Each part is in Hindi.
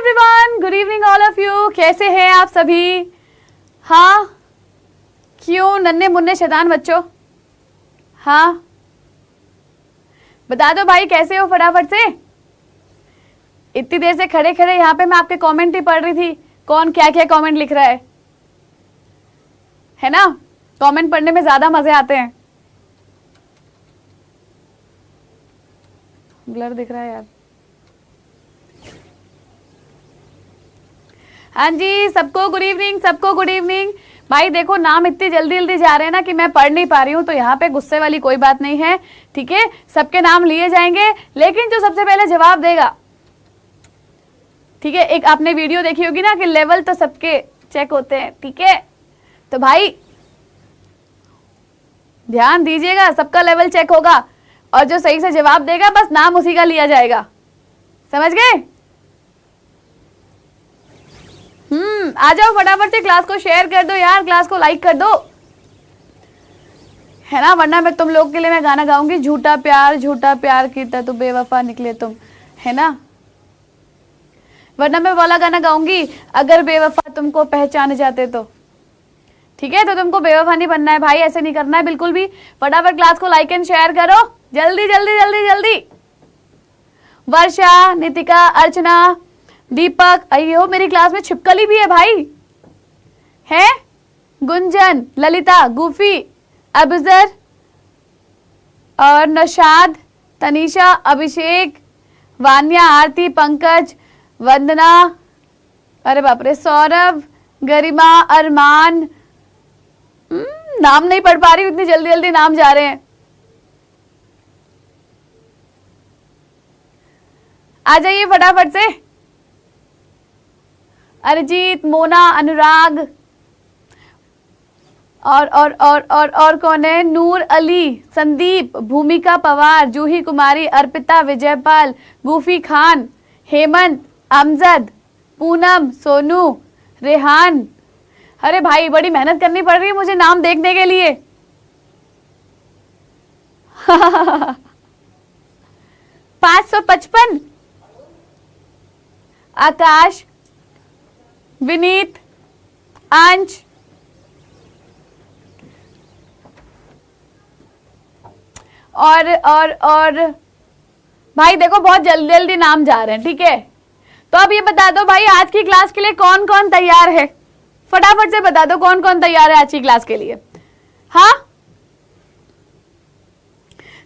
Everyone, good evening all of you. कैसे हैं आप सभी? हाँ, क्यों नन्हे मुन्ने शैतान बच्चों? हाँ, बता दो भाई कैसे हो फटाफट से। इतनी देर से खड़े खड़े यहाँ पे मैं आपके कमेंट ही पढ़ रही थी, कौन क्या क्या कमेंट लिख रहा है ना? कमेंट पढ़ने में ज्यादा मजे आते हैं। ब्लर दिख रहा है यार। हाँ जी, सबको गुड इवनिंग, सबको गुड इवनिंग। भाई देखो, नाम इतनी जल्दी जल्दी जा रहे हैं ना कि मैं पढ़ नहीं पा रही हूँ, तो यहाँ पे गुस्से वाली कोई बात नहीं है, ठीक है? सबके नाम लिए जाएंगे, लेकिन जो सबसे पहले जवाब देगा, ठीक है? एक आपने वीडियो देखी होगी ना कि लेवल तो सबके चेक होते हैं, ठीक है? तो भाई ध्यान दीजिएगा, सबका लेवल चेक होगा और जो सही से जवाब देगा बस नाम उसी का लिया जाएगा। समझ गए? आ जाओ फटाफट से, क्लास को शेयर कर दो यार, क्लास को लाइक कर दो, है ना? वरना मैं तुम लोग के लिए मैं गाना गाऊंगी, झूठा प्यार कीता तू बेवफा निकले तुम, है ना? वरना मैं वाला गाना गाऊंगी, अगर बेवफा तुमको पहचान जाते तो, ठीक है? तो तुमको बेवफा नहीं बनना है भाई, ऐसे नहीं करना है बिल्कुल भी। फटाफट क्लास को लाइक एंड शेयर करो, जल्दी जल्दी जल्दी जल्दी। वर्षा, नितिका, अर्चना, दीपक, अयो मेरी क्लास में छिपकली भी है भाई, है? गुंजन, ललिता, गुफी, अबजर और नौशाद, तनीषा, अभिषेक, वान्या, आरती, पंकज, वंदना, अरे बाप रे, सौरभ, गरिमा, अरमान। नाम नहीं पढ़ पा रही, इतनी जल्दी जल्दी नाम जा रहे हैं। आ जाइए फटाफट से। अरिजीत, मोना, अनुराग और कौन है? नूर अली, संदीप, भूमिका पवार, जूही कुमारी, अर्पिता, विजयपाल, गूफी खान, हेमंत, अमजद, पूनम, सोनू, रेहान। अरे भाई बड़ी मेहनत करनी पड़ रही है मुझे नाम देखने के लिए। 555, आकाश, विनीत, अंश, और भाई देखो बहुत जल्दी जल्दी नाम जा रहे हैं, ठीक है? तो अब ये बता दो भाई, आज की क्लास के लिए कौन कौन तैयार है? फटाफट से बता दो कौन कौन तैयार है आज की क्लास के लिए। हाँ,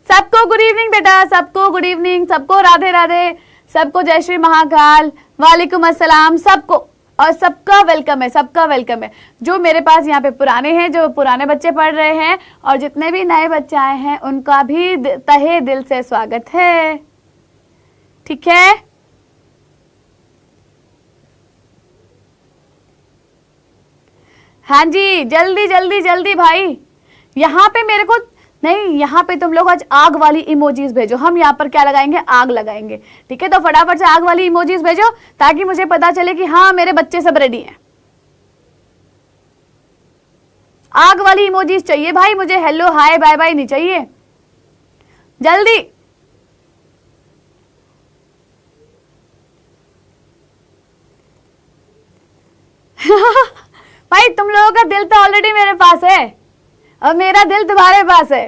सबको गुड इवनिंग बेटा, सबको गुड इवनिंग, सबको राधे राधे, सबको जय श्री महाकाल, वालेकुम अस्सलाम, सबको, और सबका वेलकम है, सबका वेलकम है। जो मेरे पास यहाँ पे पुराने हैं, जो पुराने बच्चे पढ़ रहे हैं, और जितने भी नए बच्चे आए हैं, उनका भी तहे दिल से स्वागत है, ठीक है? हाँ जी, जल्दी जल्दी जल्दी भाई। यहाँ पे मेरे को नहीं, यहाँ पे तुम लोग आज आग वाली इमोजीज भेजो, हम यहाँ पर क्या लगाएंगे? आग लगाएंगे, ठीक है? तो फटाफट से आग वाली इमोजीज भेजो ताकि मुझे पता चले कि हाँ मेरे बच्चे सब रेडी हैं। आग वाली इमोजीज चाहिए भाई मुझे, हेलो हाय बाय बाय नहीं चाहिए, जल्दी। भाई तुम लोगों का दिल तो ऑलरेडी मेरे पास है और मेरा दिल तुम्हारे पास है।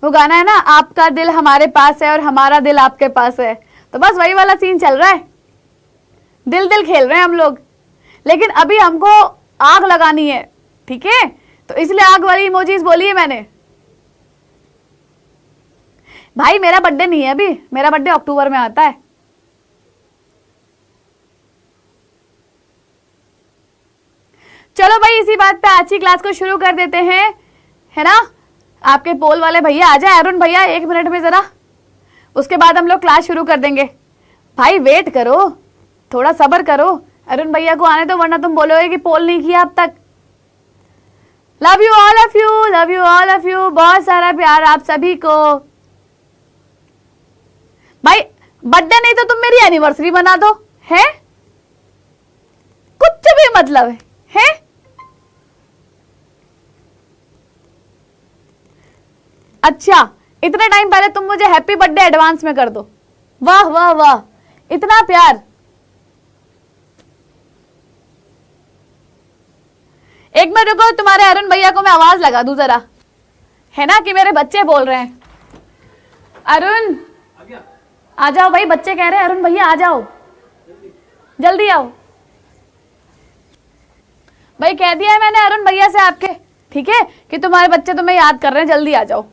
वो गाना है ना, आपका दिल हमारे पास है और हमारा दिल आपके पास है, तो बस वही वाला सीन चल रहा है। दिल दिल खेल रहे हैं हम लोग, लेकिन अभी हमको आग लगानी है, ठीक है? तो इसलिए आग वाली इमोजीज बोली है मैंने। भाई मेरा बर्थडे नहीं है अभी, मेरा बर्थडे अक्टूबर में आता है। चलो भाई इसी बात पे आज की क्लास को शुरू कर देते हैं, है ना? आपके पोल वाले भैया आ जाए, अरुण भैया 1 मिनट में जरा, उसके बाद हम लोग क्लास शुरू कर देंगे। भाई वेट करो, थोड़ा सब्र करो, अरुण भैया को आने दो, वरना तुम बोलोगे कि पोल नहीं किया अब तक। Love you all of you, love you all of you, बहुत सारा प्यार आप सभी को। भाई बर्थडे नहीं तो तुम मेरी एनिवर्सरी बना दो, है? कुछ भी मतलब है? अच्छा, इतने टाइम पहले तुम मुझे हैप्पी बर्थडे एडवांस में कर दो। वाह वाह वाह, इतना प्यार, एक मिनट रुको, तुम्हारे अरुण भैया को मैं आवाज लगा दूं जरा, है ना कि मेरे बच्चे बोल रहे हैं। अरुण आ जाओ भाई, बच्चे कह रहे हैं अरुण भैया आ जाओ, जल्दी आओ भाई। कह दिया है मैंने अरुण भैया से आपके, ठीक है, कि तुम्हारे बच्चे तुम्हें याद कर रहे हैं, जल्दी आ जाओ।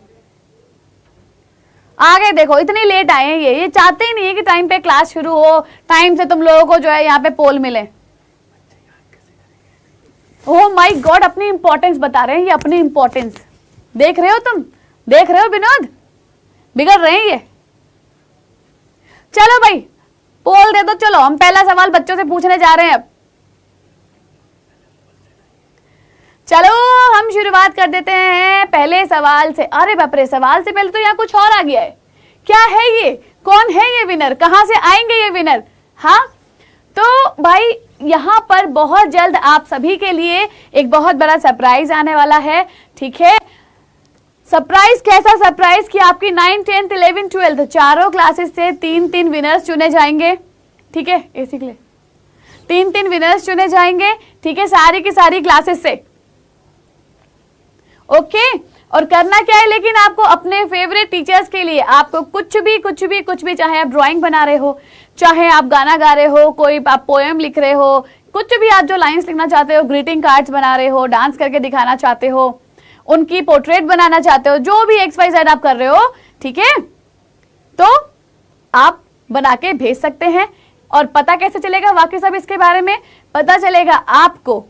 आगे देखो, इतनी लेट आए हैं ये चाहते ही नहीं है कि टाइम पे क्लास शुरू हो, टाइम से तुम लोगों को जो है यहाँ पे पोल मिले। ओह माय गॉड, अपनी इंपॉर्टेंस बता रहे हैं ये, अपनी इंपॉर्टेंस देख रहे हो तुम, देख रहे हो विनोद, बिगड़ रहे हैं ये। चलो भाई पोल दे दो, चलो हम पहला सवाल बच्चों से पूछने जा रहे हैं अब। चलो हम शुरुआत कर देते हैं पहले सवाल से। अरे बाप रे, सवाल से पहले तो यहाँ कुछ और आ गया है। क्या है ये, कौन है ये विनर, कहां से आएंगे ये विनर? हाँ तो भाई यहाँ पर बहुत जल्द आप सभी के लिए एक बहुत बड़ा सरप्राइज आने वाला है, ठीक है। सरप्राइज कैसा सरप्राइज कि आपकी 9th 10th 11th 12th चारों क्लासेस से 3 विनर्स चुने जाएंगे, ठीक है। एसी के लिए 3 विनर्स चुने जाएंगे, ठीक है, सारी की सारी क्लासेस से, ओके। और करना क्या है, लेकिन आपको अपने फेवरेट टीचर्स के लिए आपको कुछ भी, चाहे आप ड्राइंग बना रहे हो, चाहे आप गाना गा रहे हो, कोई आप पोएम लिख रहे हो, कुछ भी आप जो लाइंस लिखना चाहते हो, ग्रीटिंग कार्ड्स बना रहे हो, डांस करके दिखाना चाहते हो, उनकी पोर्ट्रेट बनाना चाहते हो, जो भी XYZ आप कर रहे हो, ठीक है, तो आप बना के भेज सकते हैं। और पता कैसे चलेगा बाकी सब इसके बारे में पता चलेगा आपको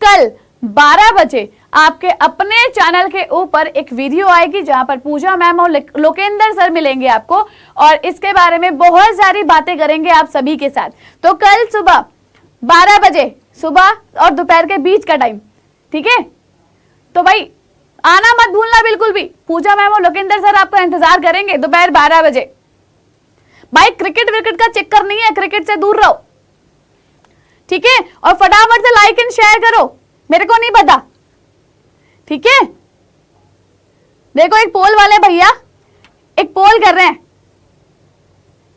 कल 12 बजे आपके अपने चैनल के ऊपर एक वीडियो आएगी जहां पर पूजा मैम और लोकेंद्र सर मिलेंगे आपको, और इसके बारे में बहुत सारी बातें करेंगे आप सभी के साथ। तो कल सुबह 12 बजे, सुबह और दोपहर के बीच का टाइम, ठीक है। तो भाई आना मत भूलना बिल्कुल भी, पूजा मैम और लोकेंद्र सर आपका इंतजार करेंगे दोपहर 12 बजे। भाई क्रिकेट विकेट का चक्कर नहीं है, क्रिकेट से दूर रहो, ठीक है। और फटाफट से लाइक एंड शेयर करो, मेरे को नहीं पता, ठीक है। देखो एक पोल वाले भैया एक पोल कर रहे हैं,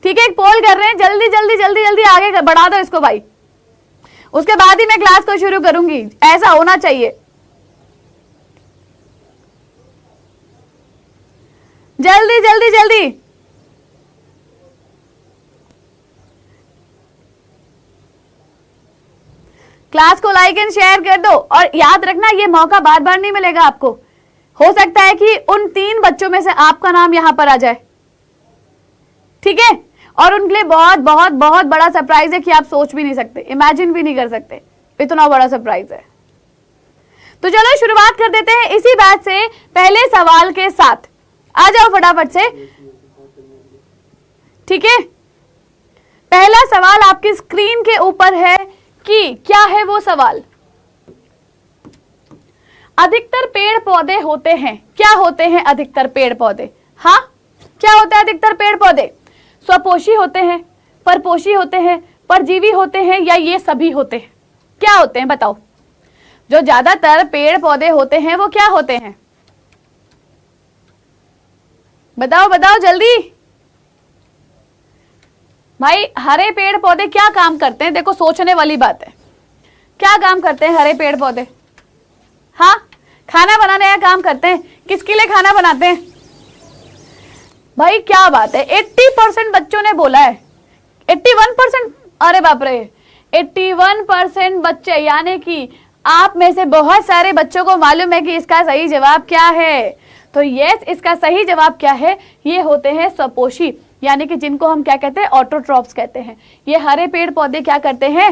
ठीक है, एक पोल कर रहे हैं, जल्दी जल्दी जल्दी जल्दी आगे बढ़ा दो इसको भाई, उसके बाद ही मैं क्लास को शुरू करूंगी, ऐसा होना चाहिए। जल्दी जल्दी जल्दी, क्लास को लाइक एंड शेयर कर दो। और याद रखना ये मौका बार बार नहीं मिलेगा आपको, हो सकता है कि उन 3 बच्चों में से आपका नाम यहां पर आ जाए, ठीक है। और उनके लिए बहुत बहुत बहुत बड़ा सरप्राइज है कि आप सोच भी नहीं सकते, इमेजिन भी नहीं कर सकते, इतना बड़ा सरप्राइज है। तो चलो शुरुआत कर देते हैं इसी बात से, पहले सवाल के साथ। आ जाओ फटाफट से, ठीक है। पहला सवाल आपकी स्क्रीन के ऊपर है कि क्या है वो सवाल। अधिकतर पेड़ पौधे होते हैं, क्या होते हैं अधिकतर पेड़ पौधे? हाँ क्या होता है अधिकतर पेड़ पौधे? स्वपोषी होते हैं, परपोषी होते हैं, परजीवी होते हैं, या ये सभी होते हैं? क्या होते हैं बताओ? जो ज्यादातर पेड़ पौधे होते हैं वो क्या होते हैं? बताओ बताओ जल्दी भाई। हरे पेड़ पौधे क्या काम करते हैं? देखो सोचने वाली बात है, क्या काम करते हैं हरे पेड़ पौधे? हाँ खाना बनाने का काम करते हैं। किसके लिए खाना बनाते हैं भाई? क्या बात है, 80% बच्चों ने बोला है। 81%, अरे बाप रे, 81% बच्चे, यानी कि आप में से बहुत सारे बच्चों को मालूम है कि इसका सही जवाब क्या है। तो यस, इसका सही जवाब क्या है? ये होते हैं स्वपोषी, यानी कि जिनको हम क्या कहते हैं? ऑटोट्रॉप्स कहते हैं। ये हरे पेड़ पौधे क्या करते हैं?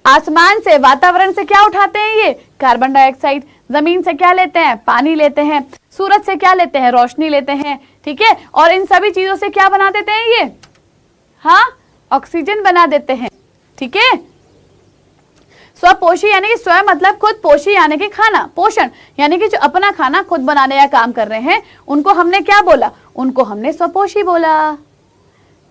आसमान से, वातावरण से क्या उठाते हैं? ये कार्बन डाइऑक्साइड। जमीन से क्या लेते हैं? पानी लेते हैं। सूरज से क्या लेते हैं? रोशनी लेते हैं, ठीक है। और इन सभी चीजों से क्या बना देते हैं ये? हाँ, ऑक्सीजन बना देते हैं, ठीक है। स्वपोषी यानी कि स्व मतलब खुद, पोषी यानी कि खाना, पोषण यानी कि जो अपना खाना खुद बनाने का काम कर रहे हैं, उनको हमने क्या बोला? उनको हमने स्वपोषी बोला,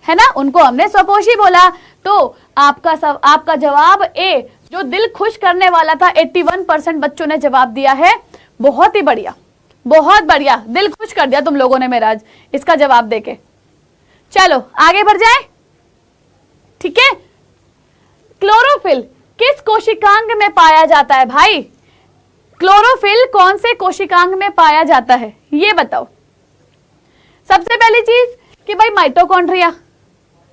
है ना, उनको हमने स्वपोषी बोला। तो आपका जवाब ए, जो दिल खुश करने वाला था, 81% बच्चों ने जवाब दिया है। बहुत ही बढ़िया, बहुत बढ़िया, दिल खुश कर दिया तुम लोगों ने मेरा आज इसका जवाब देके। चलो आगे बढ़ जाए, ठीक है। क्लोरोफिल किस कोशिकांग में पाया जाता है भाई? क्लोरोफिल कौन से कोशिकांग में पाया जाता है ये बताओ। सबसे पहली चीज कि भाई माइटोकॉन्ड्रिया,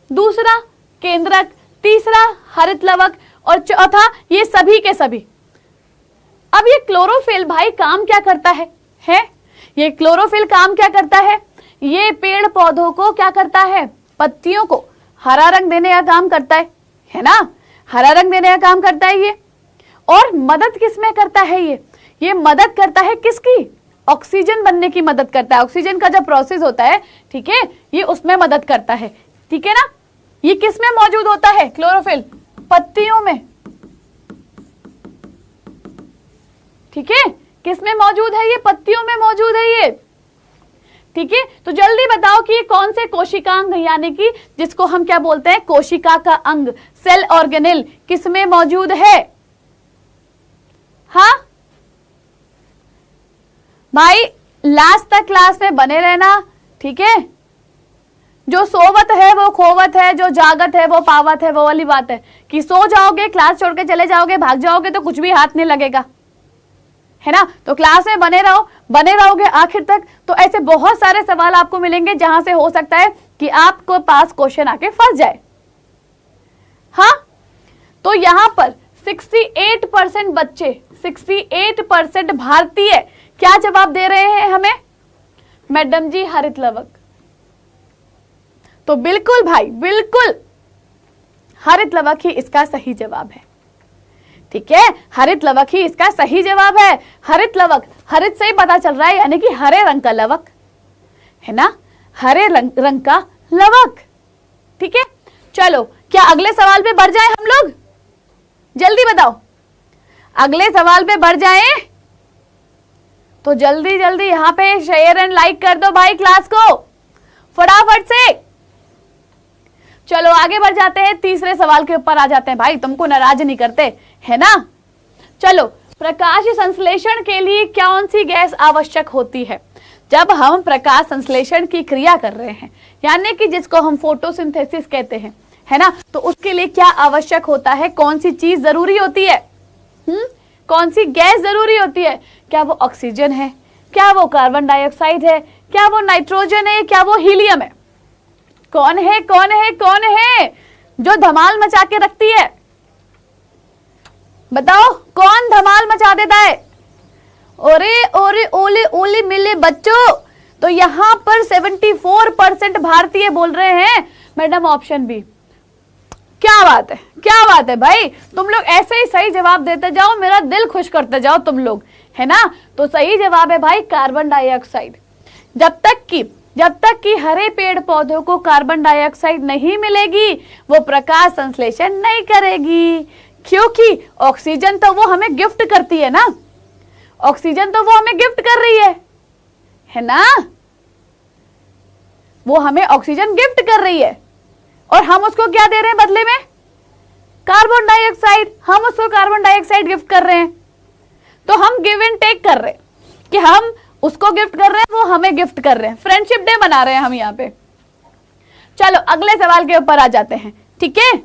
दूसरा केंद्रक, तीसरा हरित लवक और चौथा ये सभी के सभी। अब ये क्लोरोफिल भाई काम क्या करता है? ये क्लोरोफिल काम क्या करता है? ये पेड़ पौधों को क्या करता है? पत्तियों को हरा रंग देने का काम करता है ना? हरा रंग देने का काम करता है ये। और मदद किसमें करता है ये मदद करता है किसकी? ऑक्सीजन बनने की मदद करता है। ऑक्सीजन का जब प्रोसेस होता है, ठीक है, ये उसमें मदद करता है, ठीक है ना? ये किस में मौजूद होता है क्लोरोफिल? पत्तियों में, ठीक है। किस में मौजूद है ये? पत्तियों में मौजूद है ये, ठीक है। तो जल्दी बताओ कि ये कौन से कोशिकांग यानी कि जिसको हम क्या बोलते हैं कोशिका का अंग, सेल ऑर्गेनेल, किस में मौजूद है? हाँ भाई लास्ट तक क्लास में बने रहना, ठीक है। जो सोवत है वो खोवत है, जो जागत है वो पावत है, वो वाली बात है कि सो जाओगे, क्लास छोड़ के चले जाओगे, भाग जाओगे तो कुछ भी हाथ नहीं लगेगा, है ना। तो क्लास में बने रहो, बने रहोगे आखिर तक तो ऐसे बहुत सारे सवाल आपको मिलेंगे जहां से हो सकता है कि आपको पास क्वेश्चन आके फंस जाए। हाँ, तो यहां पर 68% बच्चे, 68% भारतीय क्या जवाब दे रहे हैं हमें? मैडम जी हरित लवक। तो बिल्कुल भाई बिल्कुल हरित लवक ही इसका सही जवाब है, ठीक है। हरित लवक ही इसका सही जवाब है। हरित लवक, हरित से ही पता चल रहा है यानी कि हरे रंग का लवक, है ना, हरे रंग का लवक, ठीक है। चलो क्या अगले सवाल पे बढ़ जाए हम लोग? जल्दी बताओ, अगले सवाल पे बढ़ जाएं तो जल्दी जल्दी यहां पे शेयर एंड लाइक कर दो भाई क्लास को फटाफट से। चलो आगे बढ़ जाते हैं, तीसरे सवाल के ऊपर आ जाते हैं। भाई तुमको नाराज नहीं करते, है ना। चलो, प्रकाश संश्लेषण के लिए कौन सी गैस आवश्यक होती है? जब हम प्रकाश संश्लेषण की क्रिया कर रहे हैं यानी कि जिसको हम फोटोसिंथेसिस कहते हैं, है ना, तो उसके लिए क्या आवश्यक होता है? कौन सी चीज जरूरी होती है? कौन सी गैस जरूरी होती है? क्या वो ऑक्सीजन है, क्या वो कार्बन डाइऑक्साइड है, क्या वो नाइट्रोजन है, क्या वो हीलियम है? कौन है कौन है कौन है जो धमाल मचा के रखती है? बताओ कौन धमाल मचा देता है? ओरे ओरे ओले ओले मिले बच्चों। तो यहां पर 74% भारतीय बोल रहे हैं मैडम ऑप्शन बी। क्या बात है, क्या बात है भाई, तुम लोग ऐसे ही सही जवाब देते जाओ, मेरा दिल खुश करते जाओ तुम लोग, है ना। तो सही जवाब है भाई कार्बन डाइऑक्साइड। जब तक कि हरे पेड़ पौधों को कार्बन डाइऑक्साइड नहीं मिलेगी वो प्रकाश संश्लेषण नहीं करेगी, क्योंकि ऑक्सीजन तो वो हमें गिफ्ट करती है ना, ऑक्सीजन तो वो हमें गिफ्ट कर रही है ना, वो हमें ऑक्सीजन गिफ्ट कर रही है और हम उसको क्या दे रहे हैं बदले में? Carbon dioxide. हम उसको कार्बन डाइऑक्साइड गिफ्ट कर रहे हैं। तो हम गिव एंड टेक कर रहे हैं कि हम उसको गिफ्ट कर रहे हैं, वो हमें गिफ्ट कर रहे हैं, फ्रेंडशिप डे मना रहे हैं हम यहाँ पे। चलो अगले सवाल के ऊपर आ जाते हैं, ठीक है।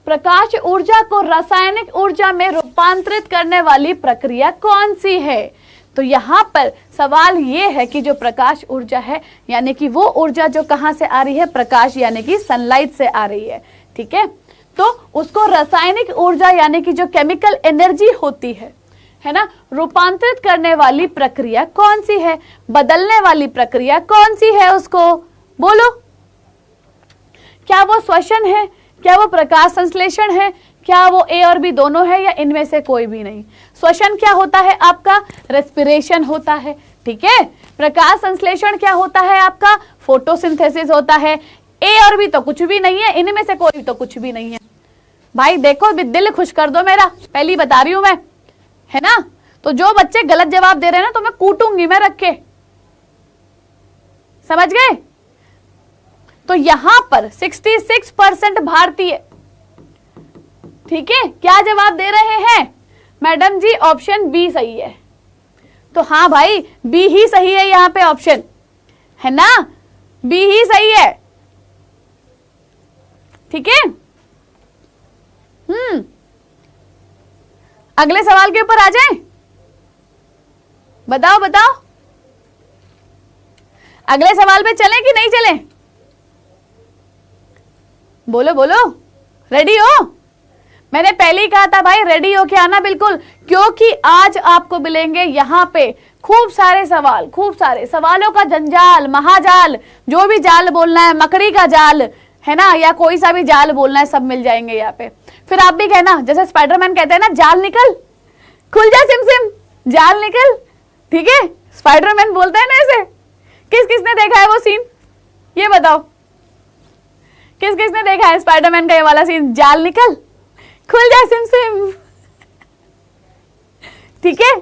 प्रकाश ऊर्जा को रासायनिक ऊर्जा में रूपांतरित करने वाली प्रक्रिया कौन सी है? तो यहाँ पर सवाल ये है कि जो प्रकाश ऊर्जा है यानी कि वो ऊर्जा जो कहाँ से आ रही है? प्रकाश यानी कि सनलाइट से आ रही है, ठीक है। तो उसको रासायनिक ऊर्जा यानी कि जो केमिकल एनर्जी होती है ना, रूपांतरित करने वाली प्रक्रिया कौन सी है? बदलने वाली प्रक्रिया कौन सी है? उसको बोलो। क्या वो श्वसन है? क्या वो प्रकाश संश्लेषण है? क्या वो ए और बी दोनों है या इनमें से कोई भी नहीं? श्वसन क्या होता है आपका? रेस्पिरेशन होता है, ठीक है। प्रकाश संश्लेषण क्या होता है आपका? फोटोसिंथेसिस होता है। ए और बी तो कुछ भी नहीं है, इनमें से कोई तो कुछ भी नहीं है। भाई देखो दिल खुश कर दो मेरा, पहली बता रही हूं मैं, है ना। तो जो बच्चे गलत जवाब दे रहे हैं ना तो मैं कूटूंगी मैं रख के, समझ गए। तो यहां पर 66% भारतीय, ठीक है, क्या जवाब दे रहे हैं? मैडम जी ऑप्शन बी सही है। तो हाँ भाई बी ही सही है यहां पे ऑप्शन, है ना, बी ही सही है, ठीक है। अगले सवाल के ऊपर आ जाएं? बताओ बताओ, अगले सवाल पे चलें कि नहीं चलें? बोलो बोलो, रेडी हो? मैंने पहले ही कहा था भाई रेडी होके आना बिल्कुल, क्योंकि आज आपको मिलेंगे यहाँ पे खूब सारे सवाल, खूब सारे सवालों का जंजाल, महाजाल, जो भी जाल बोलना है, मकड़ी का जाल है ना, या कोई सा भी जाल बोलना है, सब मिल जाएंगे यहाँ पे। फिर आप भी कहना, जैसे स्पाइडरमैन कहते हैं ना, जाल निकल, खुल जा सिम सिम, जाल निकल, ठीक है? स्पाइडरमैन बोलता है ना ऐसे। किस किसने देखा है वो सीन, ये बताओ, किस किसने देखा है स्पाइडरमैन का ये वाला सीन, जाल निकल, खुल जा सिम सिम, ठीक है?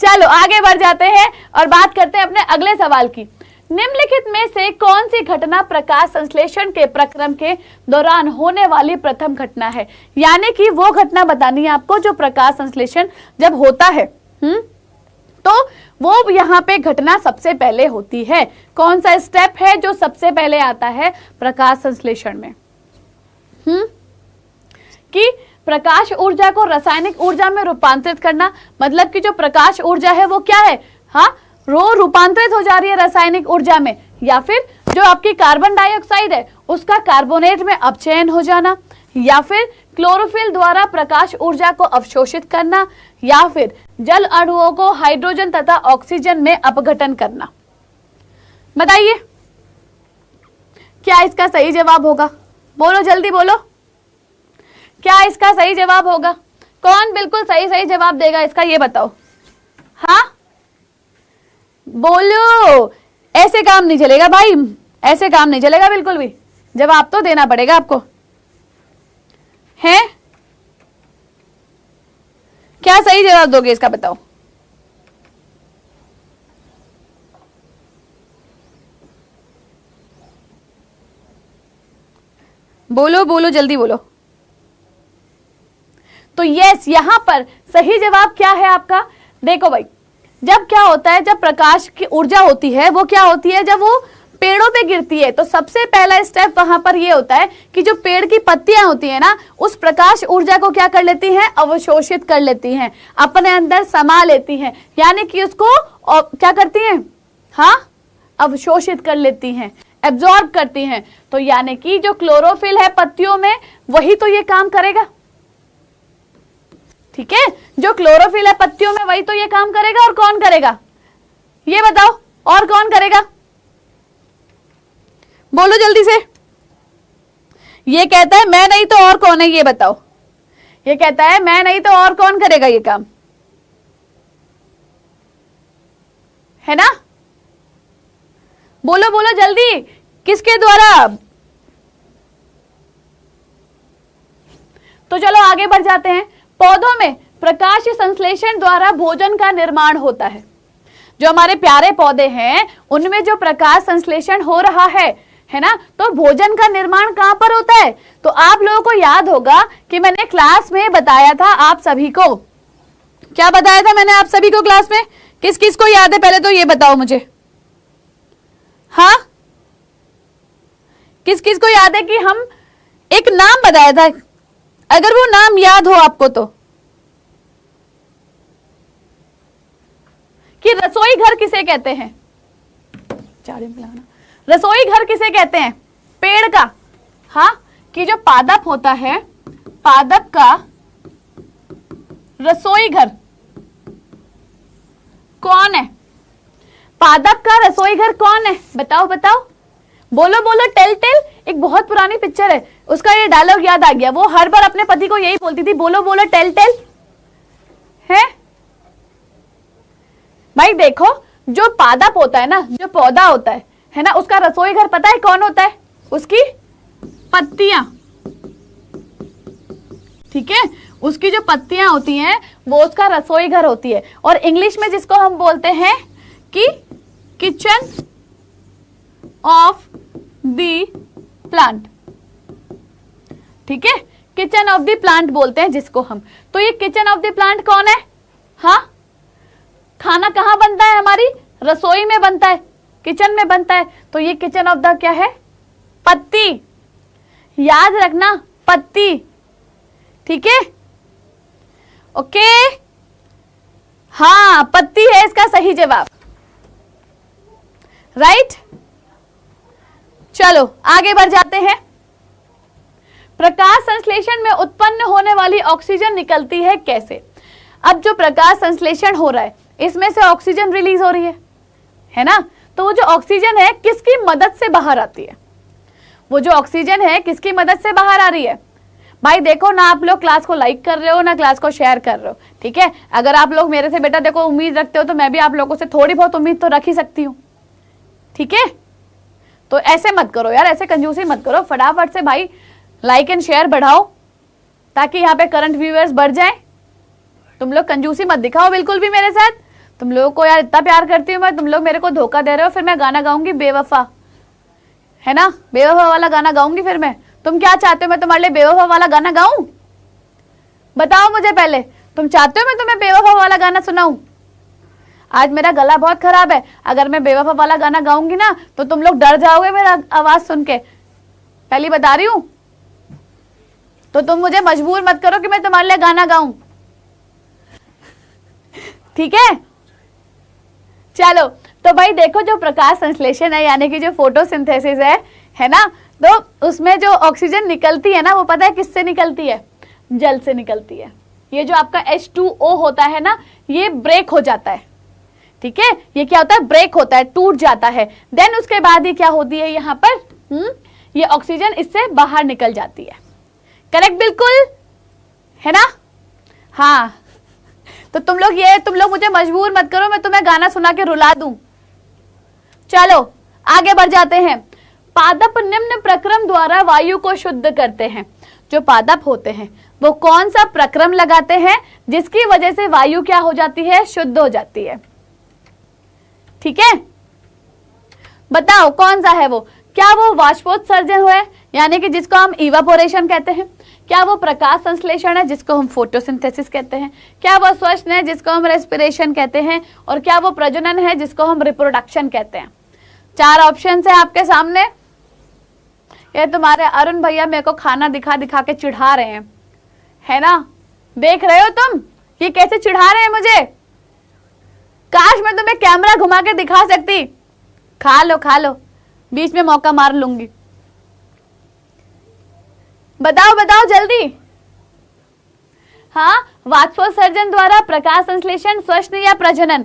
चलो आगे बढ़ जाते हैं और बात करते हैं अपने अगले सवाल की। निम्नलिखित में से कौन सी घटना प्रकाश संश्लेषण के प्रक्रम के दौरान होने वाली प्रथम घटना है? यानी कि वो घटना बतानी है आपको जो प्रकाश संश्लेषण जब होता है, तो वो यहाँ पे घटना सबसे पहले होती है। कौन सा स्टेप है जो सबसे पहले आता है प्रकाश संश्लेषण में? कि प्रकाश ऊर्जा को रासायनिक ऊर्जा में रूपांतरित करना, मतलब कि जो प्रकाश ऊर्जा है वो क्या है, हाँ, वो रूपांतरित हो जा रही है रासायनिक ऊर्जा में, या फिर जो आपकी कार्बन डाइऑक्साइड है उसका कार्बोनेट में अपचयन हो जाना, या फिर क्लोरोफिल द्वारा प्रकाश ऊर्जा को अवशोषित करना, या फिर जल अणुओं को हाइड्रोजन तथा ऑक्सीजन में अपघटन करना। बताइए क्या इसका सही जवाब होगा? बोलो जल्दी बोलो, क्या इसका सही जवाब होगा? कौन बिल्कुल सही सही जवाब देगा इसका, ये बताओ। हाँ बोलो, ऐसे काम नहीं चलेगा भाई, ऐसे काम नहीं चलेगा बिल्कुल भी, जवाब तो देना पड़ेगा आपको, है? क्या सही जवाब दोगे इसका बताओ। बोलो बोलो जल्दी बोलो। तो यस, यहां पर सही जवाब क्या है आपका? देखो भाई, जब क्या होता है, जब प्रकाश की ऊर्जा होती है वो क्या होती है, जब वो पेड़ों पे गिरती है तो सबसे पहला स्टेप वहां पर ये होता है कि जो पेड़ की पत्तियां होती है ना, उस प्रकाश ऊर्जा को क्या कर लेती हैं, अवशोषित कर लेती हैं, अपने अंदर समा लेती हैं, यानी कि उसको क्या करती हैं, हाँ, अवशोषित कर लेती हैं, एब्जॉर्ब करती हैं। तो यानी कि जो क्लोरोफिल है पत्तियों में वही तो ये काम करेगा, ठीक है? जो क्लोरोफिल है पत्तियों में वही तो ये काम करेगा, और कौन करेगा ये बताओ, और कौन करेगा? बोलो जल्दी से। ये कहता है मैं नहीं तो और कौन है, ये बताओ। ये कहता है मैं नहीं तो और कौन करेगा ये काम, है ना? बोलो बोलो जल्दी, किसके द्वारा? तो चलो आगे बढ़ जाते हैं। पौधों में प्रकाश संश्लेषण द्वारा भोजन का निर्माण होता है। जो हमारे प्यारे पौधे हैं उनमें जो प्रकाश संश्लेषण हो रहा है ना, तो भोजन का निर्माण कहां पर होता है? तो आप लोगों को याद होगा कि मैंने क्लास में बताया था आप सभी को, क्या बताया था मैंने आप सभी को क्लास में? किस किस को याद है पहले तो ये बताओ मुझे। हाँ, किस किस को याद है कि हम एक नाम बताया था, अगर वो नाम याद हो आपको तो, कि रसोई घर किसे कहते हैं? रसोई घर किसे कहते हैं? पेड़ का, हाँ, कि जो पादप होता है, पादप का रसोई घर कौन है? पादप का रसोई घर कौन है? बताओ बताओ, बोलो बोलो। टेल टेल एक बहुत पुरानी पिक्चर है, उसका ये डायलॉग याद आ गया, वो हर बार अपने पति को यही बोलती थी, बोलो बोलो टेल टेल, है भाई? देखो, जो पादप होता है ना, जो पौधा होता है ना, उसका रसोई घर पता है कौन होता है? उसकी पत्तियां, ठीक है? उसकी जो पत्तियां होती हैं वो उसका रसोई घर होती है, और इंग्लिश में जिसको हम बोलते हैं कि किचन ऑफ द प्लांट, ठीक है? किचन ऑफ द प्लांट बोलते हैं जिसको हम। तो ये किचन ऑफ द प्लांट कौन है? हाँ, खाना कहाँ बनता है? हमारी रसोई में बनता है, किचन में बनता है। तो ये किचन ऑफ द क्या है? पत्ती, याद रखना, पत्ती, ठीक है? ओके, हाँ पत्ती है इसका सही जवाब, राइट। चलो आगे बढ़ जाते हैं। प्रकाश संश्लेषण में उत्पन्न होने वाली ऑक्सीजन निकलती है कैसे? अब जो प्रकाश संश्लेषण हो रहा है इसमें से ऑक्सीजन रिलीज हो रही है ना, तो वो जो ऑक्सीजन है किसकी मदद से बाहर आती है? वो जो ऑक्सीजन है किसकी मदद से बाहर आ रही है? भाई देखो ना, आप लोग क्लास को लाइक कर रहे हो ना क्लास को शेयर कर रहे हो, ठीक है। अगर आप लोग मेरे से बेटा देखो उम्मीद रखते हो तो मैं भी आप लोगों से थोड़ी बहुत उम्मीद तो रख ही सकती हूँ, ठीक है। तो ऐसे मत करो यार, ऐसे कंजूसी मत करो, फटाफट से भाई लाइक एंड शेयर बढ़ाओ ताकि यहाँ पे करंट व्यूअर्स बढ़ जाए। तुम लोग कंजूसी मत दिखाओ बिल्कुल भी मेरे साथ, तुम लोगों को यार इतना प्यार करती हूँ मैं, तुम लोग मेरे को धोखा दे रहे हो। फिर मैं गाना गाऊंगी बेवफा, है ना, बेवफा वाला गाना गाऊंगी फिर मैं। तुम क्या चाहते हो मैं तुम्हारे लिए बेवफा वाला गाना गाऊं? बताओ मुझे पहले, तुम चाहते हो मैं तुम्हें बेवफा वाला गाना सुनाऊं? आज मेरा गला बहुत खराब है, अगर मैं बेवफा वाला गाना गाऊंगी ना तो तुम लोग डर जाओगे मेरा आवाज सुन के, पहली बता रही हूं। तो तुम मुझे मजबूर मत करो कि मैं तुम्हारे लिए गाना गाऊं, ठीक है। चलो तो भाई देखो, जो प्रकाश संश्लेषण है यानी कि जो फोटोसिंथेसिस है ना, तो उसमें जो ऑक्सीजन निकलती है ना वो पता है किससे निकलती है? जल से निकलती है। ये जो आपका H2O होता है ना ये ब्रेक हो जाता है, ठीक है। ये क्या होता है? ब्रेक होता है, टूट जाता है। देन उसके बाद ये क्या होती है यहाँ पर ये ऑक्सीजन इससे बाहर निकल जाती है। करेक्ट बिल्कुल, है ना? हाँ, तो तुम लोग मुझे मजबूर मत करो, मैं तुम्हें गाना सुना के रुला दूं। चलो आगे बढ़ जाते हैं। पादप निम्न प्रक्रम द्वारा वायु को शुद्ध करते हैं। जो पादप होते हैं वो कौन सा प्रक्रम लगाते हैं जिसकी वजह से वायु क्या हो जाती है? शुद्ध हो जाती है, ठीक है। बताओ कौन सा है वो? क्या वो वाष्पोत्सर्जन है यानी कि जिसको हम इवापोरेशन कहते हैं? क्या वो प्रकाश संश्लेषण है जिसको हम फोटोसिंथेसिस कहते हैं? क्या वो श्वसन है जिसको हम रेस्पिरेशन कहते हैं? और क्या वो प्रजनन है जिसको हम रिप्रोडक्शन कहते हैं? 4 ऑप्शन है आपके सामने। ये तुम्हारे अरुण भैया मेरे को खाना दिखा दिखा के चिढ़ा रहे हैं, है ना? देख रहे हो तुम ये कैसे चिढ़ा रहे हैं मुझे? काश मैं तुम्हें कैमरा घुमा के दिखा सकती। खा लो, बीच में मौका मार लूंगी। बताओ जल्दी। हाँ, वाष्पोत्सर्जन द्वारा प्रकाश संश्लेषण, श्वसन या प्रजनन।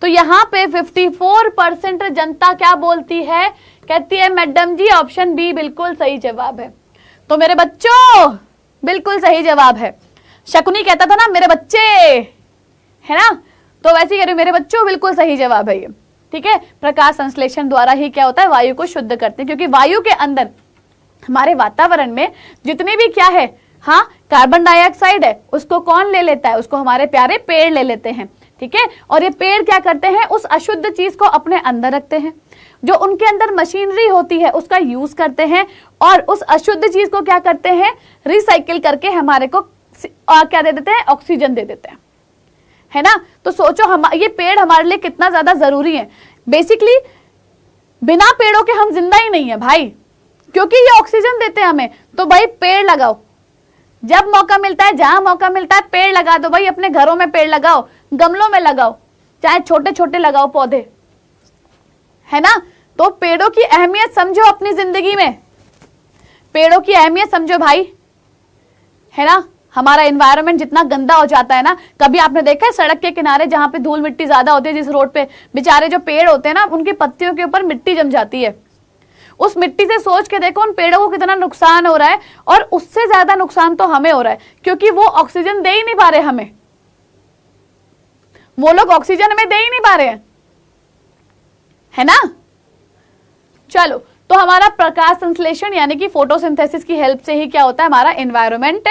तो यहाँ पे 54% जनता क्या बोलती है? कहती है मैडम जी ऑप्शन बी बिल्कुल सही जवाब है। तो मेरे बच्चों बिल्कुल सही जवाब है। शकुनी कहता था ना मेरे बच्चे, है ना, तो वैसे ही कह रही मेरे बच्चों बिल्कुल सही जवाब है ये, ठीक है। प्रकाश संश्लेषण द्वारा ही क्या होता है? वायु को शुद्ध करते हैं, क्योंकि वायु के अंदर हमारे वातावरण में जितने भी क्या है, हाँ, कार्बन डाइऑक्साइड है उसको कौन ले लेता है? उसको हमारे प्यारे पेड़ ले लेते हैं, ठीक है। और ये पेड़ क्या करते हैं? उस अशुद्ध चीज को अपने अंदर रखते हैं, जो उनके अंदर मशीनरी होती है उसका यूज करते हैं और उस अशुद्ध चीज को क्या करते हैं? रिसाइकिल करके हमारे को क्या दे देते हैं? ऑक्सीजन दे देते हैं, है ना। तो सोचो ये पेड़ हमारे लिए कितना ज्यादा जरूरी है। बेसिकली बिना पेड़ों के हम जिंदा ही नहीं है भाई, क्योंकि ये ऑक्सीजन देते हैं हमें। तो भाई पेड़ लगाओ, जब मौका मिलता है, जहां मौका मिलता है पेड़ लगा दो भाई। अपने घरों में पेड़ लगाओ, गमलों में लगाओ, चाहे छोटे छोटे लगाओ पौधे, है ना। तो पेड़ों की अहमियत समझो अपनी जिंदगी में, पेड़ों की अहमियत समझो भाई, है ना। हमारा एनवायरनमेंट जितना गंदा हो जाता है ना, कभी आपने देखा है सड़क के किनारे जहां पे धूल मिट्टी ज्यादा होती है, जिस रोड पे बेचारे जो पेड़ होते हैं ना उनकी पत्तियों के ऊपर मिट्टी जम जाती है। उस मिट्टी से सोच के देखो उन पेड़ों को कितना नुकसान हो रहा है, और उससे ज्यादा नुकसान तो हमें हो रहा है, क्योंकि वो ऑक्सीजन दे ही नहीं पा रहे हमें। वो लोग ऑक्सीजन हमें दे ही नहीं पा रहे हैं, है ना। चलो, तो हमारा प्रकाश संश्लेषण यानी कि फोटोसिंथेसिस की हेल्प से ही क्या होता है? हमारा एनवायरमेंट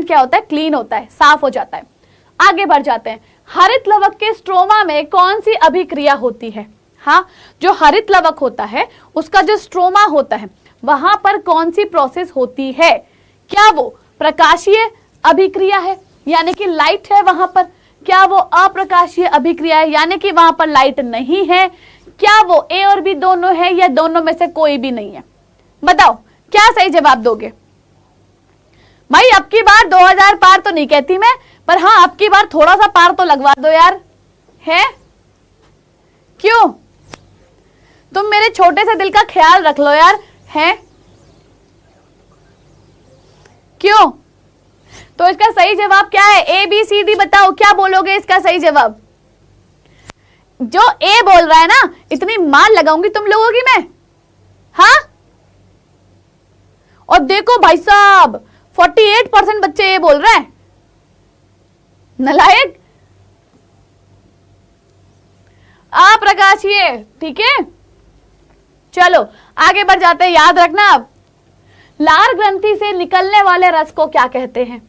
क्या होता है? क्लीन होता है, साफ हो जाता है। आगे बढ़ जाते हैं। हरित लवक के स्ट्रोमा में कौन सी अभिक्रिया होती है? हाँ, जो हरित लवक होता है उसका जो स्ट्रोमा होता है वहां पर कौन सी प्रोसेस होती है? क्या वो प्रकाशीय अभिक्रिया है यानी कि लाइट है वहां पर? क्या वो अप्रकाशीय अभिक्रिया है यानी कि वहां पर लाइट नहीं है? क्या वो ए और बी दोनों है या दोनों में से कोई भी नहीं है? बताओ क्या सही जवाब दोगे? भाई अब की बार 2000 पार तो नहीं कहती मैं, पर हाँ अब की बार थोड़ा सा पार तो लगवा दो यार। है क्यों? तुम मेरे छोटे से दिल का ख्याल रख लो यार। है क्यों? तो इसका सही जवाब क्या है? ए बी सी डी बताओ, क्या बोलोगे इसका सही जवाब? जो ए बोल रहा है ना, इतनी मार लगाऊंगी तुम लोगों की मैं। हाँ, और देखो भाई साहब 48% बच्चे ए बोल रहे हैं। नलायक। अप्रकाशीय। ठीक है, चलो आगे बढ़ जाते हैं। याद रखना अब, लार ग्रंथि से निकलने वाले रस को क्या कहते हैं?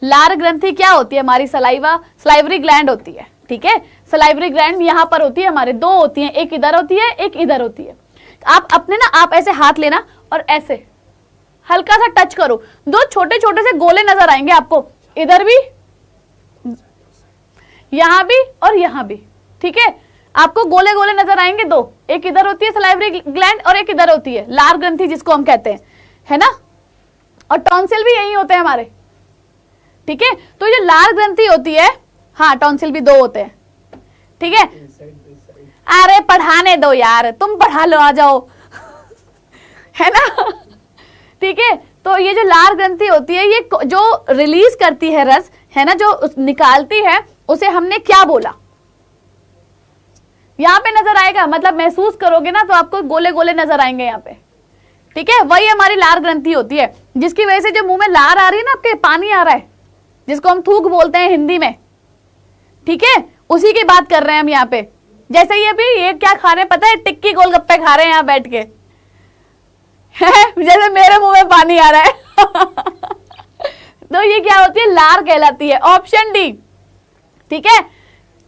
लार ग्रंथि क्या होती है? हमारी सलाइवरी ग्लैंड होती है। ठीक है, सलाइवरी ग्लैंड यहां पर होती है, हमारे दो होती है, एक इधर होती है, एक इधर होती है। आप अपने ना, आप ऐसे हाथ लेना और ऐसे हल्का सा टच करो, दो छोटे छोटे से गोले नजर आएंगे आपको, इधर भी, यहां भी और यहां भी। ठीक है, आपको गोले गोले नजर आएंगे दो, एक इधर होती है सलाइवरी ग्लैंड और एक इधर होती है लार ग्रंथि जिसको हम कहते हैं, है ना। और टॉन्सिल भी यही होते हैं हमारे। ठीक है, तो ये लार ग्रंथि होती है, हाँ टॉन्सिल भी दो होते हैं। ठीक है, अरे पढ़ाने दो यार, तुम पढ़ा लो, आ जाओ है ना। ठीक है, तो ये जो लार ग्रंथि होती है, ये जो रिलीज करती है रस, है ना, जो निकालती है, उसे हमने क्या बोला? यहां पे नजर आएगा, मतलब महसूस करोगे ना तो आपको गोले गोले नजर आएंगे यहाँ पे। ठीक है, वही हमारी लार ग्रंथि होती है, जिसकी वजह से जो मुंह में लार आ रही है ना, आपके पानी आ रहा है, जिसको हम थूक बोलते हैं हिंदी में। ठीक है, उसी की बात कर रहे हैं हम यहाँ पे। जैसे ये भी, ये क्या खा रहे हैं पता है? टिक्की गोलगप्पे खा रहे हैं यहाँ बैठ के जैसे मेरे मुंह में पानी आ रहा है तो ये क्या होती है? लार कहलाती है। Option D. ठीक है,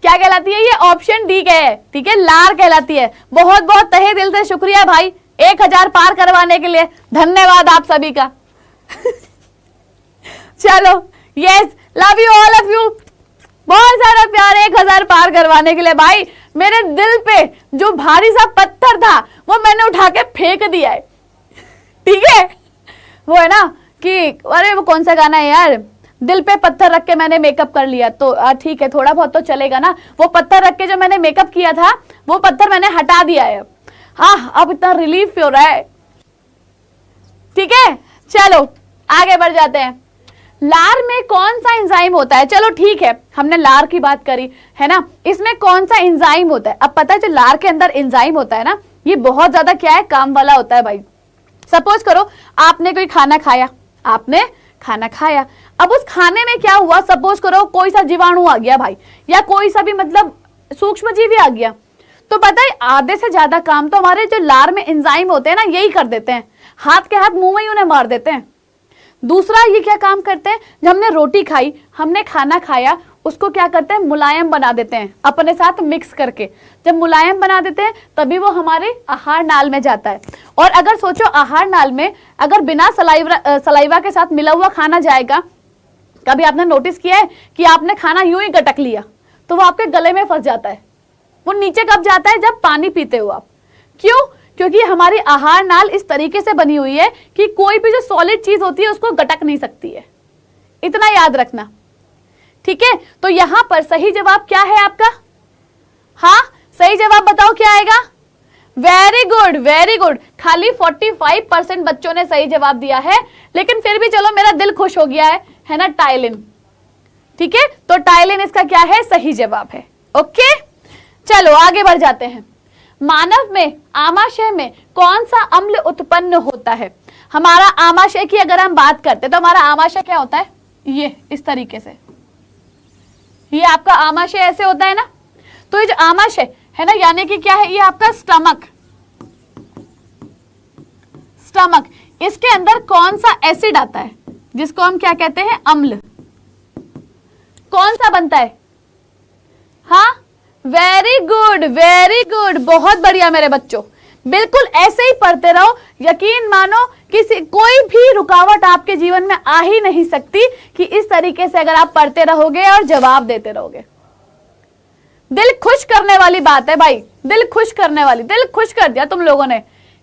क्या कहलाती है ये? ऑप्शन डी का है। ठीक है, लार कहलाती है। बहुत बहुत तहे दिल से शुक्रिया भाई 1000 पार करवाने के लिए, धन्यवाद आप सभी का चलो, yes, love you all of you, बहुत सारा प्यार 1000 पार करवाने के लिए। भाई मेरे दिल पे जो भारी सा पत्थर था वो मैंने उठा के फेंक दिया है। ठीक है, वो है ना कि अरे वो कौन सा गाना है यार, दिल पे पत्थर रख के मैंने मेकअप कर लिया, तो ठीक है थोड़ा बहुत तो चलेगा ना। वो पत्थर रख के जो मैंने मेकअप किया था, वो पत्थर मैंने हटा दिया है। हाँ, अब इतना रिलीफ हो रहा है। ठीक है, चलो आगे बढ़ जाते हैं। लार में कौन सा एंजाइम होता है? चलो ठीक है, हमने लार की बात करी, है ना, इसमें कौन सा एंजाइम होता है? अब पता है जो लार के अंदर एंजाइम होता है ना, ये बहुत ज्यादा क्या है, काम वाला होता है भाई। सपोज करो आपने कोई खाना खाया, आपने खाना खाया, अब उस खाने में क्या हुआ? सपोज करो कोई सा जीवाणु आ गया भाई, या कोई सा भी मतलब सूक्ष्म जीवी आ गया, तो पता है आधे से ज्यादा काम तो हमारे जो लार में एंजाइम होते हैं ना, यही कर देते हैं। हाथ के हाथ मुंह में ही उन्हें मार देते हैं। दूसरा ये क्या काम करते हैं? जब हमने रोटी खाई, हमने खाना खाया, उसको क्या करते हैं? मुलायम बना देते हैं अपने साथ मिक्स करके। जब मुलायम बना देते हैं तभी वो हमारे आहार नाल में जाता है। और अगर सोचो आहार नाल में अगर बिना सलाइवा के साथ मिला हुआ खाना जाएगा, कभी आपने नोटिस किया है कि आपने खाना यूं ही गटक लिया तो वो आपके गले में फंस जाता है। वो नीचे कब जाता है? जब पानी पीते हो आप। क्यों? क्योंकि हमारी आहार नाल इस तरीके से बनी हुई है कि कोई भी जो सॉलिड चीज होती है उसको गटक नहीं सकती है। इतना याद रखना। ठीक है, तो यहां पर सही जवाब क्या है आपका? हाँ, सही जवाब बताओ क्या आएगा? Very good, very good. खाली 45% बच्चों ने सही जवाब दिया है, लेकिन फिर भी चलो मेरा दिल खुश हो गया है ना, टाइलिन। ठीक है, तो टाइलिन इसका क्या है? सही जवाब है। ओके, चलो आगे बढ़ जाते हैं। मानव में आमाशय में कौन सा अम्ल उत्पन्न होता है? हमारा आमाशय की अगर हम बात करते हैं तो हमारा आमाशय क्या होता है? ये इस तरीके से, ये आपका आमाशय ऐसे होता है ना। तो ये जो आमाशय है ना, यानी कि क्या है? ये आपका स्टमक, स्टमक, इसके अंदर कौन सा एसिड आता है जिसको हम क्या कहते हैं? अम्ल। कौन सा बनता है? हाँ, वेरी गुड, वेरी गुड, बहुत बढ़िया मेरे बच्चों। बिल्कुल ऐसे ही पढ़ते रहो, यकीन मानो किसी कोई भी रुकावट आपके जीवन में आ ही नहीं सकती कि इस तरीके से अगर आप पढ़ते रहोगे और जवाब देते रहोगे। दिल खुश करने वाली बात है भाई, दिल खुश करने वाली, दिल खुश कर दिया तुम लोगों ने।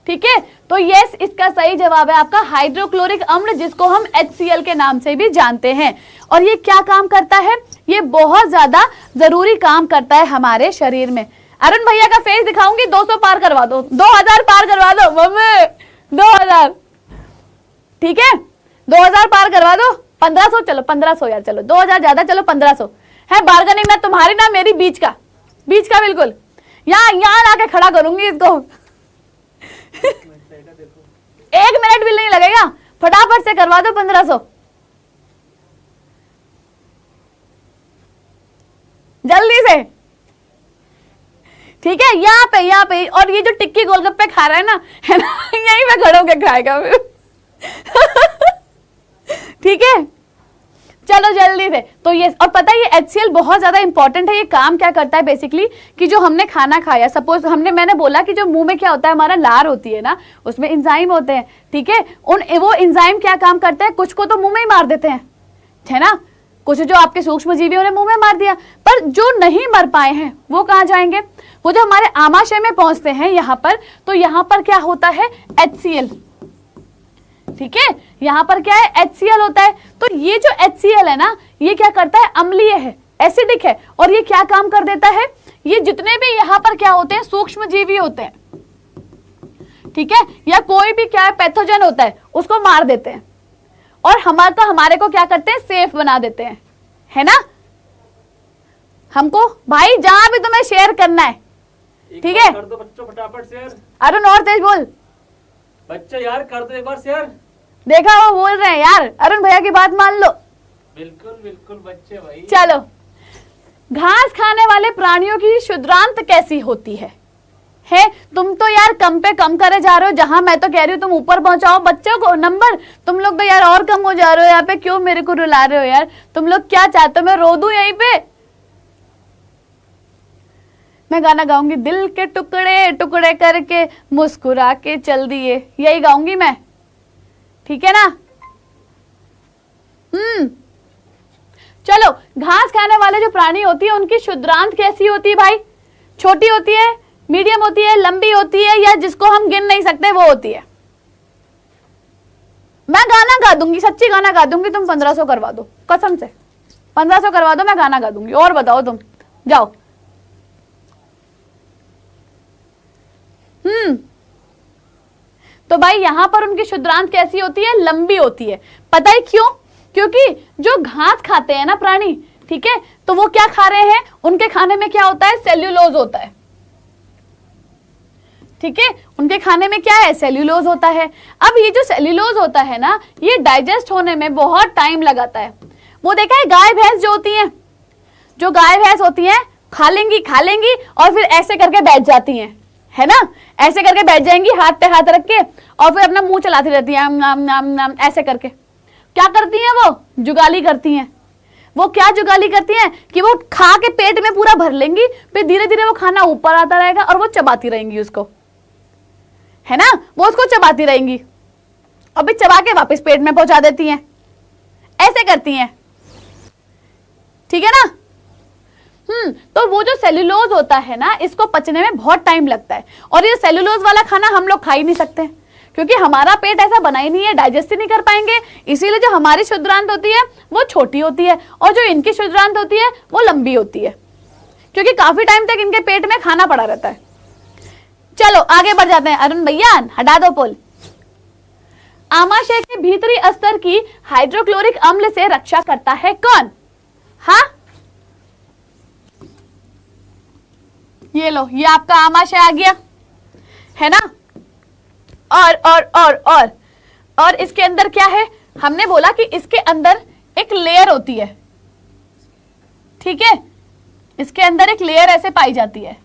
ठीक है, तो यस इसका सही जवाब है आपका हाइड्रोक्लोरिक अम्ल, जिसको हम HCl के नाम से भी जानते हैं। और ये क्या काम करता है, ये बहुत ज्यादा जरूरी काम करता है हमारे शरीर में। अरुण भैया का फेस दिखाऊंगी, 200 पार करवा दो, 2000 पार करवा दो मम्मी, 2000, ठीक है 2000 पार करवा दो, 1500, चलो 1500 यार, चलो 2000 ज्यादा, चलो 1500 है। बार्गेनिंग में तुम्हारी ना मेरी बीच का बिल्कुल, यहाँ लाके खड़ा करूंगी इसको। 1 मिनट भी नहीं लगेगा, फटाफट से करवा दो 1500, जल्दी से, ठीक है। यहाँ पे और ये जो टिक्की गोलगप्पे खा रहा है ना यहीं पे खड़े होके खाएगा ठीक है, चलो जल्दी से। तो ये, और पता है ये HCl बहुत ज्यादा इंपॉर्टेंट है। ये काम क्या करता है बेसिकली, कि जो हमने खाना खाया, सपोज मैंने बोला कि जो मुंह में क्या होता है, हमारा लार होती है ना, उसमें एंजाइम होते हैं, ठीक है। वो एंजाइम क्या काम करते हैं, कुछ को तो मुंह में ही मार देते हैं, है ना, कुछ जो आपके सूक्ष्म जीवी उन्हें मुंह में मार दिया, पर जो नहीं मर पाए हैं वो कहाँ जाएंगे, वो जो हमारे आमाशय में पहुंचते हैं यहाँ पर, तो यहाँ पर क्या होता है HCl, ठीक है, यहाँ पर क्या है HCl होता है। तो ये जो HCl है ना, ये क्या करता है, अम्लीय है, एसिडिक है, और ये क्या काम कर देता है, ये जितने भी यहाँ पर क्या होते हैं, सूक्ष्म जीवी होते हैं, ठीक है, या कोई भी क्या है पैथोजन होता है, उसको मार देते हैं, और हमारे को क्या करते हैं, सेफ बना देते हैं, है ना। हमको भाई जहां भी तुम्हें शेयर करना है, ठीक है, कर दो बच्चों फटाफट शेयर। अरुण और तेज बोल, बच्चों यार कर दो एक बार शेयर। देखा वो बोल रहे हैं यार, अरुण भैया की बात मान लो। बिल्कुल बिल्कुल बच्चे भाई। चलो, घास खाने वाले प्राणियों की शुद्रांत कैसी होती है? तुम तो यार कम पे कम करे जा रहे हो, जहां मैं तो कह रही हूँ तुम ऊपर पहुंचाओ बच्चों को नंबर, तुम लोग तो यार और कम हो जा रहे हो यहाँ पे। क्यों मेरे को रुला रहे हो यार, तुम लोग क्या चाहते हो, मैं रो दूं यहीं पे? मैं गाना गाऊंगी, दिल के टुकड़े टुकड़े करके मुस्कुरा के चल दिए, यही गाऊंगी मैं, ठीक है ना। चलो, घास खाने वाले जो प्राणी होती है उनकी शुद्रांत कैसी होती है भाई? छोटी होती है, मीडियम होती है, लंबी होती है, या जिसको हम गिन नहीं सकते वो होती है? मैं गाना गा दूंगी, सच्ची गाना गा दूंगी, तुम 1500 करवा दो, कसम से 1500 करवा दो, मैं गाना गा दूंगी। और बताओ तुम, जाओ। तो भाई यहां पर उनकी शुद्रांत कैसी होती है? लंबी होती है। पता है क्यों? क्योंकि जो घास खाते हैं ना प्राणी, ठीक है, तो वो क्या खा रहे हैं, उनके खाने में क्या होता है, सेल्यूलोज होता है, ठीक है, उनके खाने में क्या है, सेल्यूलोज होता है। अब ये जो सेल्यूलोज होता है ना, ये डाइजेस्ट होने में बहुत टाइम लगाता है। वो देखा है गाय भैंस जो होती हैं, जो गाय भैंस होती हैं, खा लेंगी और फिर ऐसे करके बैठ जाती हैं, है ना, ऐसे करके बैठ जाएंगी हाथ पे हाथ रख के, और फिर अपना मुंह चलाती रहती है नाम नाम नाम ऐसे करके। क्या करती हैं वो? जुगाली करती हैं। वो क्या जुगाली करती हैं कि वो खा के पेट में पूरा भर लेंगी, फिर धीरे धीरे वो खाना ऊपर आता रहेगा और वो चबाती रहेंगी उसको, है ना, वो उसको चबाती रहेंगी और फिर चबा के वापस पेट में पहुंचा देती हैं, ऐसे करती हैं, ठीक है ना। तो वो जो सेल्यूलोज होता है ना, इसको पचने में बहुत टाइम लगता है, और ये सेल्यूलोज वाला खाना हम लोग खा ही नहीं सकते, क्योंकि हमारा पेट ऐसा बना ही नहीं है, डाइजेस्ट ही नहीं कर पाएंगे। इसीलिए जो हमारी शुद्रांत होती है वो छोटी होती है, और जो इनकी शुद्रांत होती है वो लंबी होती है, क्योंकि काफी टाइम तक इनके पेट में खाना पड़ा रहता है। चलो आगे बढ़ जाते हैं। अरुण भैया हटा दो पोल। आमाशय के भीतरी स्तर की हाइड्रोक्लोरिक अम्ल से रक्षा करता है कौन? हाँ, ये लो, ये आपका आमाशय आ गया, है ना। और इसके अंदर क्या है? हमने बोला कि इसके अंदर एक लेयर होती है, ठीक है, इसके अंदर एक लेयर ऐसे पाई जाती है,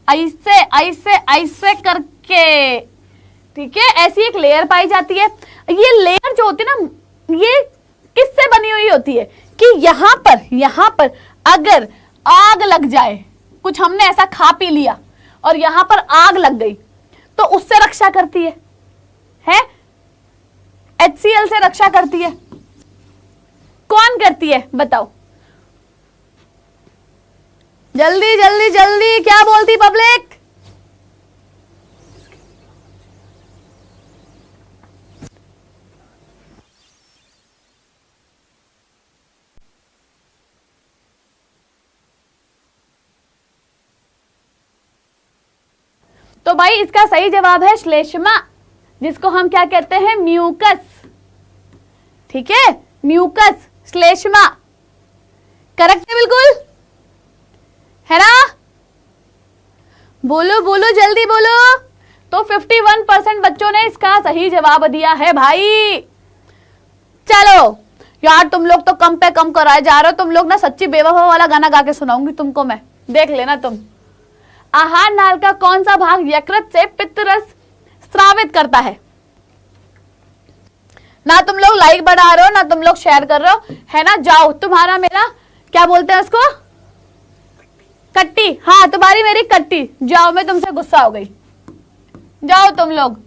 ऐसे ऐसे ऐसे करके, ठीक है, ऐसी एक लेयर पाई जाती है। ये लेयर जो होती है ना, ये किससे बनी हुई होती है कि यहां पर अगर आग लग जाए, कुछ हमने ऐसा खा पी लिया और यहां पर आग लग गई, तो उससे रक्षा करती है HCl से रक्षा करती है। कौन करती है बताओ? जल्दी जल्दी जल्दी, क्या बोलती पब्लिक? तो भाई इसका सही जवाब है श्लेष्मा, जिसको हम क्या कहते हैं, म्यूकस। ठीक है, म्यूकस, श्लेष्मा, करेक्ट है बिल्कुल, है ना? बोलो बोलो जल्दी बोलो। तो 51% बच्चों ने इसका सही जवाब दिया है भाई। चलो यार, तुम लोग तो कम पे कम कराए जा रहे हो। तुम लोग ना सच्ची बेवफा वाला गाना गा के सुनाऊंगी तुमको मैं, देख लेना तुम। आहार नाल का कौन सा भाग यकृत से पित्तरस स्रावित करता है? ना तुम लोग लाइक बढ़ा रहे हो, ना तुम लोग शेयर कर रहे हो, है ना? जाओ, तुम्हारा मेरा क्या बोलते हैं उसको, कट्टी। हाँ, तुम्हारी मेरी कट्टी। जाओ, मैं तुमसे गुस्सा हो गई। जाओ तुम लोग।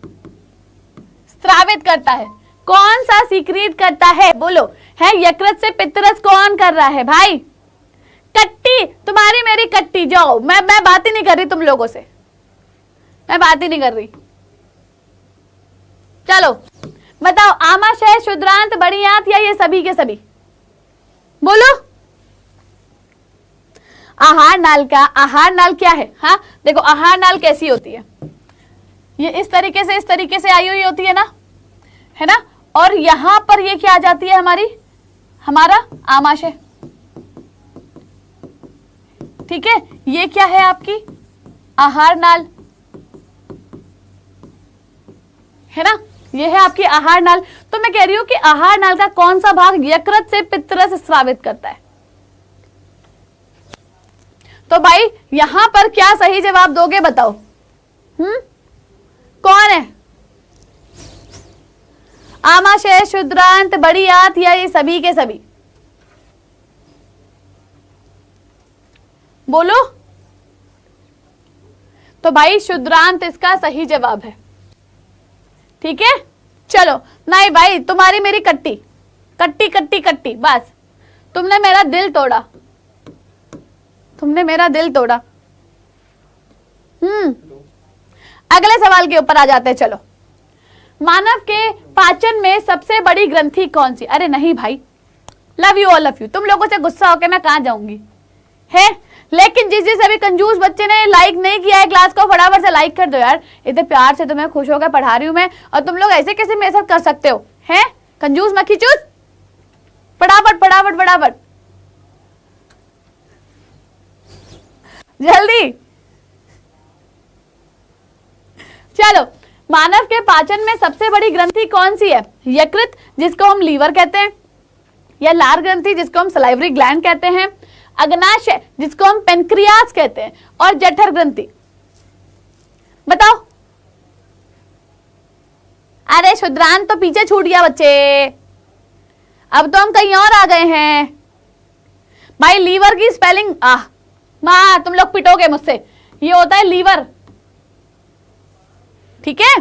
स्रावित करता है, कौन सा सीक्रेट करता है? बोलो, है यकृत से पित्तरस कौन कर रहा है भाई? कट्टी, तुम्हारी मेरी कट्टी। जाओ, मैं बात ही नहीं कर रही तुम लोगों से, मैं बात ही नहीं कर रही। चलो बताओ, आमाशय, शुद्रांत, बड़ी आंत या ये सभी के सभी? बोलो। आहार नाल का, आहार नाल क्या है? हाँ देखो, आहार नाल कैसी होती है, ये इस तरीके से आई हुई होती है ना? और यहां पर ये क्या आ जाती है हमारी, हमारा आमाशय। ठीक है, ये क्या है आपकी आहार नाल, है ना? ये है आपकी आहार नाल। तो मैं कह रही हूं कि आहार नाल का कौन सा भाग यकृत से पित्तरस स्रावित करता है? तो भाई यहां पर क्या सही जवाब दोगे बताओ? कौन है? आमाशय, शुद्रांत, बड़ी आंत या ये सभी के सभी? बोलो। तो भाई शुद्रांत इसका सही जवाब है। ठीक है, चलो। नहीं भाई, तुम्हारी मेरी कट्टी कट्टी कट्टी कट्टी, बस तुमने मेरा दिल तोड़ा, तुमने मेरा दिल तोड़ा। अगले सवाल के ऊपर आ जाते हैं। चलो, मानव के पाचन में सबसे बड़ी ग्रंथि कौन सी? अरे नहीं भाई, love you all of you, तुम लोगों से गुस्सा होकर मैं कहां जाऊंगी, है? लेकिन जिस अभी कंजूस बच्चे ने लाइक नहीं किया है क्लास को, फटाफट से लाइक कर दो यार। इतने प्यार से तुम्हें खुश होकर पढ़ा रही हूं मैं, और तुम लोग ऐसे कैसे मेरे साथ कर सकते हो? हैं कंजूस मक्खी चूस, फटाफट फटाफट फटाफट जल्दी। चलो, मानव के पाचन में सबसे बड़ी ग्रंथि कौन सी है? यकृत, जिसको हम लीवर कहते हैं, या लार ग्रंथि, जिसको हम सलाइवरी ग्लैंड कहते हैं, अग्नाशय, जिसको हम पेनक्रियास कहते हैं, और जठर ग्रंथि? बताओ। अरे शुद्रांत तो पीछे छूट गया बच्चे, अब तो हम कहीं और आ गए हैं भाई। लीवर की स्पेलिंग माँ तुम लोग पिटोगे मुझसे, ये होता है लीवर। ठीक है,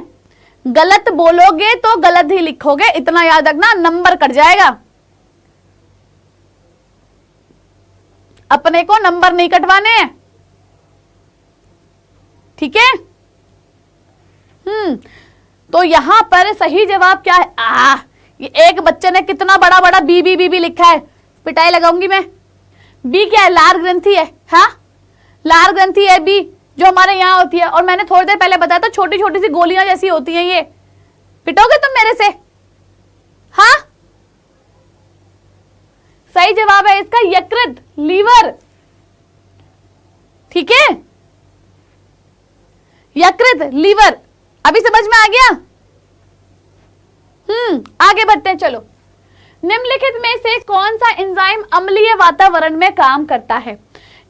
गलत बोलोगे तो गलत ही लिखोगे, इतना याद रखना, नंबर कट जाएगा। अपने को नंबर नहीं कटवाने हैं, ठीक है? तो यहां पर सही जवाब क्या है? ये एक बच्चे ने कितना बड़ा बड़ा बी बी बी बी लिखा है, पिटाई लगाऊंगी मैं। बी क्या है? लार ग्रंथि है। हाँ, लार ग्रंथि है बी, जो हमारे यहां होती है। और मैंने थोड़ी देर पहले बताया था, छोटी छोटी सी गोलियां जैसी होती हैं ये। पिटोगे तुम मेरे से? हाँ, सही जवाब है इसका यकृत, लीवर। ठीक है, यकृत, लीवर। अभी समझ में आ गया? आगे बढ़ते हैं। चलो, निम्नलिखित में से कौन सा एंजाइम अम्लीय वातावरण में काम करता है?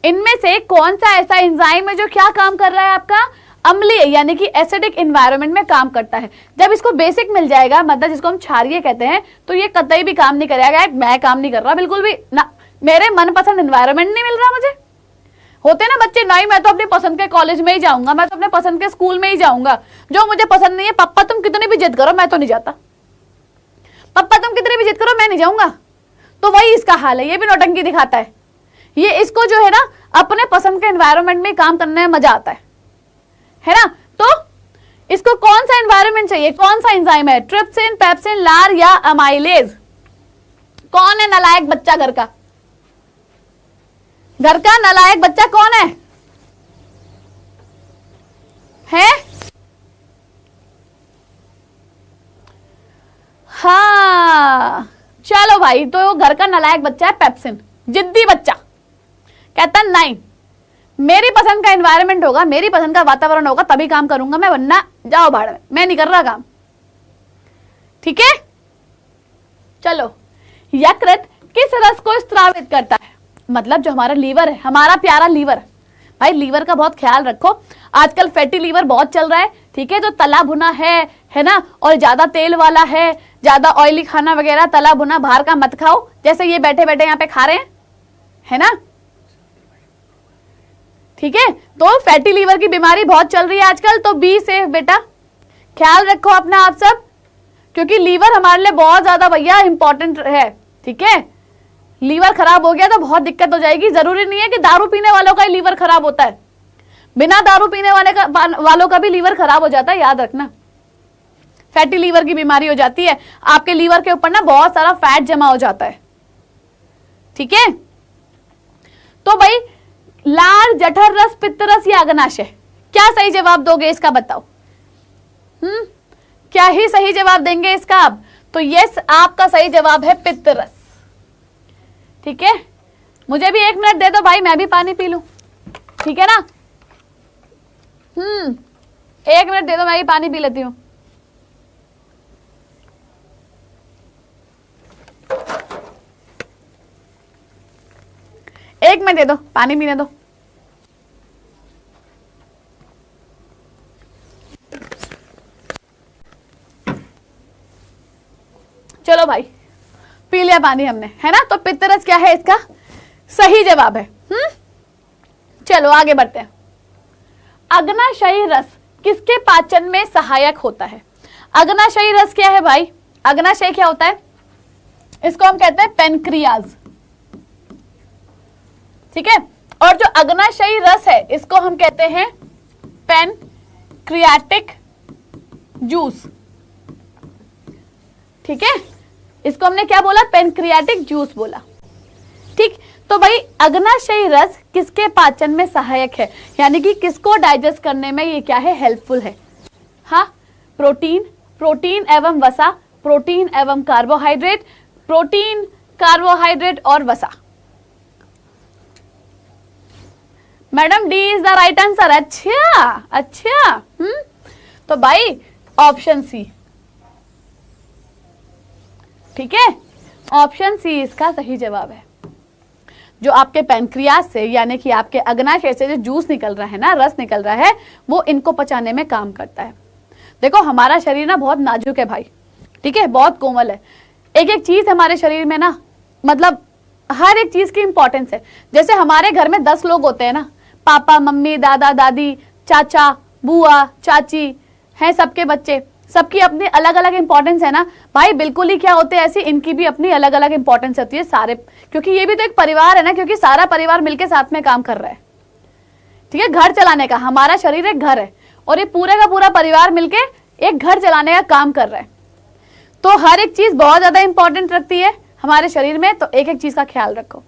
इनमें से कौन सा ऐसा एंजाइम है जो क्या काम कर रहा है आपका? अम्लीय यानी कि एसिडिक एनवायरनमेंट में काम करता है। जब इसको बेसिक मिल जाएगा, मतलब जिसको हम क्षारीय कहते हैं, तो ये कतई भी काम नहीं करेगा। मैं काम नहीं कर रहा बिल्कुल भी ना, मेरे मनपसंद एनवायरनमेंट नहीं मिल रहा मुझे। होते ना बच्चे, नहीं मैं तो अपनी पसंद के कॉलेज में ही जाऊंगा, मैं तो अपने पसंद के स्कूल में ही जाऊंगा, जो मुझे पसंद नहीं है। पापा तुम कितनी भी जिद करो, मैं तो नहीं जाता। पापा तुम कितनी भी जिद करो, मैं नहीं जाऊंगा। तो वही इसका हाल है, ये भी नौटंकी दिखाता है। ये इसको जो है ना, अपने पसंद के एनवायरनमेंट में काम करने में मजा आता है ना? तो इसको कौन सा एनवायरनमेंट चाहिए, कौन सा एंजाइम है? ट्रिप्सिन, पेप्सिन, लार या अमाइलेज? कौन है नालायक बच्चा घर का? घर का नालायक बच्चा कौन है? चलो भाई, तो घर का नालायक बच्चा है पेप्सिन, जिद्दी बच्चा, कहता नहीं मेरी पसंद का एनवायरनमेंट होगा, मेरी पसंद का वातावरण होगा तभी काम करूंगा मैं, वरना जाओ भाड़ में, मैं नहीं कर रहा काम। ठीक है, चलो। यकृत किस रस को स्रावित करता है? मतलब जो हमारा लीवर है, हमारा प्यारा लीवर, भाई लीवर का बहुत ख्याल रखो, आजकल फैटी लीवर बहुत चल रहा है। ठीक है, जो तला भुना है ना, और ज्यादा तेल वाला है, ज्यादा ऑयली खाना वगैरह तला भुना बाहर का मत खाओ, जैसे ये बैठे बैठे यहाँ पे खा रहे हैं, है ना। ठीक है, तो फैटी लीवर की बीमारी बहुत चल रही है आजकल, तो बी सेफ बेटा, ख्याल रखो अपना आप सब, क्योंकि लीवर हमारे लिए बहुत ज्यादा भैया इंपॉर्टेंट है। ठीक है, लीवर खराब हो गया तो बहुत दिक्कत हो जाएगी। जरूरी नहीं है कि दारू पीने वालों का ही लीवर खराब होता है, बिना दारू पीने वालों का भी लीवर खराब हो जाता है, याद रखना। फैटी लीवर की बीमारी हो जाती है, आपके लीवर के ऊपर ना बहुत सारा फैट जमा हो जाता है। ठीक है, तो भाई लार, जठर रस, पित्त रस या अग्नाशय, क्या सही जवाब दोगे इसका बताओ? क्या ही सही जवाब देंगे इसका आप? तो यस, आपका सही जवाब है पित्त रस। ठीक है, मुझे भी 1 मिनट दे दो भाई, मैं भी पानी पी लूं। ठीक है ना, 1 मिनट दे दो, मैं भी पानी पी लेती हूं। एक मिनट दे दो, पानी पीने दो। चलो भाई, पी लिया पानी हमने, है ना। तो पित्तरस क्या है इसका सही जवाब है। चलो आगे बढ़ते हैं। अग्नाशयी रस किसके पाचन में सहायक होता है? अग्नाशयी रस क्या है भाई? अग्नाशय क्या होता है? इसको हम कहते हैं पेनक्रियाज। ठीक है, और जो अग्नाशयी रस है इसको हम कहते हैं पेनक्रियाटिक जूस। ठीक है, इसको हमने क्या बोला? पेनक्रियाटिक जूस बोला। ठीक, तो भाई अग्नाशयी रस किसके पाचन में सहायक है, यानी कि किसको डाइजेस्ट करने में ये क्या है? हेल्पफुल है। हाँ, प्रोटीन एवं वसा, प्रोटीन एवं कार्बोहाइड्रेट, प्रोटीन, कार्बोहाइड्रेट और वसा। Madam D is the right answer. अच्छा, तो भाई ऑप्शन सी। ठीक है, ऑप्शन सी इसका सही जवाब है। जो आपके पैनक्रियाज से, यानी कि आपके अग्नाशय से जो जूस निकल रहा है ना, रस निकल रहा है, वो इनको पचाने में काम करता है। देखो हमारा शरीर ना बहुत नाजुक है भाई, ठीक है, बहुत कोमल है। एक एक चीज हमारे शरीर में ना, मतलब हर एक चीज की इंपॉर्टेंस है। जैसे हमारे घर में 10 लोग होते हैं ना, पापा, मम्मी, दादा, दादी, चाचा, बुआ, चाची हैं, सबके बच्चे, सबकी अपनी अलग अलग इंपॉर्टेंस है ना भाई। बिल्कुल ही क्या होते हैं ऐसी, इनकी भी अपनी अलग अलग इंपॉर्टेंस होती है सारे, क्योंकि ये भी तो एक परिवार है ना, क्योंकि सारा परिवार मिलके साथ में काम कर रहा है। ठीक है, घर चलाने का, हमारा शरीर एक घर है और ये पूरे का पूरा परिवार मिलके एक घर चलाने का काम कर रहा है। तो हर एक चीज बहुत ज्यादा इंपॉर्टेंट रखती है हमारे शरीर में, तो एक एक चीज का ख्याल रखो।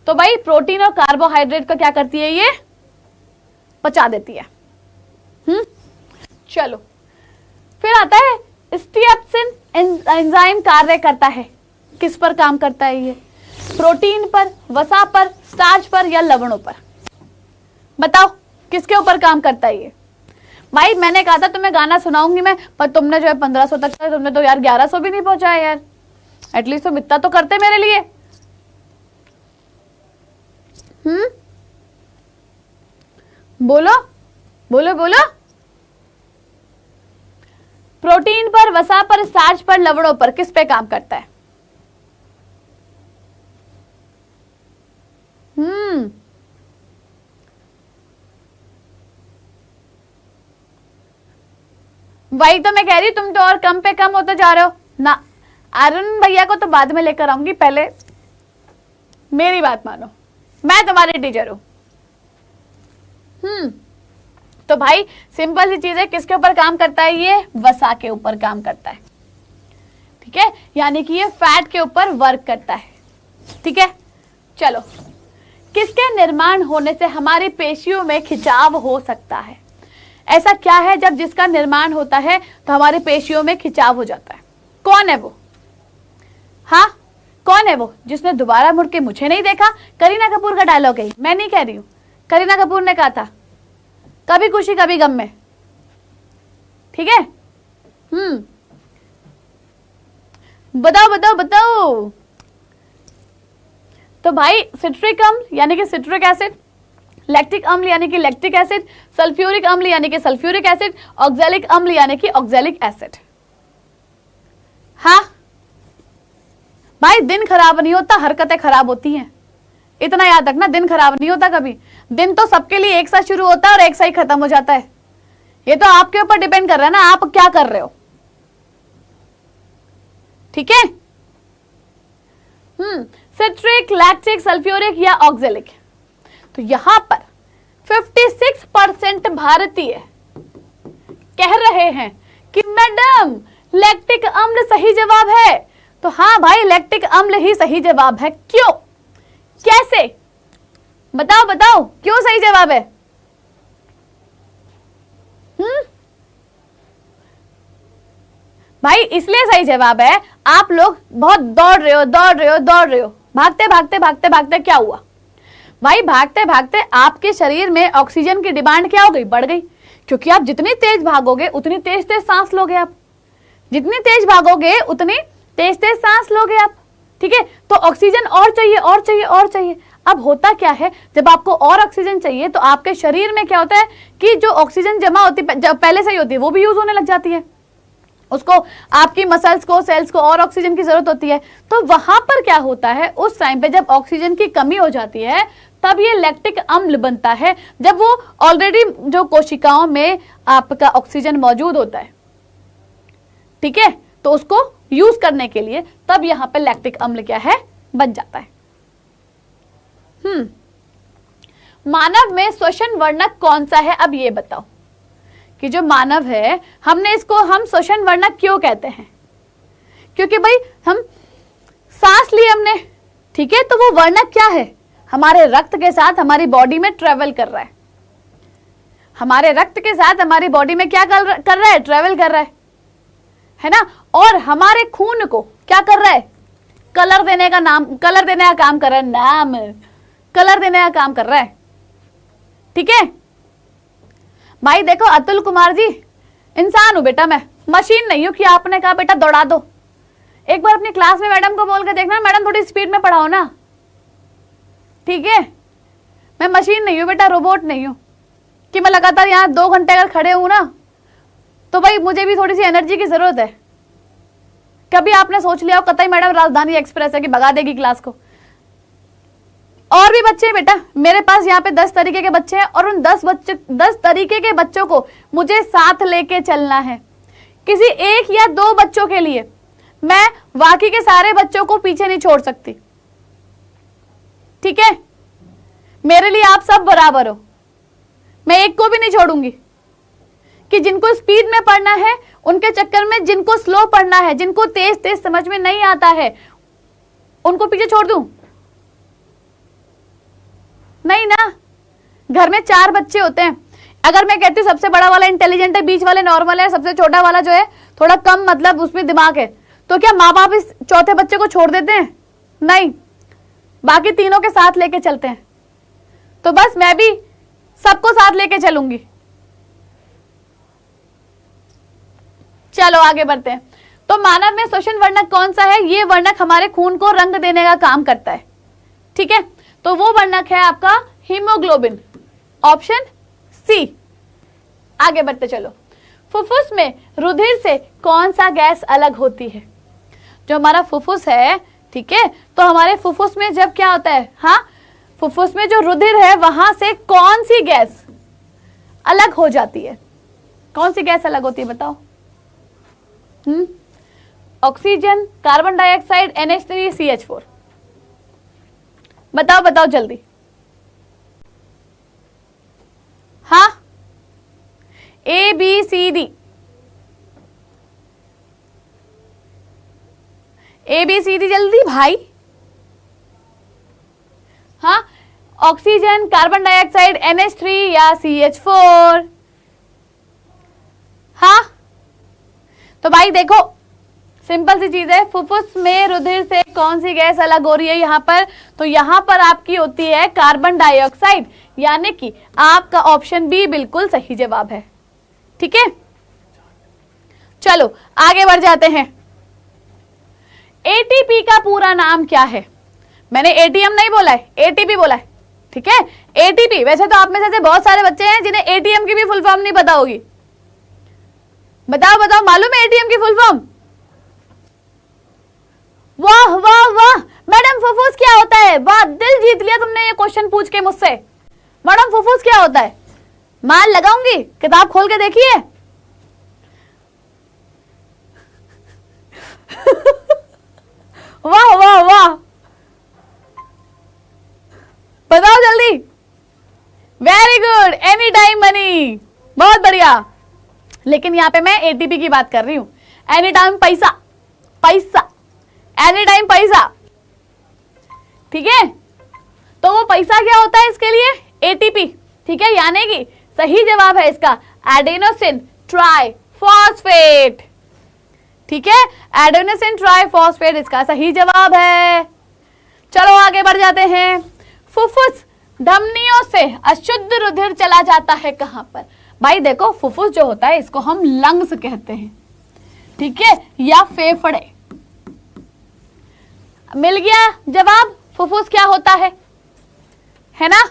तो भाई प्रोटीन और कार्बोहाइड्रेट को क्या करती है? ये पचा देती है। चलो फिर आता है स्टिएप्सिन एंजाइम कार्य करता है, किस पर काम करता है ये? प्रोटीन पर, वसा पर, स्टार्च पर या लवणों पर? बताओ किसके ऊपर काम करता है ये? भाई मैंने कहा था तुम्हें गाना सुनाऊंगी मैं, पर तुमने जो है 1500 तक का, तुमने तो यार 1100 भी नहीं पहुंचाया यार। एटलीस्ट तुम इतना तो करते मेरे लिए। बोलो बोलो बोलो। प्रोटीन पर, वसा पर, स्टार्च पर, लवणों पर, किस पे काम करता है? वही तो मैं कह रही, तुम तो और कम पे कम होते जा रहे हो ना। अरुण भैया को तो बाद में लेकर आऊंगी, पहले मेरी बात मानो, मैं तुम्हारी टीचर हूं। तो भाई सिंपल सी चीज है, किसके ऊपर काम करता है ये? वसा के ऊपर काम करता है। ठीक है, यानी कि ये फैट के ऊपर वर्क करता है। ठीक है, चलो, किसके निर्माण होने से हमारी पेशियों में खिंचाव हो सकता है? ऐसा क्या है जब जिसका निर्माण होता है तो हमारी पेशियों में खिंचाव हो जाता है? कौन है वो? हाँ, कौन है वो जिसने दोबारा मुड़ के मुझे नहीं देखा? करीना कपूर का डायलॉग है, मैं नहीं कह रही हूं, करीना कपूर ने कहा था, कभी खुशी कभी गम में। ठीक है, बताओ बताओ बताओ। तो भाई सिट्रिक अम्ल यानी कि सिट्रिक एसिड, लैक्टिक अम्ल यानी कि लैक्टिक एसिड, सल्फ्यूरिक अम्ल यानी कि सल्फ्यूरिक एसिड, ऑक्सैलिक अम्ल यानी कि ऑक्सैलिक एसिड। हाँ भाई, दिन खराब नहीं होता, हरकतें खराब होती हैं, इतना याद रखना। दिन खराब नहीं होता कभी, दिन तो सबके लिए एक साथ शुरू होता है और एक साथ ही खत्म हो जाता है। ये तो आपके ऊपर डिपेंड कर रहा है ना, आप क्या कर रहे हो। ठीक है, सिट्रिक, लैक्टिक, सल्फ्यूरिक या ऑक्सैलिक। तो यहां पर 56% भारतीय कह रहे हैं कि मैडम लैक्टिक अम्ल सही जवाब है। तो हाँ भाई, लैक्टिक अम्ल ही सही जवाब है। क्यों, कैसे, बताओ बताओ, क्यों सही जवाब है? भाई इसलिए सही जवाब है, आप लोग बहुत दौड़ रहे हो, भागते भागते भागते भागते क्या हुआ भाई? भागते भागते आपके शरीर में ऑक्सीजन की डिमांड क्या हो गई? बढ़ गई, क्योंकि आप जितनी तेज भागोगे उतनी तेज तेज सांस लोगे आप, जितनी तेज भागोगे उतनी तेज तेज सांस लोगे आप। ठीक है, तो ऑक्सीजन और चाहिए और चाहिए और चाहिए। अब होता क्या है, जब आपको और ऑक्सीजन चाहिए तो आपके शरीर में क्या होता है कि जो ऑक्सीजन जमा होती है पहले से ही होती है वो भी यूज होने लग जाती है, उसको आपकी मसल्स को, सेल्स को और ऑक्सीजन की जरूरत होती है। तो वहां पर क्या होता है, उस टाइम पे जब ऑक्सीजन की कमी हो जाती है तब ये लैक्टिक अम्ल बनता है, जब वो ऑलरेडी जो कोशिकाओं में आपका ऑक्सीजन मौजूद होता है। ठीक है, तो उसको यूज करने के लिए तब यहां पे लैक्टिक अम्ल क्या है, बन जाता है। मानव में श्वसन वर्णक कौन सा है? अब ये बताओ कि जो मानव है, हमने इसको हम श्वसन वर्णक क्यों कहते हैं? क्योंकि भाई हम सांस ली हमने, ठीक है, तो वो वर्णक क्या है? हमारे रक्त के साथ हमारी बॉडी में ट्रेवल कर रहा है, हमारे रक्त के साथ हमारी बॉडी में क्या कर रहा है? ट्रेवल कर रहा है ना। और हमारे खून को क्या कर रहा है? कलर देने का काम कर रहा है, कलर देने का काम कर रहा है। ठीक है भाई, देखो अतुल कुमार जी, इंसान हूं बेटा मैं, मशीन नहीं हूं कि आपने कहा बेटा दौड़ा दो। एक बार अपनी क्लास में मैडम को बोल के देखना, मैडम थोड़ी स्पीड में पढ़ाओ ना। ठीक है, मैं मशीन नहीं हूं बेटा, रोबोट नहीं हूं कि मैं लगातार यहाँ 2 घंटे अगर खड़े हूं ना तो भाई मुझे भी थोड़ी सी एनर्जी की जरूरत है। कभी आपने सोच लिया हो कतई मैडम राजधानी एक्सप्रेस है कि भगा देगी क्लास को? और भी बच्चे हैं बेटा, मेरे पास यहाँ पे 10 तरीके के बच्चे हैं और उन 10 तरीके के बच्चों को मुझे साथ लेके चलना है। किसी 1 या 2 बच्चों के लिए मैं बाकी के सारे बच्चों को पीछे नहीं छोड़ सकती। ठीक है, मेरे लिए आप सब बराबर हो, मैं एक को भी नहीं छोड़ूंगी कि जिनको स्पीड में पढ़ना है उनके चक्कर में जिनको स्लो पढ़ना है, जिनको तेज तेज समझ में नहीं आता है, उनको पीछे छोड़ दूं? नहीं ना। घर में 4 बच्चे होते हैं, अगर मैं कहती हूँ सबसे बड़ा वाला इंटेलिजेंट है, बीच वाले नॉर्मल है, सबसे छोटा वाला जो है थोड़ा कम मतलब उसमें दिमाग है, तो क्या माँ बाप इस चौथे बच्चे को छोड़ देते हैं? नहीं, बाकी तीनों के साथ लेके चलते हैं। तो बस मैं भी सबको साथ लेके चलूंगी। चलो आगे बढ़ते हैं। तो मानव में श्वसन वर्णक कौन सा है? ये वर्णक हमारे खून को रंग देने का काम करता है। ठीक है, तो वो वर्णक है आपका हीमोग्लोबिन, ऑप्शन सी। आगे बढ़ते चलो। फुफ्फुस में रुधिर से कौन सा गैस अलग होती है? जो हमारा फुफ्फुस है, ठीक है, तो हमारे फुफ्फुस में जब क्या होता है, हाँ, फुफ्फुस में जो रुधिर है वहां से कौन सी गैस अलग हो जाती है? कौन सी गैस अलग होती है बताओ? Oxygen, carbon dioxide, NH3, CH4। बताओ बताओ जल्दी। हाँ, A B C D, A B C D जल्दी भाई। हाँ, ऑक्सीजन, कार्बन डाइऑक्साइड, NH3 या CH4? हाँ, तो भाई देखो सिंपल सी चीज है, फुफ्फुस में रुधिर से कौन सी गैस अलग हो रही है यहाँ पर, तो यहाँ पर आपकी होती है कार्बन डाइऑक्साइड, यानी कि आपका ऑप्शन बी बिल्कुल सही जवाब है। ठीक है, चलो आगे बढ़ जाते हैं। एटीपी का पूरा नाम क्या है? मैंने एटीएम नहीं बोला है, एटीपी बोला है। ठीक है, एटीपी। वैसे तो आप में से बहुत सारे बच्चे हैं जिन्हें एटीएम की भी फुल फॉर्म नहीं पता होगी। बताओ बताओ, मालूम है एटीएम की फुल फॉर्म? वाह वाह वाह मैडम, फुफ्फुस क्या होता है? वाह, दिल जीत लिया तुमने ये क्वेश्चन पूछ के मुझसे। मैडम फुफ्फुस क्या होता है? मान लगाऊंगी, किताब खोल के देखिए। वाह वाह वाह, बताओ जल्दी। Very good, any time money, बहुत बढ़िया। लेकिन यहां पे मैं एटीपी की बात कर रही हूं। एनी टाइम पैसा, पैसा, एनी टाइम पैसा। ठीक है, तो वो पैसा क्या होता है इसके लिए? एटीपी। ठीक है, यानी कि सही जवाब है इसका एडेनोसिन ट्राइफॉस्फेट। ठीक है, एडेनोसिन ट्राइफॉस्फेट इसका सही जवाब है। चलो आगे बढ़ जाते हैं। फुफ्फुस धमनियों से अशुद्ध रुधिर चला जाता है कहां पर? भाई देखो, फुफ्फुस जो होता है इसको हम लंग्स कहते हैं। ठीक है, या फेफड़े। मिल गया जवाब, फुफ्फुस क्या होता है ना?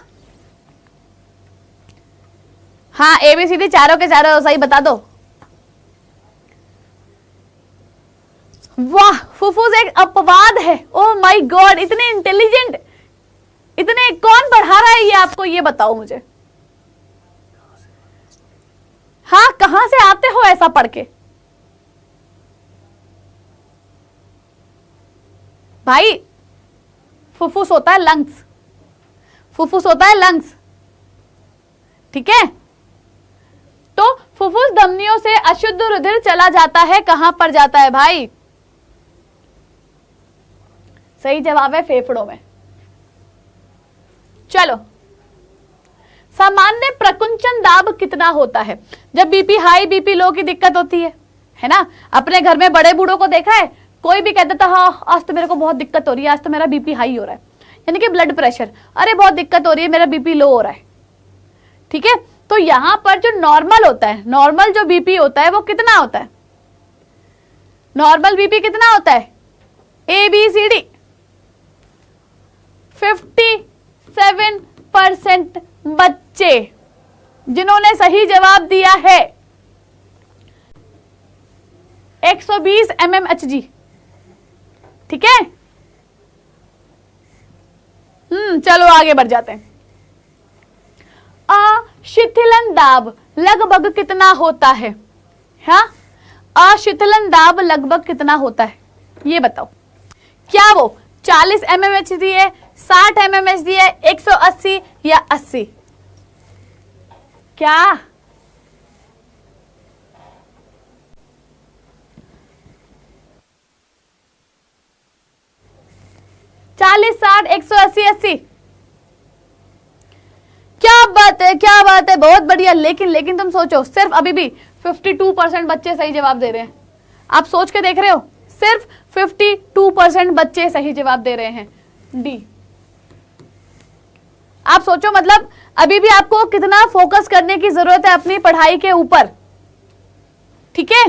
हाँ, एबीसीडी चारों के चारों सही बता दो। वाह, फुफ्फुस एक अपवाद है। ओह माय गॉड, इतने इंटेलिजेंट, इतने कौन पढ़ा रहा है ये आपको, ये बताओ मुझे। हाँ, कहां से आते हो ऐसा पढ़ के? भाई फुफ्फुस होता है लंग्स, फुफ्फुस होता है लंग्स। ठीक है, तो फुफ्फुस धमनियों से अशुद्ध रुधिर चला जाता है कहां पर जाता है भाई? सही जवाब है फेफड़ों में। चलो, सामान्य प्रकुंचन दाब कितना होता है जब बीपी हाई बीपी लो की दिक्कत होती है ना? अपने घर में बड़े बूढ़ों को देखा है, कोई भी कहता था हाँ आज तो मेरे को बहुत दिक्कत हो रही है, आज तो मेरा बीपी हाई हो रहा है, यानी कि ब्लड प्रेशर, अरे बहुत दिक्कत हो रही है, मेरा बीपी लो हो रहा है। ठीक है, तो यहां पर जो नॉर्मल होता है, नॉर्मल जो बीपी होता है वो कितना होता है? नॉर्मल बीपी कितना होता है? ABCD 57% बच्चे जिन्होंने सही जवाब दिया है 120 mmHg। ठीक है, चलो आगे बढ़ जाते हैं। अशिथिलन दाब लगभग कितना होता है? हाँ, अशिथिलन दाब लगभग कितना होता है ये बताओ। क्या वो 40 mmHg है, 60 mmHg है, 180 या 80? क्या 40, 60, 180, 80? क्या बात है, क्या बात है, बहुत बढ़िया। लेकिन तुम सोचो, सिर्फ अभी भी 52% बच्चे सही जवाब दे रहे हैं। आप सोच के देख रहे हो, सिर्फ 52% बच्चे सही जवाब दे रहे हैं डी। आप सोचो, मतलब अभी भी आपको कितना फोकस करने की जरूरत है अपनी पढ़ाई के ऊपर। ठीक है,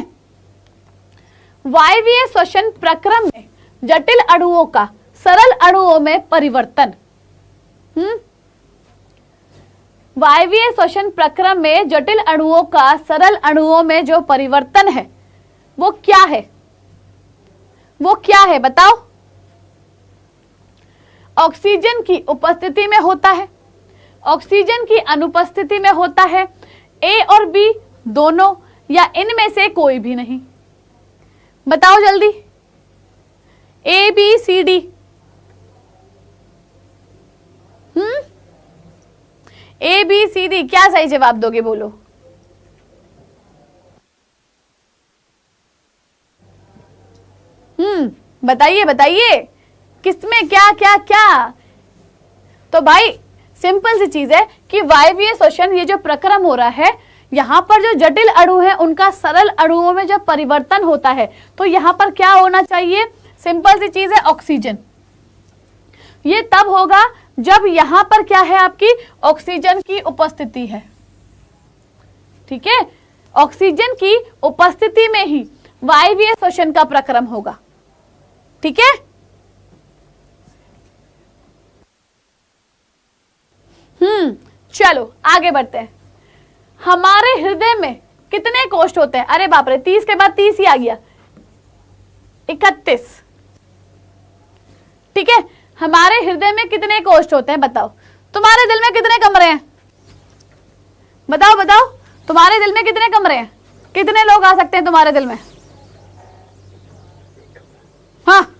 वायवीय श्वसन प्रक्रम में जटिल अणुओं का सरल अणुओं में परिवर्तन। वायवीय श्वसन प्रक्रम में जटिल अणुओं का सरल अणुओं में जो परिवर्तन है वो क्या है? वो क्या है बताओ? ऑक्सीजन की उपस्थिति में होता है, ऑक्सीजन की अनुपस्थिति में होता है, ए और बी दोनों, या इनमें से कोई भी नहीं? बताओ जल्दी, ABCD। ABCD क्या सही जवाब दोगे बोलो? बताइए बताइए, किसमें क्या क्या क्या? तो भाई सिंपल सी चीज है कि वायवीय श्वसन ये जो प्रक्रम हो रहा है यहां पर जो जटिल अणु है उनका सरल अणुओं में जब परिवर्तन होता है तो यहां पर क्या होना चाहिए? सिंपल सी चीज है, ऑक्सीजन। ये तब होगा जब यहां पर क्या है, आपकी ऑक्सीजन की उपस्थिति है। ठीक है, ऑक्सीजन की उपस्थिति में ही वायवीय श्वसन का प्रक्रम होगा। ठीक है, चलो आगे बढ़ते हैं। हमारे हृदय में कितने कोष्ठ होते हैं? अरे बाप रे, 30 के बाद 30 ही आ गया, 31। ठीक है, हमारे हृदय में कितने कोष्ठ होते हैं बताओ? तुम्हारे दिल में कितने कमरे हैं? बताओ बताओ, तुम्हारे दिल में कितने कमरे हैं? कितने लोग आ सकते हैं तुम्हारे दिल में? हाँ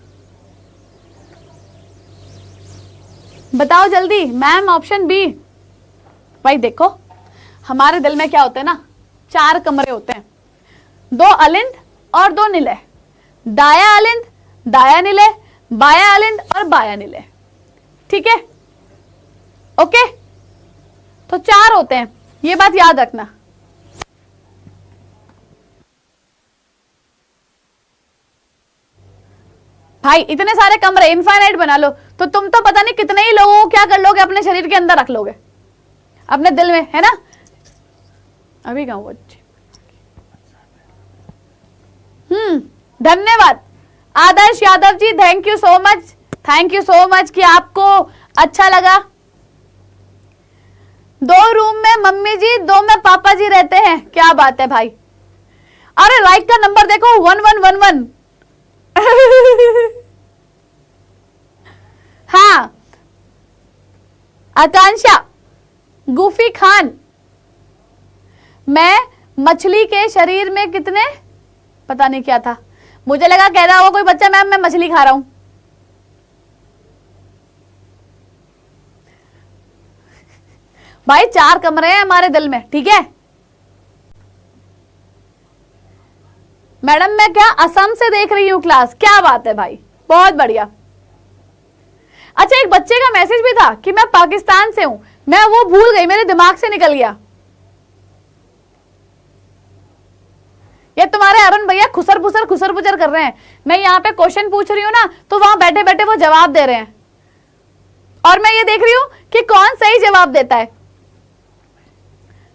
बताओ जल्दी। Ma'am option B. भाई देखो, हमारे दिल में क्या होते हैं ना, 4 कमरे होते हैं, 2 अलिंद और 2 निलय। दाया अलिंद, दाया निलय, बाया अलिंद और बाया निलय। ठीक है, ओके, तो 4 होते हैं, ये बात याद रखना। भाई इतने सारे कमरे इनफाइनाइट बना लो तो तुम तो पता नहीं कितने ही लोगों को क्या कर लोगे, अपने शरीर के अंदर रख लोगे, अपने दिल में, है ना? अभी कहां वो? धन्यवाद Adarsh Yadav ji, thank you so much, thank you so much कि आपको अच्छा लगा। 2 रूम में मम्मी जी, 2 में पापा जी रहते हैं, क्या बात है भाई। अरे लाइक का नंबर देखो, 1111। हाँ, आकांक्षा, गुफी खान, मैं मछली के शरीर में कितने, पता नहीं क्या था, मुझे लगा कह रहा होगा कोई बच्चा मैम मैं मछली खा रहा हूं। भाई 4 कमरे हैं हमारे दिल में। ठीक है मैडम, मैं क्या असम से देख रही हूँ क्लास, क्या बात है भाई, बहुत बढ़िया। अच्छा, एक बच्चे का मैसेज भी था कि मैं पाकिस्तान से हूं, मैं वो भूल गई, मेरे दिमाग से निकल गया। ये तुम्हारे अरुण भैया खुसर बुसर कर रहे हैं। मैं यहाँ पे क्वेश्चन पूछ रही हूँ ना, तो वहां बैठे बैठे वो जवाब दे रहे हैं और मैं ये देख रही हूँ कि कौन सही जवाब देता है।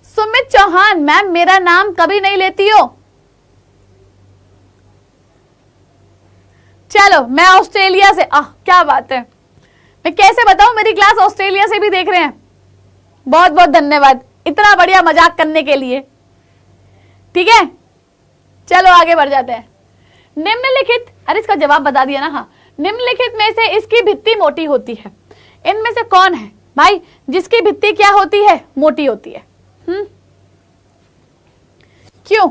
सुमित चौहान, मैम मेरा नाम कभी नहीं लेती हो। चलो, मैं ऑस्ट्रेलिया से, क्या बात है, मैं कैसे बताऊं, मेरी क्लास ऑस्ट्रेलिया से भी देख रहे हैं। बहुत बहुत धन्यवाद इतना बढ़िया मजाक करने के लिए। ठीक है, चलो आगे बढ़ जाते हैं। निम्नलिखित, अरे इसका जवाब बता दिया ना। हाँ, निम्नलिखित में से इसकी भित्ति मोटी होती है, इनमें से कौन है भाई जिसकी भित्ति क्या होती है, मोटी होती है? क्यों?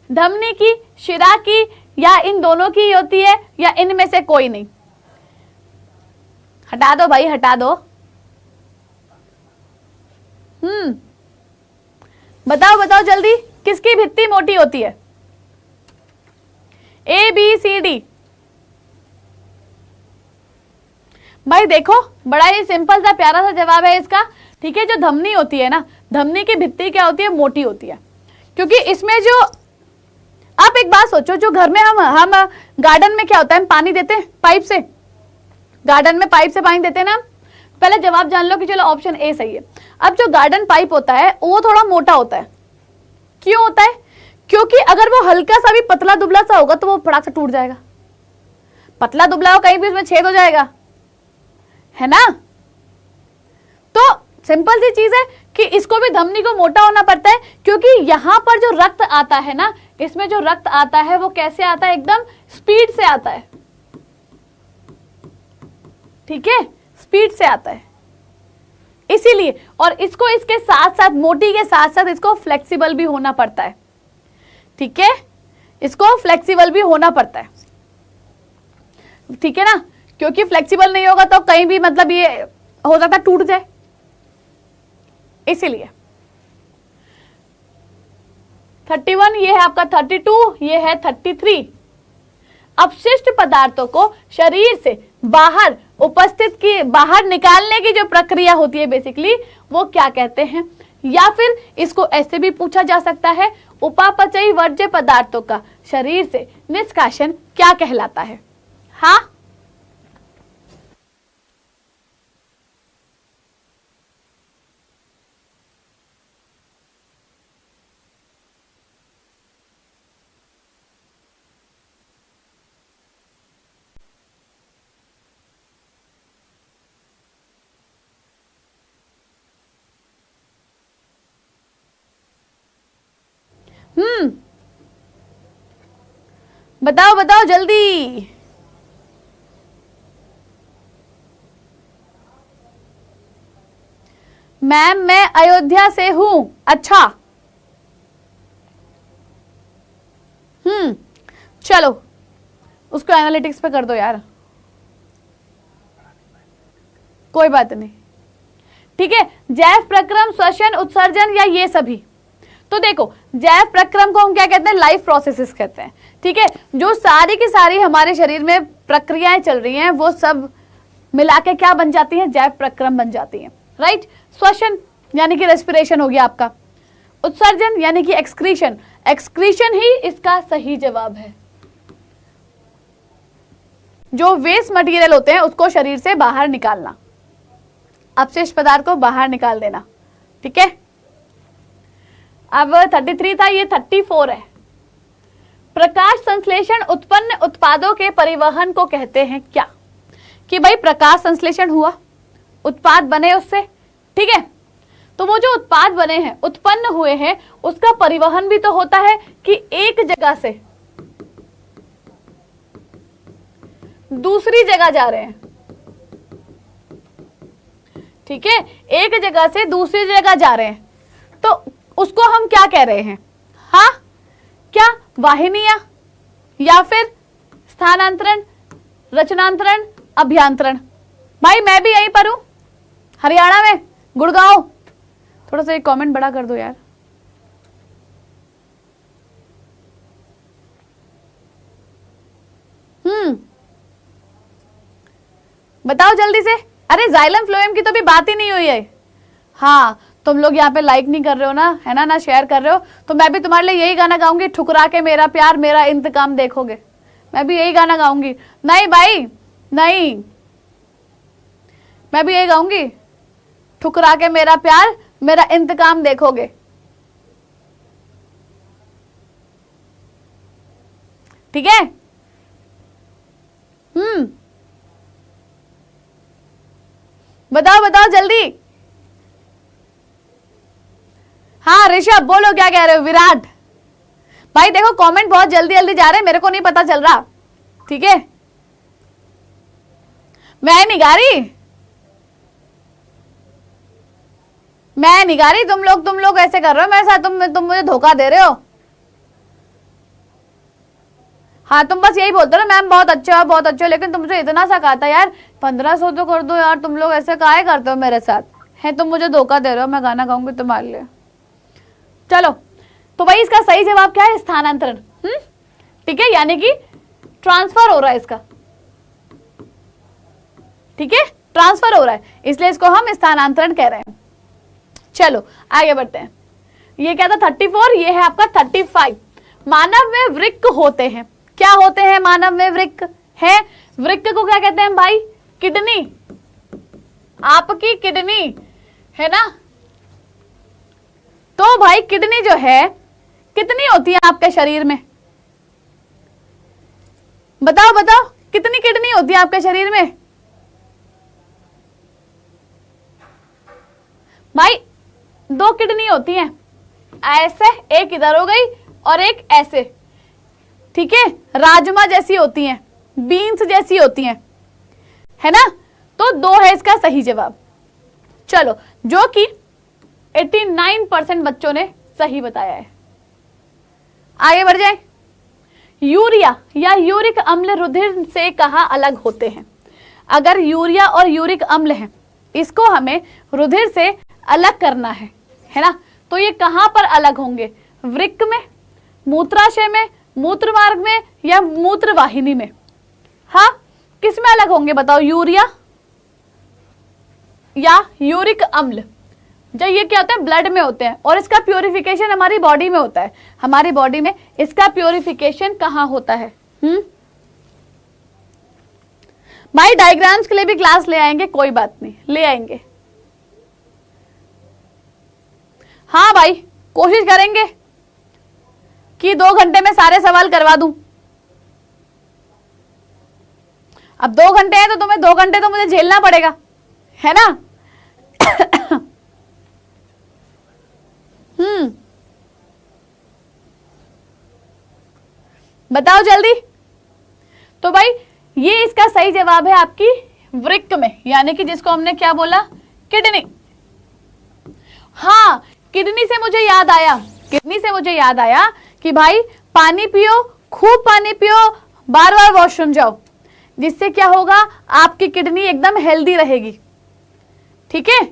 धमनी की, शिरा की, या इन दोनों की होती है, या इनमें से कोई नहीं? हटा दो भाई, हटा दो। बताओ बताओ जल्दी, किसकी भित्ति मोटी होती है? A B C D. भाई देखो, बड़ा ही सिंपल सा प्यारा सा जवाब है इसका। ठीक है, जो धमनी होती है ना, धमनी की भित्ति क्या होती है, मोटी होती है, क्योंकि इसमें जो, आप एक बात सोचो, जो घर में हम गार्डन में क्या होता है, हम पानी देते हैं पाइप से, गार्डन में पाइप से पानी देते हैं ना। पहले जवाब जान लो कि चलो ऑप्शन ए सही है। अब जो गार्डन पाइप होता है वो थोड़ा मोटा होता है। क्यों होता है? क्योंकि अगर वो हल्का सा भी पतला दुबला सा होगा तो वो फटाक से टूट जाएगा। पतला दुबला हो, कहीं भी उसमें छेद हो जाएगा, है ना? तो सिंपल सी चीज है कि इसको भी, धमनी को मोटा होना पड़ता है, क्योंकि यहां पर जो रक्त आता है ना, इसमें जो रक्त आता है वो कैसे आता है, एकदम स्पीड से आता है। ठीक है, स्पीड से आता है इसीलिए, और इसको इसके साथ साथ, मोटी के साथ साथ इसको फ्लेक्सिबल भी होना पड़ता है। ठीक है, इसको फ्लेक्सिबल भी होना पड़ता है। ठीक है ना, क्योंकि फ्लेक्सिबल नहीं होगा तो कहीं भी मतलब ये हो जाता है, टूट जाए, इसीलिए। 31 ये है आपका, 32 ये है, 33। अपशिष्ट पदार्थों को शरीर से बाहर उपस्थित की, बाहर निकालने की जो प्रक्रिया होती है बेसिकली, वो क्या कहते हैं? या फिर इसको ऐसे भी पूछा जा सकता है, उपापचयी वर्ज्य पदार्थों का शरीर से निष्कासन क्या कहलाता है? हाँ, बताओ बताओ जल्दी। मैम मैं अयोध्या से हूं। अच्छा, चलो उसको एनालिटिक्स पे कर दो यार, कोई बात नहीं, ठीक है। जैव प्रक्रम, श्वसन, उत्सर्जन या ये सभी। तो देखो, जैव प्रक्रम को हम क्या कहते हैं? लाइफ प्रोसेसेस कहते हैं, ठीक है। जो सारी की सारी हमारे शरीर में प्रक्रियाएं चल रही हैं वो सब मिला के क्या बन जाती हैं? जैव प्रक्रम बन जाती हैं, राइट। श्वसन यानी कि रेस्पिरेशन हो गया आपका। उत्सर्जन यानी कि एक्सक्रीशन, एक्सक्रीशन ही इसका सही जवाब है। जो वेस्ट मटेरियल होते हैं उसको शरीर से बाहर निकालना, अपशिष्ट पदार्थ को बाहर निकाल देना, ठीक है। अब 33 था, ये 34 है। प्रकाश संश्लेषण उत्पन्न उत्पादों के परिवहन को कहते हैं क्या? कि भाई प्रकाश संश्लेषण हुआ, उत्पाद बने उससे, ठीक है। तो वो जो उत्पाद बने हैं, उत्पन्न हुए हैं, उसका परिवहन भी तो होता है कि एक जगह से दूसरी जगह जा रहे हैं, ठीक है। एक जगह से दूसरी जगह जा रहे हैं, तो उसको हम क्या कह रहे हैं? हाँ, क्या वाहिनियां या फिर स्थानांतरण, रचनांतरण, अभ्यांतरण? भाई मैं भी यहीं पर हूं, हरियाणा में, गुड़गांव। थोड़ा सा एक कमेंट बड़ा कर दो यार। बताओ जल्दी से। अरे जाइलम फ्लोएम की तो भी बात ही नहीं हुई है। हाँ, तुम लोग यहाँ पे लाइक नहीं कर रहे हो ना, है ना, ना शेयर कर रहे हो, तो मैं भी तुम्हारे लिए यही गाना गाऊंगी, ठुकरा के मेरा प्यार मेरा इंतकाम देखोगे। मैं भी यही गाना गाऊंगी। नहीं भाई नहीं, मैं भी यही गाऊंगी, ठुकरा के मेरा प्यार मेरा इंतकाम देखोगे, ठीक है। बताओ बताओ जल्दी। हाँ ऋषभ बोलो, क्या कह रहे हो? विराट भाई देखो, कमेंट बहुत जल्दी जल्दी जा रहे हैं, मेरे को नहीं पता चल रहा, ठीक है। मैं नहीं गा रही, मैं नहीं गा रही, तुम लोग ऐसे कर रहे हो मेरे साथ, तुम मुझे धोखा दे रहे हो। हाँ, तुम बस यही बोलते हो ना, मैम बहुत अच्छे हो बहुत अच्छे हो, लेकिन तुमसे इतना सा कहा था यार 1500 तो कर दो यार, तुम लोग ऐसे काहे करते हो मेरे साथ? है तुम मुझे धोखा दे रहे हो, मैं गाना गाऊंगी तुम्हारे लिए। चलो, तो भाई इसका सही जवाब क्या है? स्थानांतरण, ठीक है, यानी कि ट्रांसफर हो रहा है इसका, ठीक है, ट्रांसफर हो रहा है, इसलिए इसको हम स्थानांतरण कह रहे हैं। चलो आगे बढ़ते हैं। ये क्या था? 34, ये है आपका 35। मानव में वृक्क होते हैं, क्या होते हैं मानव में? वृक्क है। वृक्क को क्या कहते हैं भाई? किडनी, आपकी किडनी है ना। तो भाई किडनी जो है कितनी होती है आपके शरीर में? बताओ बताओ, कितनी किडनी होती है आपके शरीर में? भाई 2 किडनी होती हैं, ऐसे, एक इधर हो गई और एक ऐसे, ठीक है, राजमा जैसी होती हैं, बीन्स जैसी होती हैं, है ना। तो 2 है इसका सही जवाब। चलो, जो कि 89% बच्चों ने सही बताया है। आगे बढ़ जाए। यूरिया या यूरिक अम्ल रुधिर से कहाँ अलग होते हैं? अगर यूरिया और यूरिक अम्ल है, इसको हमें रुधिर से अलग करना है ना, तो ये कहां पर अलग होंगे? वृक्क में, मूत्राशय में, मूत्र मार्ग में या मूत्र वाहिनी में? हाँ, किस में अलग होंगे बताओ? यूरिया या यूरिक अम्ल, जो ये क्या होता है, ब्लड में होते हैं, और इसका प्योरिफिकेशन हमारी बॉडी में होता है। हमारी बॉडी में इसका प्योरिफिकेशन कहाँ होता है? भाई डायग्राम्स के लिए भी क्लास ले आएंगे, कोई बात नहीं, ले आएंगे। हाँ भाई, कोशिश करेंगे कि 2 घंटे में सारे सवाल करवा दूं। अब 2 घंटे हैं तो तुम्हें 2 घंटे तो मुझे झेलना पड़ेगा, है ना? बताओ जल्दी। तो भाई ये इसका सही जवाब है आपकी वृक्क में, यानी कि जिसको हमने क्या बोला, किडनी। हाँ, किडनी से मुझे याद आया, किडनी से मुझे याद आया कि भाई पानी पियो, खूब पानी पियो, बार बार वॉशरूम जाओ, जिससे क्या होगा, आपकी किडनी एकदम हेल्दी रहेगी। ठीक है,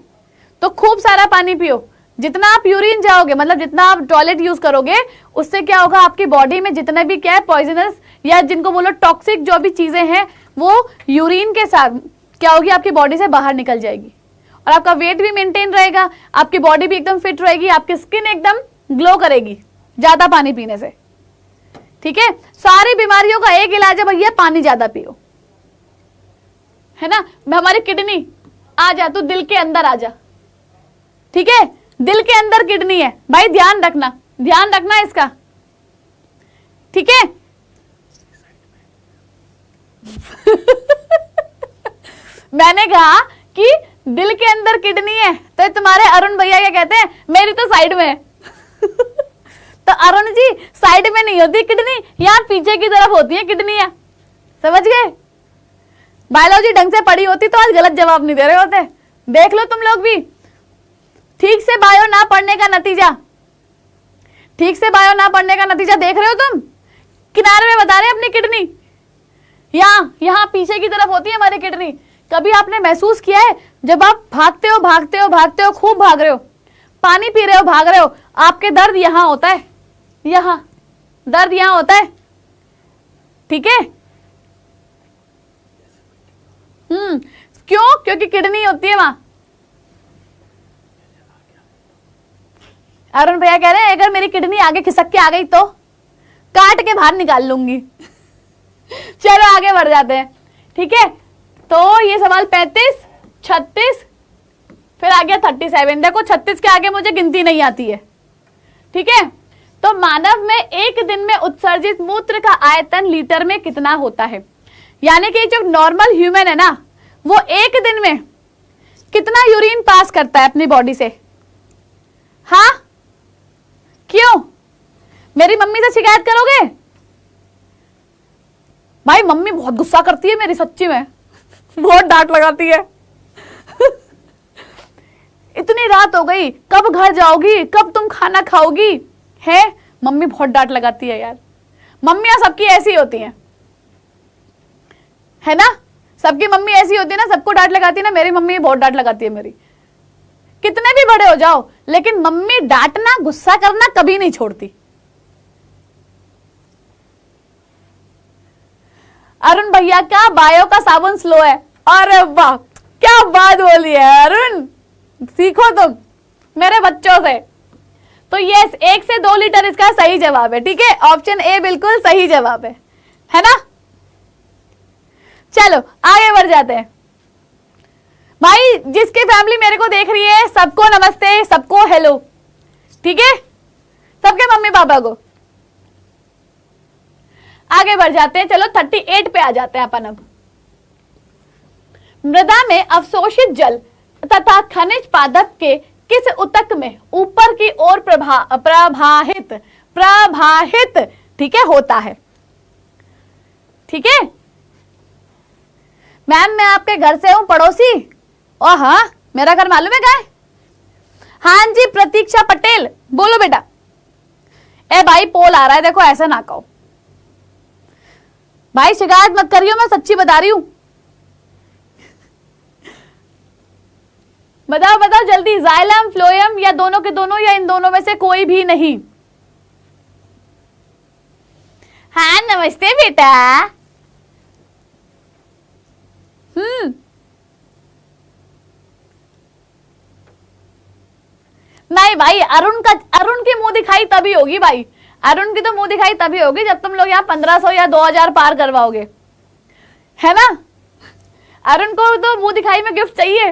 तो खूब सारा पानी पियो। जितना आप यूरिन जाओगे, मतलब जितना आप टॉयलेट यूज करोगे, उससे क्या होगा, आपकी बॉडी में जितना भी क्या है पॉइजनस या जिनको बोलो टॉक्सिक जो भी चीजें हैं, वो यूरिन के साथ क्या होगी, आपकी बॉडी से बाहर निकल जाएगी, और आपका वेट भी मेंटेन रहेगा, आपकी बॉडी भी एकदम फिट रहेगी, आपकी स्किन एकदम ग्लो करेगी ज्यादा पानी पीने से। ठीक है, सारी बीमारियों का एक इलाज है भैया, पानी ज्यादा पियो, है ना? हमारी किडनी, आ जा तू दिल के अंदर आ जा। ठीक है, दिल के अंदर किडनी है भाई, ध्यान रखना, ध्यान रखना इसका। ठीक है मैंने कहा कि दिल के अंदर किडनी है, तो तुम्हारे अरुण भैया क्या कहते हैं, मेरी तो साइड में है। तो अरुण जी, साइड में नहीं होती किडनी, यहाँ पीछे की तरफ होती है किडनियां, समझ गए? बायोलॉजी ढंग से पढ़ी होती तो आज गलत जवाब नहीं दे रहे होते। देख लो तुम लोग भी, ठीक से बायो ना पढ़ने का नतीजा, ठीक से बायो ना पढ़ने का नतीजा देख रहे हो तुम? किनारे में बता रहे हैं अपनी किडनी, यहाँ पीछे की तरफ होती है हमारी किडनी। कभी आपने महसूस किया है, जब आप भागते हो भागते हो भागते हो, खूब भाग रहे हो, पानी पी रहे हो, भाग रहे हो, आपके दर्द यहां होता है, यहां दर्द यहां होता है। ठीक है, क्यों? क्योंकि किडनी होती है वहां। अरुण भैया कह रहे हैं अगर मेरी किडनी आगे खिसक के आ गई तो काट के बाहर निकाल लूंगी। चलो आगे बढ़ जाते हैं। ठीक है, तो ये सवाल 35, 36, फिर आ गया 37। देखो 36 के आगे मुझे गिनती नहीं आती है। ठीक है, तो मानव में एक दिन में उत्सर्जित मूत्र का आयतन लीटर में कितना होता है? यानी कि जो नॉर्मल ह्यूमन है ना, वो एक दिन में कितना यूरिन पास करता है अपनी बॉडी से? हाँ, क्यों? मेरी मम्मी से शिकायत करोगे? भाई मम्मी बहुत गुस्सा करती है मेरी, सच्ची में बहुत डांट लगाती है। इतनी रात हो गई, कब घर जाओगी, कब तुम खाना खाओगी? है, मम्मी बहुत डांट लगाती है यार। मम्मियां सबकी ऐसी होती हैं, है ना? सबकी मम्मी ऐसी होती है ना, सबको डांट लगाती है ना। मेरी मम्मी बहुत डांट लगाती है मेरी, कितने भी बड़े हो जाओ, लेकिन मम्मी डांटना, गुस्सा करना कभी नहीं छोड़ती। अरुण भैया का बायो का साबुन स्लो है। अरे वाह, क्या बात बोली है अरुण, सीखो तुम मेरे बच्चों से। तो ये 1 से 2 लीटर इसका सही जवाब है। ठीक है, ऑप्शन ए बिल्कुल सही जवाब है ना? चलो आगे बढ़ जाते हैं। भाई जिसकी फैमिली मेरे को देख रही है, सबको नमस्ते, सबको हेलो। ठीक है, सबके मम्मी पापा को। आगे बढ़ जाते हैं, चलो 38 पे आ जाते हैं अपन अब। मृदा में अवशोषित जल तथा खनिज पादप के किस ऊतक में ऊपर की ओर प्रवाहित ठीक है होता है? ठीक है मैम, मैं आपके घर से हूं, पड़ोसी। और हाँ, मेरा घर मालूम है क्या है? हाँ जी, प्रतीक्षा पटेल। बोलो बेटा। ए भाई पोल आ रहा है, देखो ऐसा ना कहो भाई, शिकायत मत करियो, मैं सच्ची बता रही हूं। बताओ बताओ जल्दी, जाइलम, फ्लोएम या दोनों के दोनों या इन दोनों में से कोई भी नहीं? हाँ नमस्ते बेटा। नहीं भाई, अरुण की मुंह दिखाई तभी होगी भाई, अरुण की तो मुंह दिखाई तभी होगी जब तुम लोग यहाँ 1500 या 2000 पार करवाओगे, है ना। अरुण को तो मुंह दिखाई में गिफ्ट चाहिए।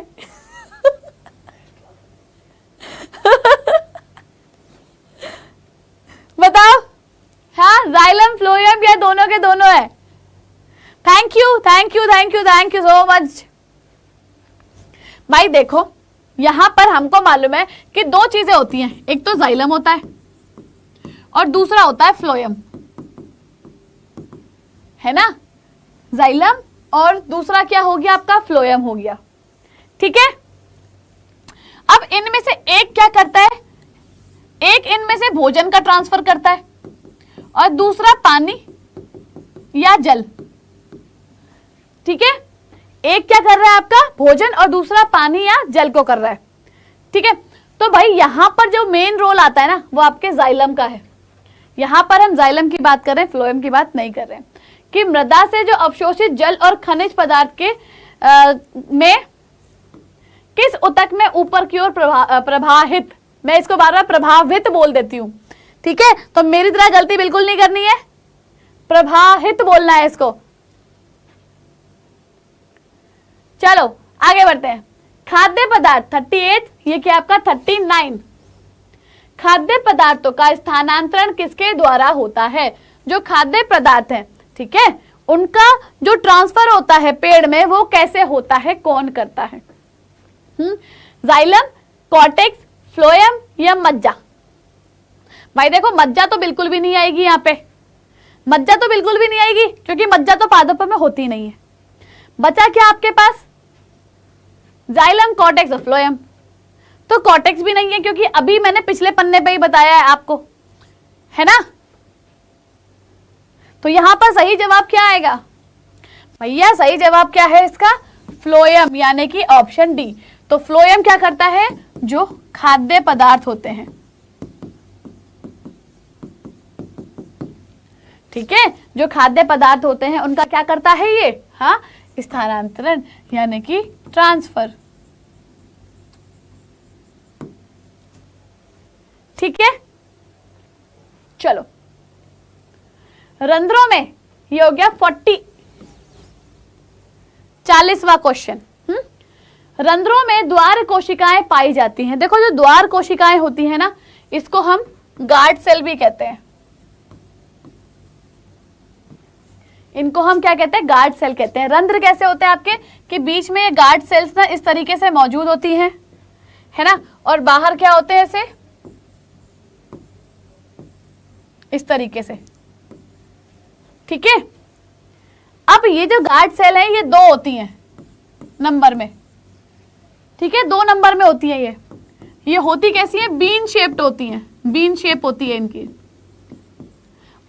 बताओ, हाँ जाइलम फ्लोएम या दोनों के दोनों है। Thank you thank you thank you thank you so much भाई। देखो यहां पर हमको मालूम है कि दो चीजें होती हैं, एक तो जाइलम होता है और दूसरा होता है फ्लोएम, है ना। जाइलम और दूसरा क्या हो गया आपका, फ्लोएम हो गया, ठीक है। अब इनमें से एक क्या करता है, एक इनमें से भोजन का ट्रांसफर करता है और दूसरा पानी या जल, ठीक है। एक क्या कर रहा है आपका, भोजन, और दूसरा पानी या जल को कर रहा है, ठीक है। तो भाई यहां पर जो मेन रोल आता है ना वो आपके जाइलम का है। यहां पर हम जाइलम की बात कर रहे हैं, फ्लोएम की बात नहीं कर रहे हैं। कि मृदा से जो अवशोषित जल और खनिज पदार्थ के में किस ऊतक में ऊपर की ओर प्रभावित, मैं इसको बार बार प्रभावित बोल देती हूं, ठीक है। तो मेरी तरह गलती बिल्कुल नहीं करनी है, प्रभावित बोलना है इसको। चलो आगे बढ़ते हैं। खाद्य पदार्थ 38, ये क्या आपका 39। खाद्य पदार्थों का स्थानांतरण किसके द्वारा होता है, जो खाद्य पदार्थ हैं, ठीक है, उनका जो ट्रांसफर होता है पेड़ में वो कैसे होता है, कौन करता है। जाइलम, कॉर्टेक्स, फ्लोएम या मज्जा। भाई देखो मज्जा तो बिल्कुल भी नहीं आएगी, यहाँ पे मज्जा तो बिल्कुल भी नहीं आएगी क्योंकि मज्जा तो पादपों में होती नहीं है। बचा क्या आपके पास, जाइलम, कॉर्टेक्स और फ्लोएम। तो कॉर्टेक्स भी नहीं है क्योंकि अभी मैंने पिछले पन्ने पे ही बताया है आपको, है ना। तो यहां पर सही जवाब क्या आएगा भैया, सही जवाब क्या है इसका, फ्लोएम, यानी कि ऑप्शन डी। तो फ्लोएम क्या करता है, जो खाद्य पदार्थ होते हैं, ठीक है, जो खाद्य पदार्थ होते हैं उनका क्या करता है ये, हाँ, स्थानांतरण यानी कि ट्रांसफर, ठीक है। चलो रंध्रों में ये हो गया 40वां क्वेश्चन। रंध्रों में द्वार कोशिकाएं पाई जाती हैं। देखो जो द्वार कोशिकाएं होती हैं ना, इसको हम गार्ड सेल भी कहते हैं। इनको हम क्या कहते हैं, गार्ड सेल कहते हैं। रंध्र कैसे होते हैं आपके, कि बीच में ये गार्ड सेल्स ना इस तरीके से मौजूद होती हैं, है ना, और बाहर क्या होते हैं ऐसे, इस तरीके से, ठीक है। अब ये जो गार्ड सेल है ये दो होती हैं नंबर में, ठीक है, 2 नंबर में होती है ये होती कैसी है, बीन शेप्ड होती हैं, बीन शेप होती है इनकी।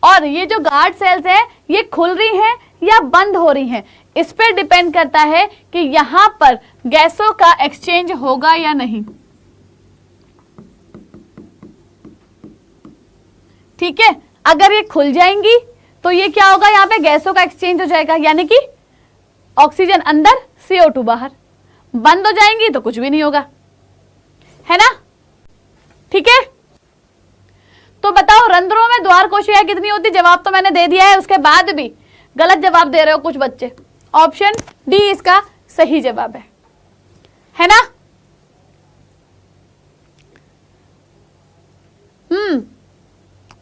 और ये जो गार्ड सेल्स है ये खुल रही हैं या बंद हो रही हैं, इस पर डिपेंड करता है कि यहां पर गैसों का एक्सचेंज होगा या नहीं, ठीक है। अगर ये खुल जाएंगी तो ये क्या होगा, यहाँ पे गैसों का एक्सचेंज हो जाएगा, यानी कि ऑक्सीजन अंदर, CO2 बाहर। बंद हो जाएंगी तो कुछ भी नहीं होगा, है ना, ठीक है। तो बताओ रंध्रों में द्वार कोशिकाएं कितनी होती, जवाब तो मैंने दे दिया है, उसके बाद भी गलत जवाब दे रहे हो कुछ बच्चे। ऑप्शन डी इसका सही जवाब है ना।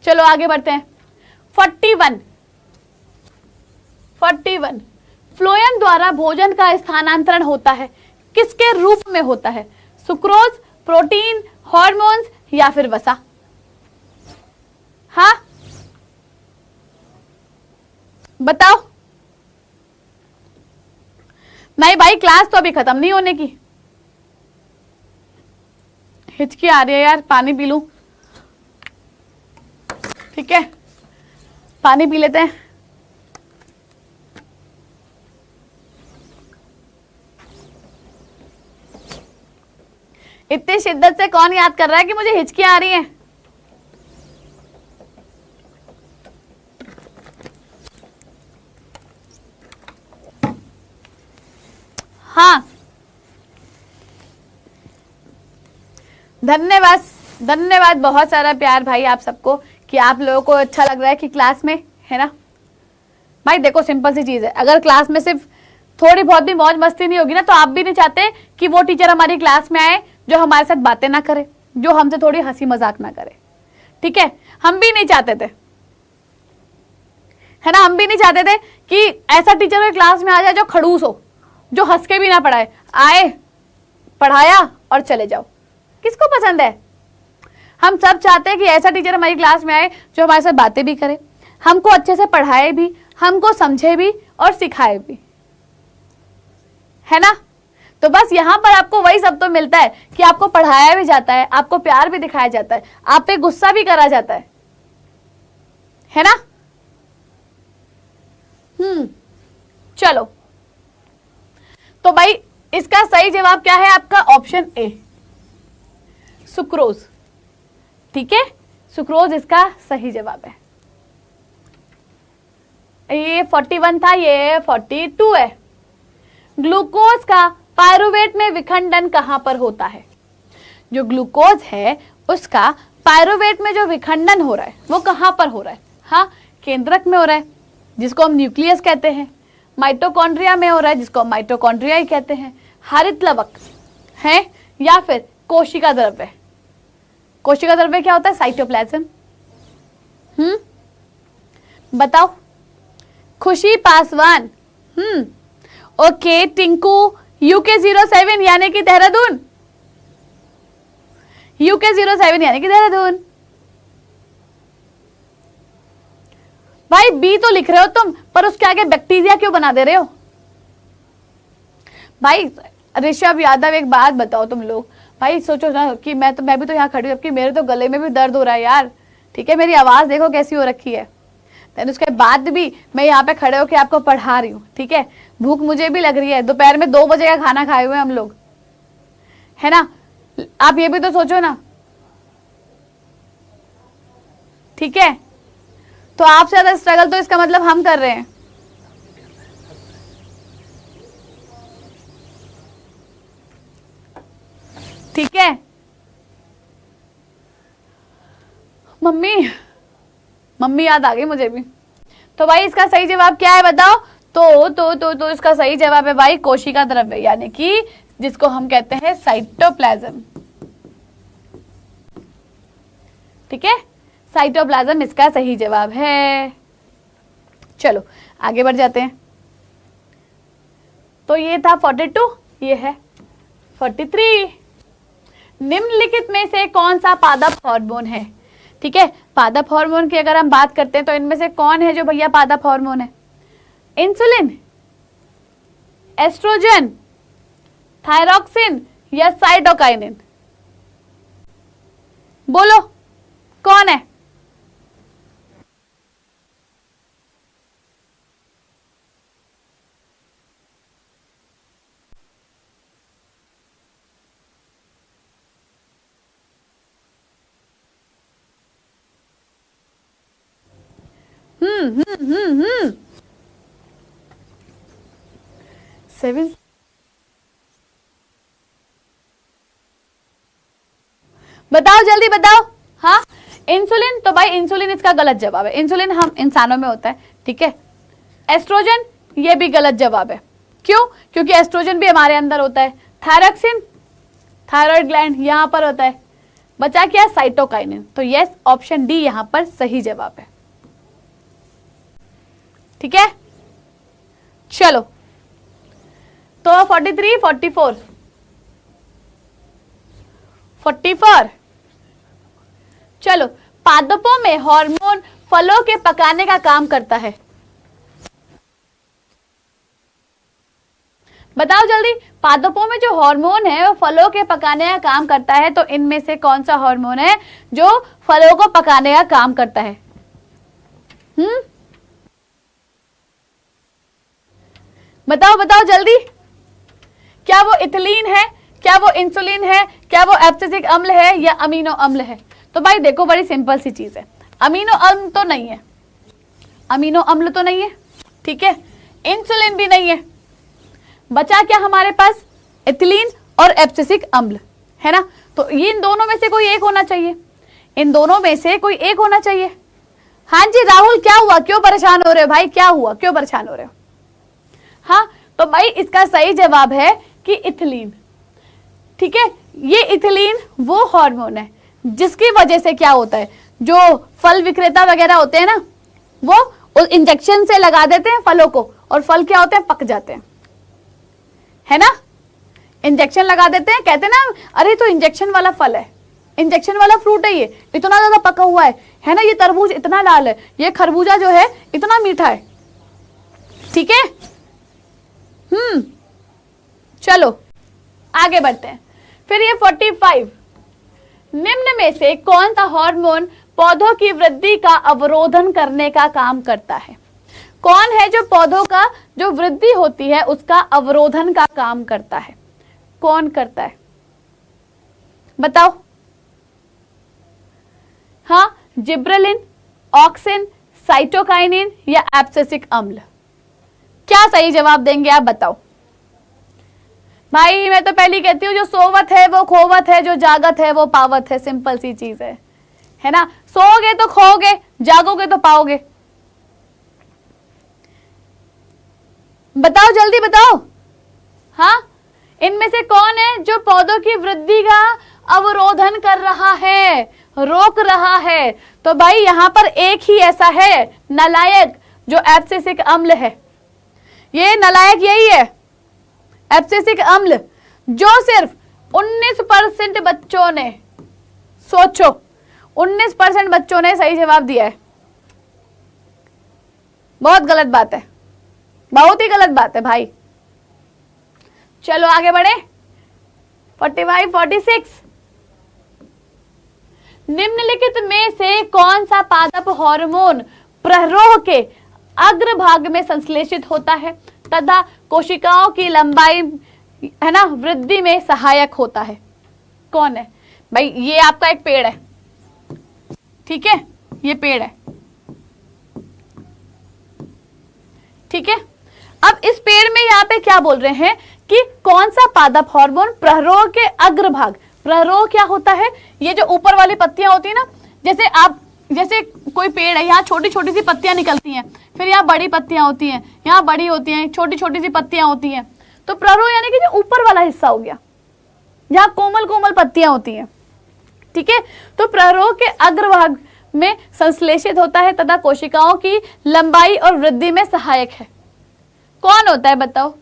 चलो आगे बढ़ते हैं। 41 फ्लोएम द्वारा भोजन का स्थानांतरण होता है, किसके रूप में होता है, सुक्रोज, प्रोटीन, हार्मोन्स या फिर वसा। हाँ बताओ। नहीं भाई क्लास तो अभी खत्म नहीं होने की, हिचकी आ रही है यार, पानी पी लूं, ठीक है, पानी पी लेते हैं। इतनी शिद्दत से कौन याद कर रहा है कि मुझे हिचकी आ रही है। हाँ धन्यवाद। धन्यवाद, बहुत सारा प्यार भाई आप सबको कि आप लोगों को अच्छा लग रहा है कि क्लास में, है ना भाई। देखो सिंपल सी चीज है, अगर क्लास में सिर्फ थोड़ी बहुत भी मौज मस्ती नहीं होगी ना, तो आप भी नहीं चाहते कि वो टीचर हमारी क्लास में आए जो हमारे साथ बातें ना करे, जो हमसे थोड़ी हंसी मजाक ना करे। ठीक है, हम भी नहीं चाहते थे, है ना, हम भी नहीं चाहते थे कि ऐसा टीचर क्लास में आ जाए जो खड़ूस हो, जो हंस के भी ना पढ़ाए, आए पढ़ाया और चले जाओ। किसको पसंद है? हम सब चाहते हैं कि ऐसा टीचर हमारी क्लास में आए जो हमारे साथ बातें भी करे, हमको अच्छे से पढ़ाए भी, हमको समझे भी और सिखाए भी, है ना। तो बस यहाँ पर आपको वही सब तो मिलता है कि आपको पढ़ाया भी जाता है, आपको प्यार भी दिखाया जाता है, आप पे गुस्सा भी करा जाता है ना। चलो, तो भाई इसका सही जवाब क्या है आपका? Option A, sucrose. ठीक है, सुक्रोज इसका सही जवाब है। ये 41 था, ये 42 है। ग्लूकोज का पायरुवेट में विखंडन कहां पर होता है? जो ग्लूकोज है उसका पायरुवेट में जो विखंडन हो रहा है वो कहां पर हो रहा है? हाँ, केंद्रक में हो रहा है जिसको हम न्यूक्लियस कहते हैं, माइटोकॉन्ड्रिया में हो रहा है जिसको हम माइटोकॉन्ड्रिया ही कहते हैं, हरित लवक है, या फिर कोशिका द्रव्य। कोशिका द्रव्य क्या होता है? साइटोप्लाज्म। बताओ। खुशी पासवान। ओके, टिंकू UK 07 यानी कि देहरादून, UK 07 यानी कि देहरादून। भाई बी तो लिख रहे हो तुम, पर उसके आगे बैक्टीरिया क्यों बना दे रहे हो? भाई ऋषभ यादव, एक बात बताओ तुम लोग, भाई सोचो ना कि मैं भी तो यहाँ खड़ी हूँ, जबकि मेरे तो गले में भी दर्द हो रहा है यार। ठीक है, मेरी आवाज देखो कैसी हो रखी है। देन उसके बाद भी मैं यहाँ पे खड़े होकर आपको पढ़ा रही हूँ। ठीक है, भूख मुझे भी लग रही है, दोपहर में 2 बजे का खाना खाए हुए हम लोग, है ना। आप ये भी तो सोचो ना। ठीक है, तो आपसे ज्यादा स्ट्रगल तो इसका मतलब हम कर रहे हैं। ठीक है, मम्मी याद आ गई मुझे भी। तो भाई इसका सही जवाब क्या है बताओ? तो इसका सही जवाब है भाई कोशिका द्रव्य, यानी कि जिसको हम कहते हैं साइटोप्लाज्म। ठीक है, साइटोप्लाज्म इसका सही जवाब है। चलो आगे बढ़ जाते हैं। तो ये था 42, ये है 43। निम्नलिखित में से कौन सा पादप हार्मोन है? ठीक है, पादप हार्मोन की अगर हम बात करते हैं तो इनमें से कौन है जो भैया पादप हार्मोन है? इंसुलिन, एस्ट्रोजन, थायरॉक्सिन या साइटोकाइनिन? बोलो कौन है? सेवन। बताओ जल्दी बताओ। हाँ, इंसुलिन, तो भाई इंसुलिन इसका गलत जवाब है। इंसुलिन हम इंसानों में होता है। ठीक है, एस्ट्रोजन ये भी गलत जवाब है। क्यों? क्योंकि एस्ट्रोजन भी हमारे अंदर होता है। थायरॉक्सिन थायराइड ग्लैंड यहां पर होता है। बचा क्या? साइटोकाइनिन। तो यस, ऑप्शन डी यहां पर सही जवाब है। ठीक है, चलो तो 43, 44, 44। चलो, पादपों में हार्मोन फलों के पकाने का काम करता है। बताओ जल्दी, पादपों में जो हार्मोन है वो फलों के पकाने का काम करता है, तो इनमें से कौन सा हार्मोन है जो फलों को पकाने का काम करता है? बताओ बताओ जल्दी। क्या वो इथिलीन है, क्या वो इंसुलिन है, क्या वो एब्सिसिक अम्ल है या अमीनो अम्ल है? तो भाई देखो, बड़ी सिंपल सी चीज है। अमीनो अम्ल तो नहीं है, अमीनो अम्ल तो नहीं है। ठीक है, इंसुलिन भी नहीं है। बचा क्या हमारे पास? इथिलीन और एब्सिसिक अम्ल, है ना। तो ये इन दोनों में से कोई एक होना चाहिए, इन दोनों में से कोई एक होना चाहिए। हाँ जी राहुल, क्या हुआ, क्यों परेशान हो रहे हो भाई, क्या हुआ, क्यों परेशान हो रहे हो? हाँ तो भाई इसका सही जवाब है कि इथिलीन। ठीक है, ये इथिलीन वो हार्मोन है जिसकी वजह से क्या होता है, जो फल विक्रेता वगैरह होते हैं ना, वो इंजेक्शन से लगा देते हैं फलों को, और फल क्या होते हैं, पक जाते हैं, है ना। इंजेक्शन लगा देते हैं, कहते हैं ना अरे तो इंजेक्शन वाला फल है, इंजेक्शन वाला फ्रूट है, ये इतना ज्यादा पका हुआ है ना, ये तरबूज इतना लाल है, ये खरबूजा जो है इतना मीठा है। ठीक है, चलो आगे बढ़ते हैं। फिर ये 45, निम्न में से कौन सा हार्मोन पौधों की वृद्धि का अवरोधन करने का काम करता है? कौन है जो पौधों का जो वृद्धि होती है उसका अवरोधन का काम करता है? कौन करता है, बताओ। हाँ, जिब्रेलिन, ऑक्सिन, साइटोकाइनिन या एब्सिसिक अम्ल? क्या सही जवाब देंगे आप, बताओ। भाई मैं तो पहली कहती हूँ, जो सोवत है वो खोवत है, जो जागत है वो पावत है, सिंपल सी चीज है ना। सोओगे तो खोओगे, जागोगे तो पाओगे। बताओ जल्दी बताओ। हाँ, इनमें से कौन है जो पौधों की वृद्धि का अवरोधन कर रहा है, रोक रहा है? तो भाई यहां पर एक ही ऐसा है नालायक, जो एब्सिसिक अम्ल है। ये नालायक यही है, एब्सिसिक अम्ल, जो सिर्फ 19% बच्चों ने, सोचो 19% बच्चों ने सही जवाब दिया है। बहुत गलत बात है, बहुत ही गलत बात है भाई। चलो आगे बढ़े। 45, 46, निम्नलिखित में से कौन सा पादप हार्मोन प्ररोह के अग्रभाग में संश्लेषित होता है तथा कोशिकाओं की लंबाई, है ना, वृद्धि में सहायक होता है? कौन है भाई? ये आपका एक पेड़ है, ठीक है, ये पेड़ है, ठीक है। अब इस पेड़ में यहाँ पे क्या बोल रहे हैं कि कौन सा पादप हार्मोन प्ररोह के अग्रभाग, प्ररोह क्या होता है? ये जो ऊपर वाली पत्तियां होती है ना, जैसे कोई पेड़ है, यहाँ छोटी छोटी सी पत्तियां निकलती हैं, फिर यहाँ बड़ी पत्तियां होती हैं, यहाँ बड़ी होती हैं, छोटी छोटी सी पत्तियां होती हैं। तो प्ररोह यानी कि जो ऊपर वाला हिस्सा हो गया, जहाँ कोमल कोमल पत्तियां होती हैं, ठीक है। तो प्ररोह के अग्रभाग में संश्लेषित होता है तथा कोशिकाओं की लंबाई और वृद्धि में सहायक है। कौन होता है बताओ?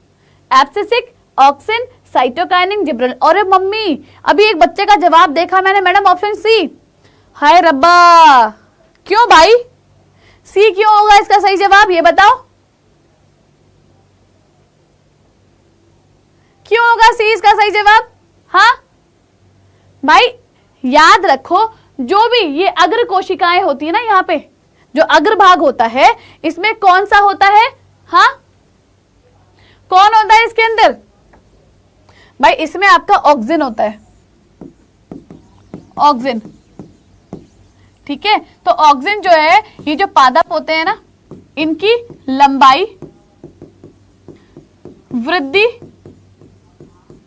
Abscisic, auxin, cytokinin, gibberellin. अरे मम्मी, अभी एक बच्चे का जवाब देखा मैंने मैडम, ऑप्शन सी। हाय रब्बा, क्यों भाई, सी क्यों होगा इसका सही जवाब, ये बताओ क्यों होगा सी इसका सही जवाब? हाँ भाई याद रखो, जो भी ये अग्र कोशिकाएं होती है ना, यहाँ पे जो अग्रभाग होता है, इसमें कौन सा होता है? हाँ, कौन होता है इसके अंदर? भाई इसमें आपका ऑक्सिन होता है, ऑक्सिन, ठीक है। तो ऑक्सिन जो है, ये जो पादप होते हैं ना, इनकी लंबाई, वृद्धि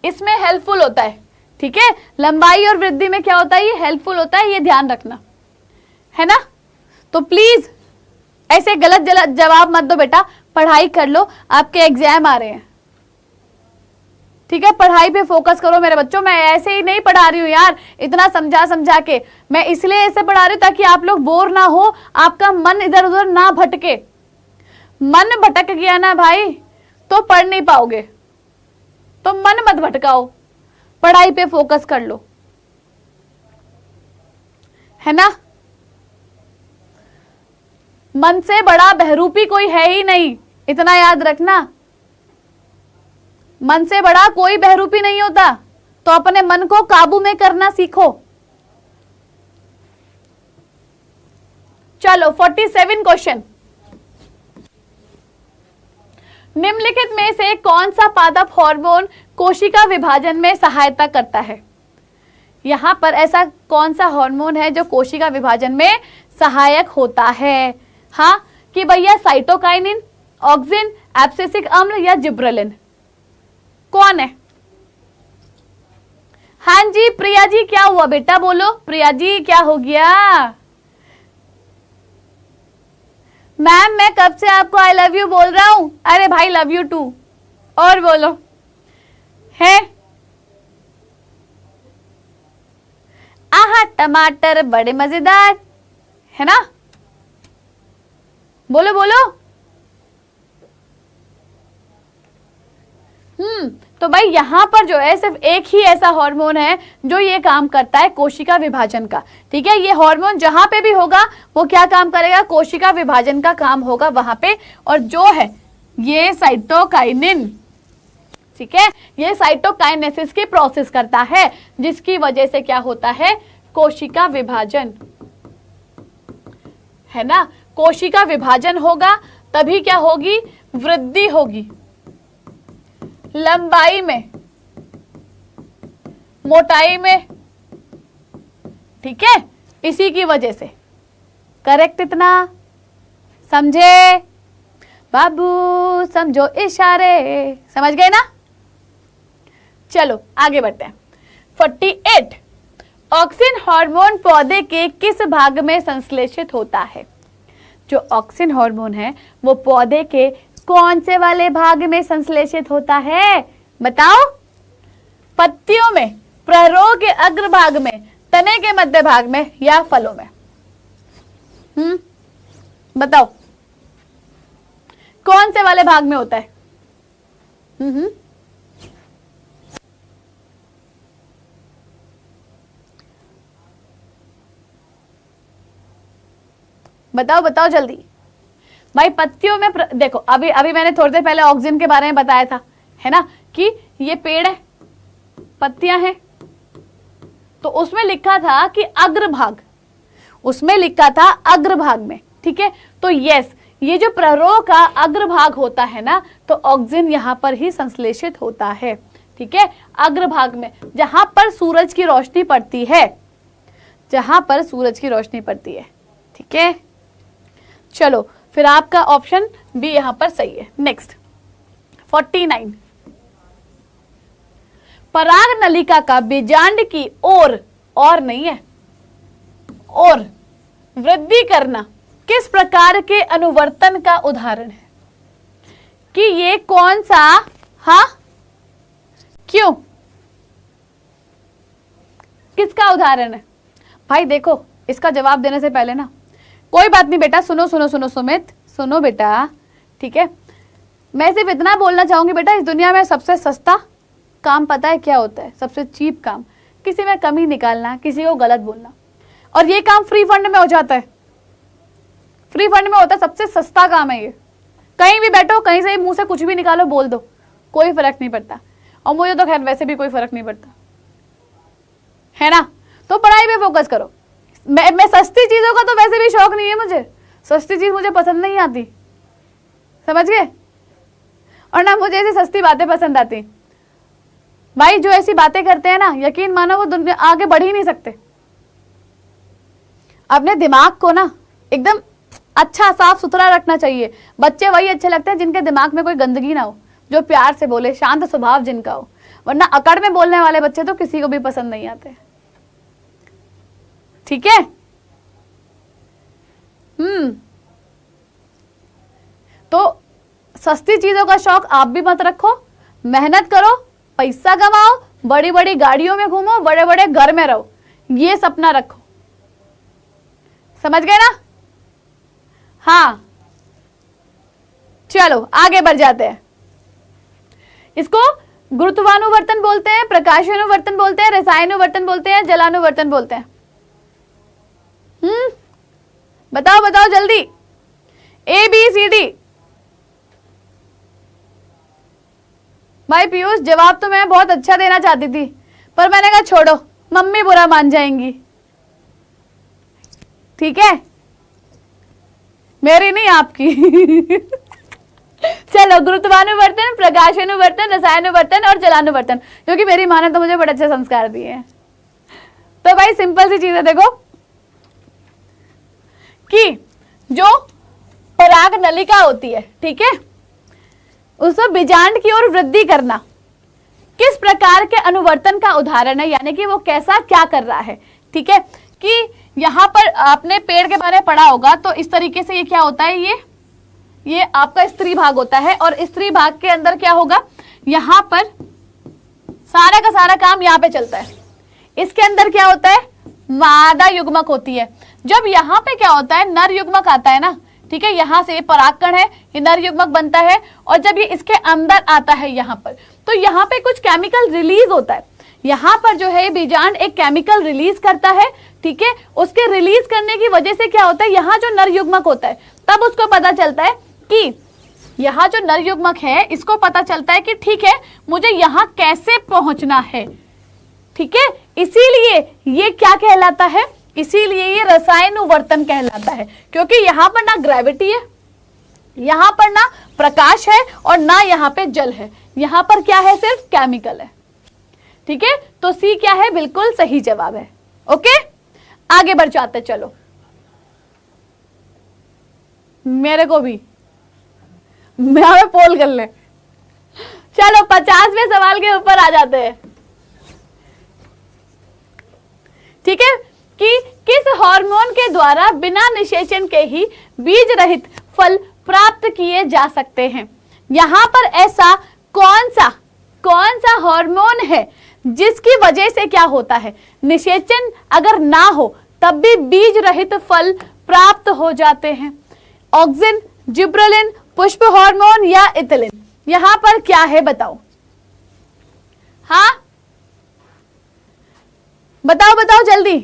इसमें हेल्पफुल होता है, ठीक है। लंबाई और वृद्धि में क्या होता है, ये हेल्पफुल होता है, ये ध्यान रखना, है ना। तो प्लीज ऐसे गलत गलत जवाब मत दो बेटा, पढ़ाई कर लो, आपके एग्जाम आ रहे हैं, ठीक है। पढ़ाई पे फोकस करो मेरे बच्चों। मैं ऐसे ही नहीं पढ़ा रही हूँ यार, इतना समझा समझा के, मैं इसलिए ऐसे पढ़ा रही हूँ ताकि आप लोग बोर ना हो, आपका मन इधर उधर ना भटके। मन भटक गया ना भाई तो पढ़ नहीं पाओगे, तो मन मत भटकाओ, पढ़ाई पे फोकस कर लो, है ना। मन से बड़ा बहरूपी कोई है ही नहीं, इतना याद रखना। मन से बड़ा कोई बहरूपी नहीं होता, तो अपने मन को काबू में करना सीखो। चलो 47 क्वेश्चन, निम्नलिखित में से कौन सा पादप हार्मोन कोशिका विभाजन में सहायता करता है? यहां पर ऐसा कौन सा हार्मोन है जो कोशिका विभाजन में सहायक होता है? हाँ कि भैया साइटोकाइनिन, ऑक्सिन, एब्सिसिक अम्ल या जिब्रेलिन? कौन है? हाँ जी प्रिया जी, क्या हुआ बेटा, बोलो प्रिया जी क्या हो गया। मैम मैं कब से आपको आई लव यू बोल रहा हूं। अरे भाई लव यू टू। और बोलो है। आहा टमाटर बड़े मजेदार है ना। बोलो बोलो। तो भाई यहां पर जो है सिर्फ एक ही ऐसा हार्मोन है जो ये काम करता है कोशिका विभाजन का। ठीक है, ये हार्मोन जहां पे भी होगा वो क्या काम करेगा, कोशिका विभाजन का काम होगा वहां पे। और जो है ये साइटोकाइनिन। ठीक है, ये साइटोकाइनेसिस की प्रोसेस करता है जिसकी वजह से क्या होता है, कोशिका विभाजन, है ना। कोशिका विभाजन होगा तभी क्या होगी, वृद्धि होगी लंबाई में, मोटाई में। ठीक है, इसी की वजह से। करेक्ट इतना समझे बाबू, समझो इशारे, समझ गए ना। चलो आगे बढ़ते हैं। 48 ऑक्सिन हार्मोन पौधे के किस भाग में संश्लेषित होता है। जो ऑक्सिन हार्मोन है वो पौधे के कौन से वाले भाग में संश्लेषित होता है, बताओ। पत्तियों में, प्ररोह के अग्रभाग में, तने के मध्य भाग में या फलों में। बताओ कौन से वाले भाग में होता है। बताओ बताओ जल्दी भाई। पत्तियों में देखो, अभी अभी मैंने थोड़ी देर पहले ऑक्सिन के बारे में बताया था, है ना, कि ये पेड़ है, पत्तियां हैं, तो उसमें लिखा था कि अग्रभाग, उसमें लिखा था अग्रभाग में। ठीक है, तो यस, ये जो प्ररोह का अग्रभाग होता है ना, तो ऑक्सिन यहां पर ही संश्लेषित होता है। ठीक है, अग्रभाग में, जहां पर सूरज की रोशनी पड़ती है, जहां पर सूरज की रोशनी पड़ती है। ठीक है, चलो फिर आपका ऑप्शन बी यहां पर सही है। नेक्स्ट 49 पराग नलिका का बीजांड की ओर, और नहीं है, और वृद्धि करना किस प्रकार के अनुवर्तन का उदाहरण है, कि ये कौन सा, हाँ क्यों, किसका उदाहरण है भाई। देखो इसका जवाब देने से पहले ना, कोई बात नहीं बेटा, सुनो सुनो सुनो सुमित, सुनो बेटा। ठीक है, मैं सिर्फ इतना बोलना चाहूंगी बेटा, इस दुनिया में सबसे सस्ता काम पता है क्या होता है, सबसे चीप काम, किसी में कमी निकालना, किसी को गलत बोलना। और ये काम फ्री फंड में हो जाता है, फ्री फंड में होता है, सबसे सस्ता काम है ये। कहीं भी बैठो, कहीं से मुंह से कुछ भी निकालो, बोल दो, कोई फर्क नहीं पड़ता। और मुझे तो खैर वैसे भी कोई फर्क नहीं पड़ता, है ना। तो पढ़ाई पे फोकस करो। मैं सस्ती चीजों का तो वैसे भी शौक नहीं है मुझे, सस्ती चीज मुझे पसंद नहीं आती, समझ गए। और ना मुझे ऐसी सस्ती बातें पसंद आती भाई। जो ऐसी बातें करते हैं ना, यकीन मानो वो दुनिया आगे बढ़ ही नहीं सकते। अपने दिमाग को ना एकदम अच्छा साफ सुथरा रखना चाहिए। बच्चे वही अच्छे लगते हैं जिनके दिमाग में कोई गंदगी ना हो, जो प्यार से बोले, शांत स्वभाव जिनका हो। वरना अकड़ में बोलने वाले बच्चे तो किसी को भी पसंद नहीं आते। ठीक है, तो सस्ती चीजों का शौक आप भी मत रखो, मेहनत करो, पैसा कमाओ, बड़ी बड़ी गाड़ियों में घूमो, बड़े बड़े घर में रहो, ये सपना रखो। समझ गए ना। हाँ चलो आगे बढ़ जाते हैं। इसको गुरुत्वानुवर्तन बोलते हैं, प्रकाशानुवर्तन बोलते हैं, रसायनुवर्तन बोलते हैं, जलानुवर्तन बोलते हैं। बताओ बताओ जल्दी, ए बी सी डी। भाई पीयूष जवाब तो मैं बहुत अच्छा देना चाहती थी, पर मैंने कहा छोड़ो, मम्मी बुरा मान जाएंगी। ठीक है, मेरी नहीं आपकी। चलो, गुरुत्वानुवर्तन, प्रकाशानुवर्तन, रसायनुवर्तन और जलानुवर्तन, क्योंकि मेरी माँ ने तो मुझे बड़े अच्छे संस्कार दिए हैं। तो भाई सिंपल सी चीज है, देखो कि जो पराग नलिका होती है, ठीक है, उसको बीजांड की ओर वृद्धि करना किस प्रकार के अनुवर्तन का उदाहरण है, यानी कि वो कैसा क्या कर रहा है। ठीक है, कि यहाँ पर आपने पेड़ के बारे में पढ़ा होगा, तो इस तरीके से ये क्या होता है, ये आपका स्त्री भाग होता है, और स्त्री भाग के अंदर क्या होगा, यहाँ पर सारा का सारा काम यहाँ पे चलता है। इसके अंदर क्या होता है, मादा युग्मक होती है। जब यहाँ पे क्या होता है, नर युग्मक आता है ना, ठीक है, यहाँ से ये परागकण है, ये नर युग्मक बनता है, और जब ये इसके अंदर आता है यहाँ पर, तो यहाँ पे कुछ केमिकल रिलीज होता है। यहाँ पर जो है बीजांड एक केमिकल रिलीज करता है, ठीक है, उसके रिलीज करने की वजह से क्या होता है, यहाँ जो नर युग्मक होता है, तब उसको पता चलता है कि यहाँ जो नर युग्मक है, इसको पता चलता है कि ठीक है, मुझे यहाँ कैसे पहुंचना है। ठीक है, इसीलिए ये क्या कहलाता है, इसीलिए ये रसायनुवर्तन कहलाता है, क्योंकि यहाँ पर ना ग्रेविटी है, यहाँ पर ना प्रकाश है, और ना यहाँ पे जल है, यहाँ पर क्या है, सिर्फ केमिकल है। ठीक है, तो सी क्या है, बिल्कुल सही जवाब है। ओके, आगे बढ़ जाते, चलो मेरे को भी मैं पोल कर ले। चलो 50वें सवाल के ऊपर आ जाते हैं। ठीक है, कि किस हार्मोन के द्वारा बिना निषेचन के ही बीज रहित फल प्राप्त किए जा सकते हैं। यहां पर ऐसा कौन सा हार्मोन है जिसकी वजह से क्या होता है, निषेचन अगर ना हो तब भी बीज रहित फल प्राप्त हो जाते हैं। ऑक्सिन, जिब्रेलिन, पुष्प हार्मोन या इथिलीन, यहां पर क्या है बताओ। हाँ बताओ जल्दी।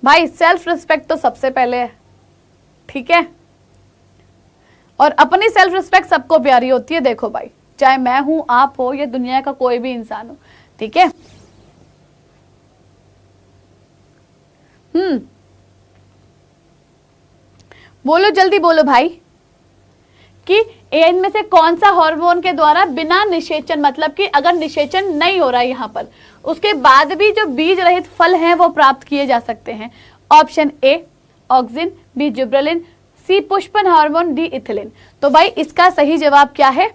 भाई सेल्फ रिस्पेक्ट तो सबसे पहले है, ठीक है, और अपनी सेल्फ रिस्पेक्ट सबको प्यारी होती है। देखो भाई, चाहे मैं हूं, आप हो, या दुनिया का कोई भी इंसान हो, ठीक है। बोलो जल्दी बोलो भाई, कि इनमें से कौन सा हार्मोन के द्वारा बिना निषेचन, मतलब कि अगर निषेचन नहीं हो रहा है यहाँ पर, उसके बाद भी जो बीज रहित फल हैं वो प्राप्त किए जा सकते हैं। Option A auxin, B gibberellin, C पुष्पन हार्मोन, डी इथिलीन। तो भाई इसका सही जवाब क्या है,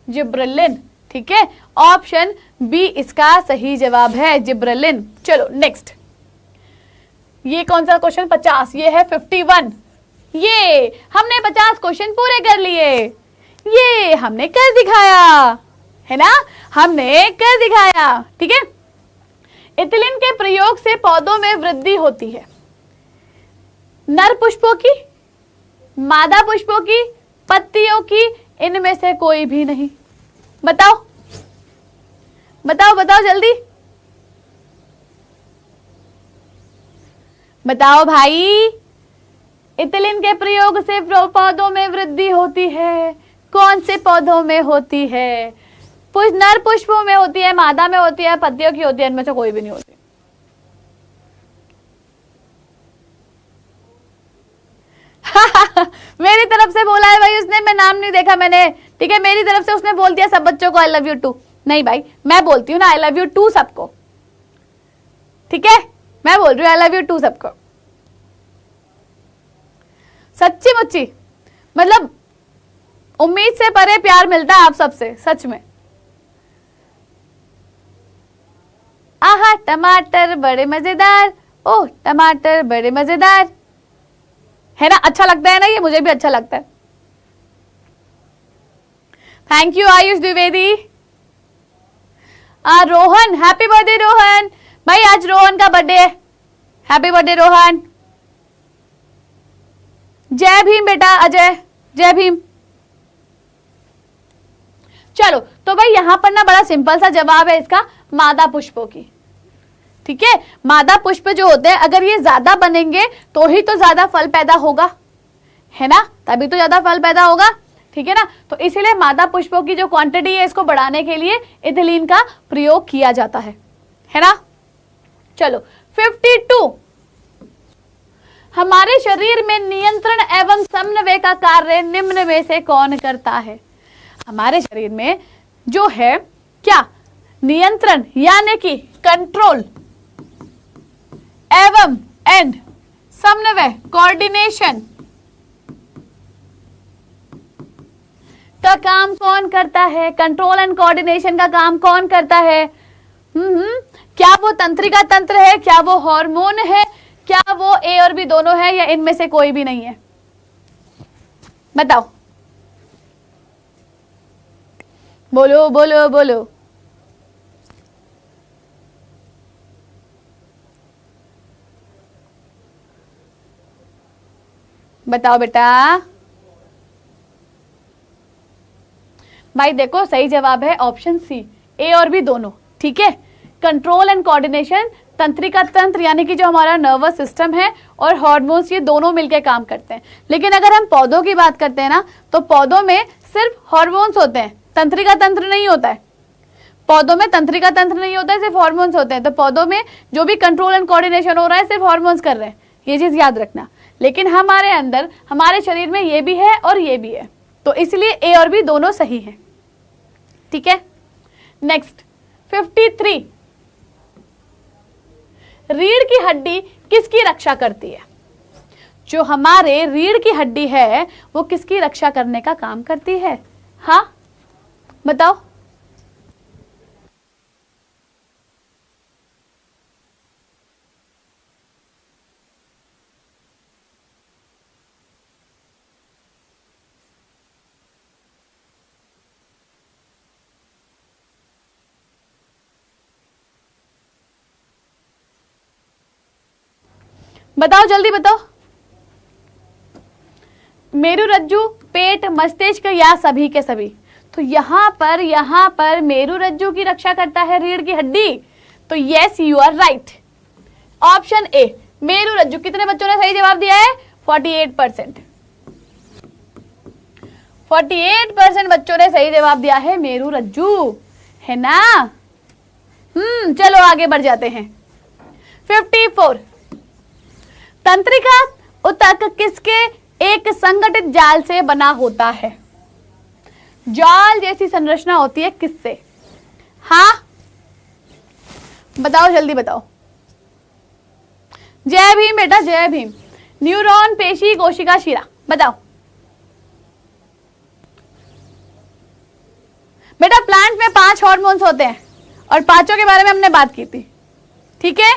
जिब्रेलिन। ठीक है, ऑप्शन बी इसका सही जवाब है, जिब्रेलिन। चलो नेक्स्ट, ये कौन सा क्वेश्चन, 50, ये है 51। ये हमने 50 क्वेश्चन पूरे कर लिए, ये हमने कर दिखाया है ना, हमने कर दिखाया। ठीक है, इथिलीन के प्रयोग से पौधों में वृद्धि होती है। नर पुष्पों की, मादा पुष्पों की, पत्तियों की, इनमें से कोई भी नहीं। बताओ बताओ बताओ जल्दी बताओ भाई, इथिलीन के प्रयोग से पौधों में वृद्धि होती है, कौन से पौधों में होती है, नर पुष्पों में होती है, मादा में होती है, पत्तियों की होती है, इनमें से कोई भी नहीं होती। मेरी तरफ से बोला है भाई उसने, मैं नाम नहीं देखा मैंने, ठीक है, मेरी तरफ से उसने बोल दिया सब बच्चों को आई लव यू टू। नहीं भाई, मैं बोलती हूँ ना आई लव यू टू सबको, ठीक है, मैं बोल रही हूँ आई लव यू टू सबको, सच्ची मुच्ची, मतलब उम्मीद से परे प्यार मिलता है आप सबसे, सच में। आहा टमाटर बड़े मजेदार, ओह टमाटर बड़े मजेदार, है ना, अच्छा लगता है ना, ये मुझे भी अच्छा लगता है। Thank you Ayush Dwivedi. Rohan, happy birthday Rohan भाई, आज रोहन का बर्थडे है, हैप्पी बर्थडे रोहन। जय भीम बेटा अजय, जय भीम। चलो तो भाई यहां पर ना बड़ा सिंपल सा जवाब है इसका, मादा पुष्पों की। ठीक है, मादा पुष्प जो होते हैं अगर ये ज्यादा बनेंगे तो ही तो ज्यादा फल पैदा होगा, है ना, तभी तो ज्यादा फल पैदा होगा। ठीक है ना, तो इसीलिए मादा पुष्पों की जो क्वांटिटी है इसको बढ़ाने के लिए इथिलीन का प्रयोग किया जाता है ना। चलो 52, हमारे शरीर में नियंत्रण एवं समन्वय का कार्य निम्न में से कौन करता है। हमारे शरीर में जो है क्या, नियंत्रण यानी कि कंट्रोल एवं एंड समन्वय कोऑर्डिनेशन, का काम कौन करता है? कंट्रोल एंड कोऑर्डिनेशन का काम कौन करता है? क्या वो तंत्रिका तंत्र है? क्या वो हार्मोन है? क्या वो ए और बी दोनों है, या इनमें से कोई भी नहीं है? बताओ, बोलो बोलो बोलो। बताओ बेटा। भाई देखो, सही जवाब है ऑप्शन सी, ए और बी दोनों। ठीक है, कंट्रोल एंड कोऑर्डिनेशन, तंत्रिका तंत्र यानी कि जो हमारा नर्वस सिस्टम है, और हार्मोन्स, ये दोनों मिलकर काम करते हैं। लेकिन अगर हम पौधों की बात करते हैं ना, तो पौधों में सिर्फ हार्मोन्स होते हैं, तंत्रिका तंत्र नहीं होता है। पौधों में तंत्रिका तंत्र नहीं होता है, सिर्फ हार्मोन्स होते हैं। तो पौधों में जो भी कंट्रोल एंड कोऑर्डिनेशन हो रहा है, सिर्फ हार्मोन्स कर रहे हैं, ये चीज याद रखना। लेकिन हमारे अंदर, हमारे शरीर में ये भी है और ये भी है, तो इसलिए ए और बी दोनों सही है। ठीक है, नेक्स्ट 53, रीढ़ की हड्डी किसकी रक्षा करती है? जो हमारे रीढ़ की हड्डी है वो किसकी रक्षा करने का काम करती है? हाँ बताओ। बताओ जल्दी बताओ। मेरुरज्जु, पेट, मस्तिष्क या सभी के सभी? तो यहां पर मेरुरज्जु की रक्षा करता है रीढ़ की हड्डी। तो yes, you are right, option A मेरुरज्जु। कितने बच्चों ने सही जवाब दिया है? 48%। 48% बच्चों ने सही जवाब दिया है मेरुरज्जु, है ना? चलो आगे बढ़ जाते हैं। 54, तंत्रिका ऊतक किसके एक संगठित जाल से बना होता है? जाल जैसी संरचना होती है किससे? हाँ बताओ, जल्दी बताओ। जय भीम बेटा, जय भीम। न्यूरॉन, पेशी, कोशिका, शिरा, बताओ बेटा। प्लांट में 5 हार्मोन्स होते हैं और 5 के बारे में हमने बात की थी। ठीक है,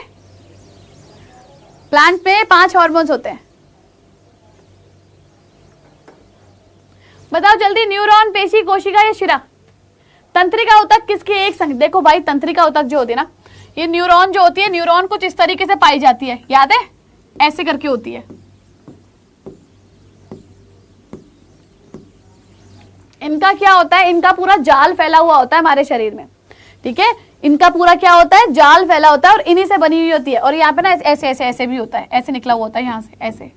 प्लांट में 5 हार्मोन्स होते हैं। बताओ जल्दी, न्यूरॉन, पेशी, कोशिका या शिरा? तंत्रिका ऊतक किसकी एक संग? देखो भाई, तंत्रिका ऊतक जो होती है ना, ये न्यूरॉन जो होती है, न्यूरॉन कुछ इस तरीके से पाई जाती है, याद है? ऐसे करके होती है। इनका क्या होता है? इनका पूरा जाल फैला हुआ होता है हमारे शरीर में। ठीक है, इनका पूरा क्या होता है? जाल फैला होता है और इन्हीं से बनी हुई होती है। और यहाँ पे ना ऐसे ऐसे ऐसे भी होता है, ऐसे निकला हुआ होता है यहाँ से, ऐसे।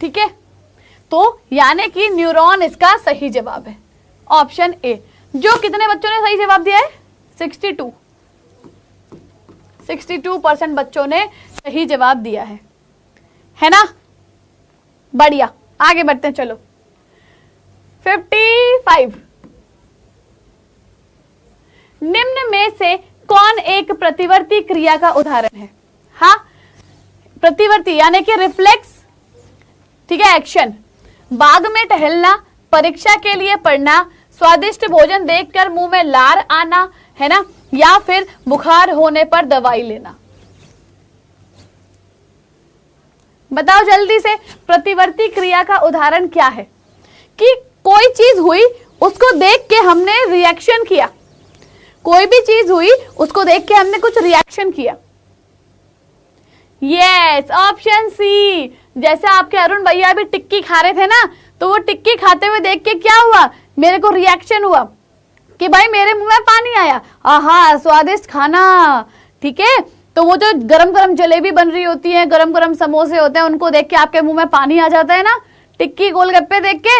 ठीक है, तो यानी कि न्यूरॉन इसका सही जवाब है, ऑप्शन ए। जो कितने बच्चों ने सही जवाब दिया है? 62। 62% बच्चों ने सही जवाब दिया है ना? बढ़िया, आगे बढ़ते हैं। चलो 55, निम्न में से कौन एक प्रतिवर्ती क्रिया का उदाहरण है? हाँ, प्रतिवर्ती यानी कि रिफ्लेक्स। ठीक है, एक्शन। बाग में टहलना, परीक्षा के लिए पढ़ना, स्वादिष्ट भोजन देखकर मुंह में लार आना, है ना, या फिर बुखार होने पर दवाई लेना? बताओ जल्दी से, प्रतिवर्ती क्रिया का उदाहरण क्या है? कि कोई चीज हुई, उसको देख के हमने रिएक्शन किया। कोई भी चीज हुई, उसको देख के हमने कुछ रिएक्शन किया। Yes, option C. जैसे आपके अरुण भैया अभी टिक्की खा रहे थे ना, तो वो टिक्की खाते हुए देख के क्या हुआ? मेरे को रिएक्शन हुआ कि भाई मेरे मुंह में पानी आया, आहा स्वादिष्ट खाना। ठीक है, तो वो जो गरम गरम जलेबी बन रही होती है, गरम गरम समोसे होते हैं, उनको देख के आपके मुंह में पानी आ जाता है ना। टिक्की गोलगप्पे देख के,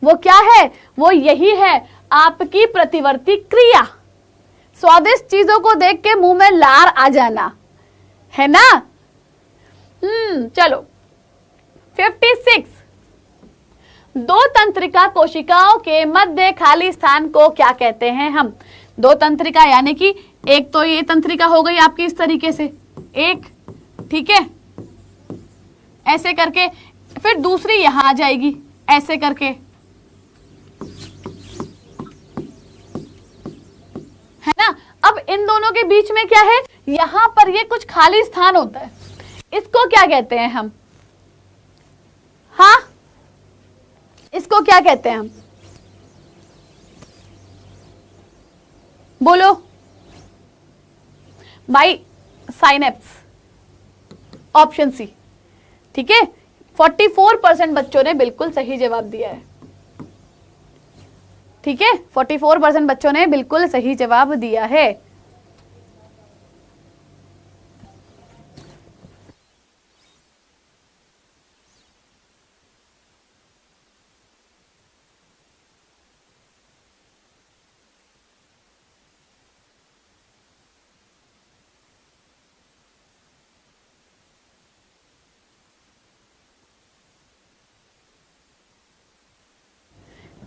वो क्या है? वो यही है आपकी प्रतिवर्ती क्रिया। स्वादिष्ट चीजों को देख के मुंह में लार आ जाना, है ना? चलो 56, दो तंत्रिका कोशिकाओं के मध्य खाली स्थान को क्या कहते हैं हम? दो तंत्रिका यानी कि एक तो ये तंत्रिका हो गई आपकी इस तरीके से एक, ठीक है, ऐसे करके फिर दूसरी यहां आ जाएगी ऐसे करके, है ना। अब इन दोनों के बीच में क्या है, यहां पर ये कुछ खाली स्थान होता है, इसको क्या कहते हैं हम, हाँ इसको क्या कहते हैं हम, बोलो भाई। साइनेप्स, ऑप्शन सी, ठीक है। 44% बच्चों ने बिल्कुल सही जवाब दिया है, ठीक है। 44% बच्चों ने बिल्कुल सही जवाब दिया है।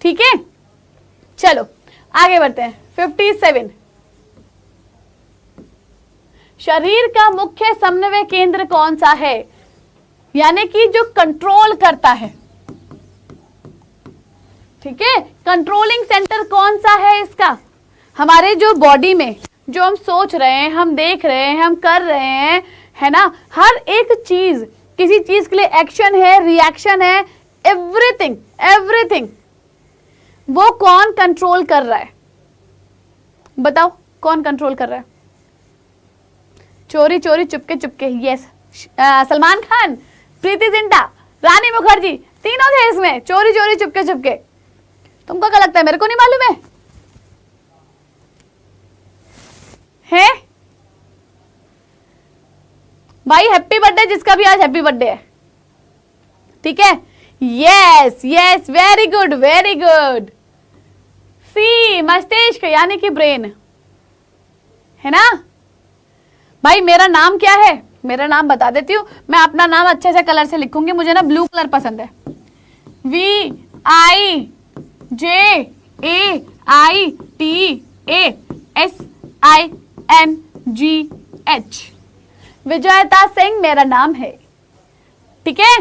ठीक है, चलो आगे बढ़ते हैं। 57, शरीर का मुख्य समन्वय केंद्र कौन सा है, यानी कि जो कंट्रोल करता है, ठीक है। कंट्रोलिंग सेंटर कौन सा है इसका, हमारे जो बॉडी में जो हम सोच रहे हैं, हम देख रहे हैं, हम कर रहे हैं, है ना, हर एक चीज, किसी चीज के लिए एक्शन है, रिएक्शन है, एवरीथिंग एवरीथिंग, वो कौन कंट्रोल कर रहा है, बताओ कौन कंट्रोल कर रहा है। चोरी चोरी चुपके चुपके, यस, सलमान खान, प्रीति जिंटा, रानी मुखर्जी, तीनों थे इसमें, चोरी चोरी चुपके चुपके। तुमको क्या लगता है, मेरे को नहीं मालूम है भाई। हैप्पी बर्थडे जिसका भी आज हैप्पी बर्थडे है, ठीक है। Yes yes, very good very good. C, मस्तिष्क यानी कि ब्रेन, है ना भाई। मेरा नाम क्या है, मेरा नाम बता देती हूँ मैं, अपना नाम अच्छे से कलर से लिखूंगी, मुझे ना ब्लू कलर पसंद है। VIJAITASINGH, विजयता सिंह मेरा नाम है, ठीक है।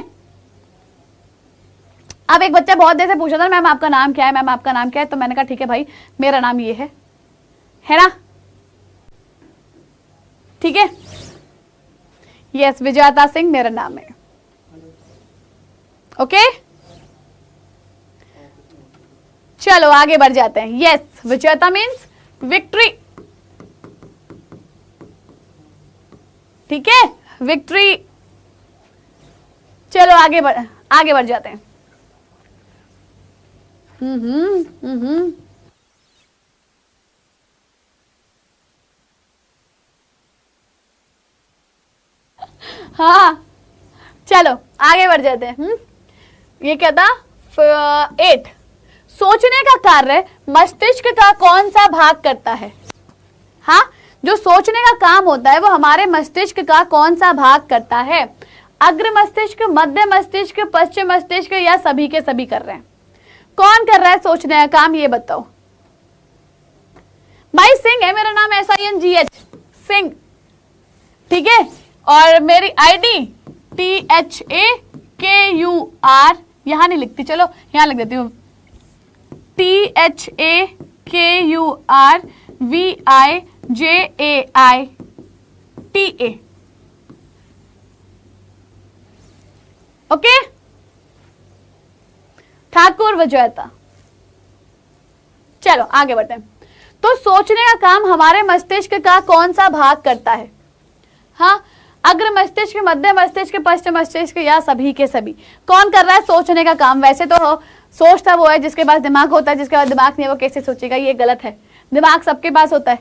अब एक बच्चा बहुत देर से पूछा था मैम आपका नाम क्या है, मैम आपका नाम क्या है, तो मैंने कहा ठीक है भाई मेरा नाम ये है ना, ठीक है। यस, विजयता सिंह मेरा नाम है, ओके। चलो आगे बढ़ जाते हैं। यस, विजयता मीन्स विक्ट्री, ठीक है, विक्ट्री। चलो आगे बढ़ जाते हैं। हाँ चलो आगे बढ़ जाते हैं। ये क्या था, 8, सोचने का कार्य मस्तिष्क का कौन सा भाग करता है। हाँ, जो सोचने का काम होता है वो हमारे मस्तिष्क का कौन सा भाग करता है। अग्र मस्तिष्क, मध्य मस्तिष्क, पश्चिम मस्तिष्क, या सभी के सभी कर रहे हैं। कौन कर रहा है सोचने का काम, ये बताओ भाई। सिंह है मेरा नाम, SINGH, सिंह, ठीक है। और मेरी ID THAKUR, यहां नहीं लिखती, चलो यहां लिख देती हूँ, THAKURVIJAITA, ओके। ठाकुर विजयता। चलो आगे बढ़ते हैं। तो सोचने का काम हमारे मस्तिष्क का कौन सा भाग करता है। हाँ, अग्र मस्तिष्क, मध्य मस्तिष्क, पश्चिम मस्तिष्क, या सभी के सभी। कौन कर रहा है सोचने का काम। वैसे तो सोचता वो है जिसके पास दिमाग होता है, जिसके पास दिमाग नहीं है वो कैसे सोचेगा, ये गलत है। दिमाग सबके पास होता है,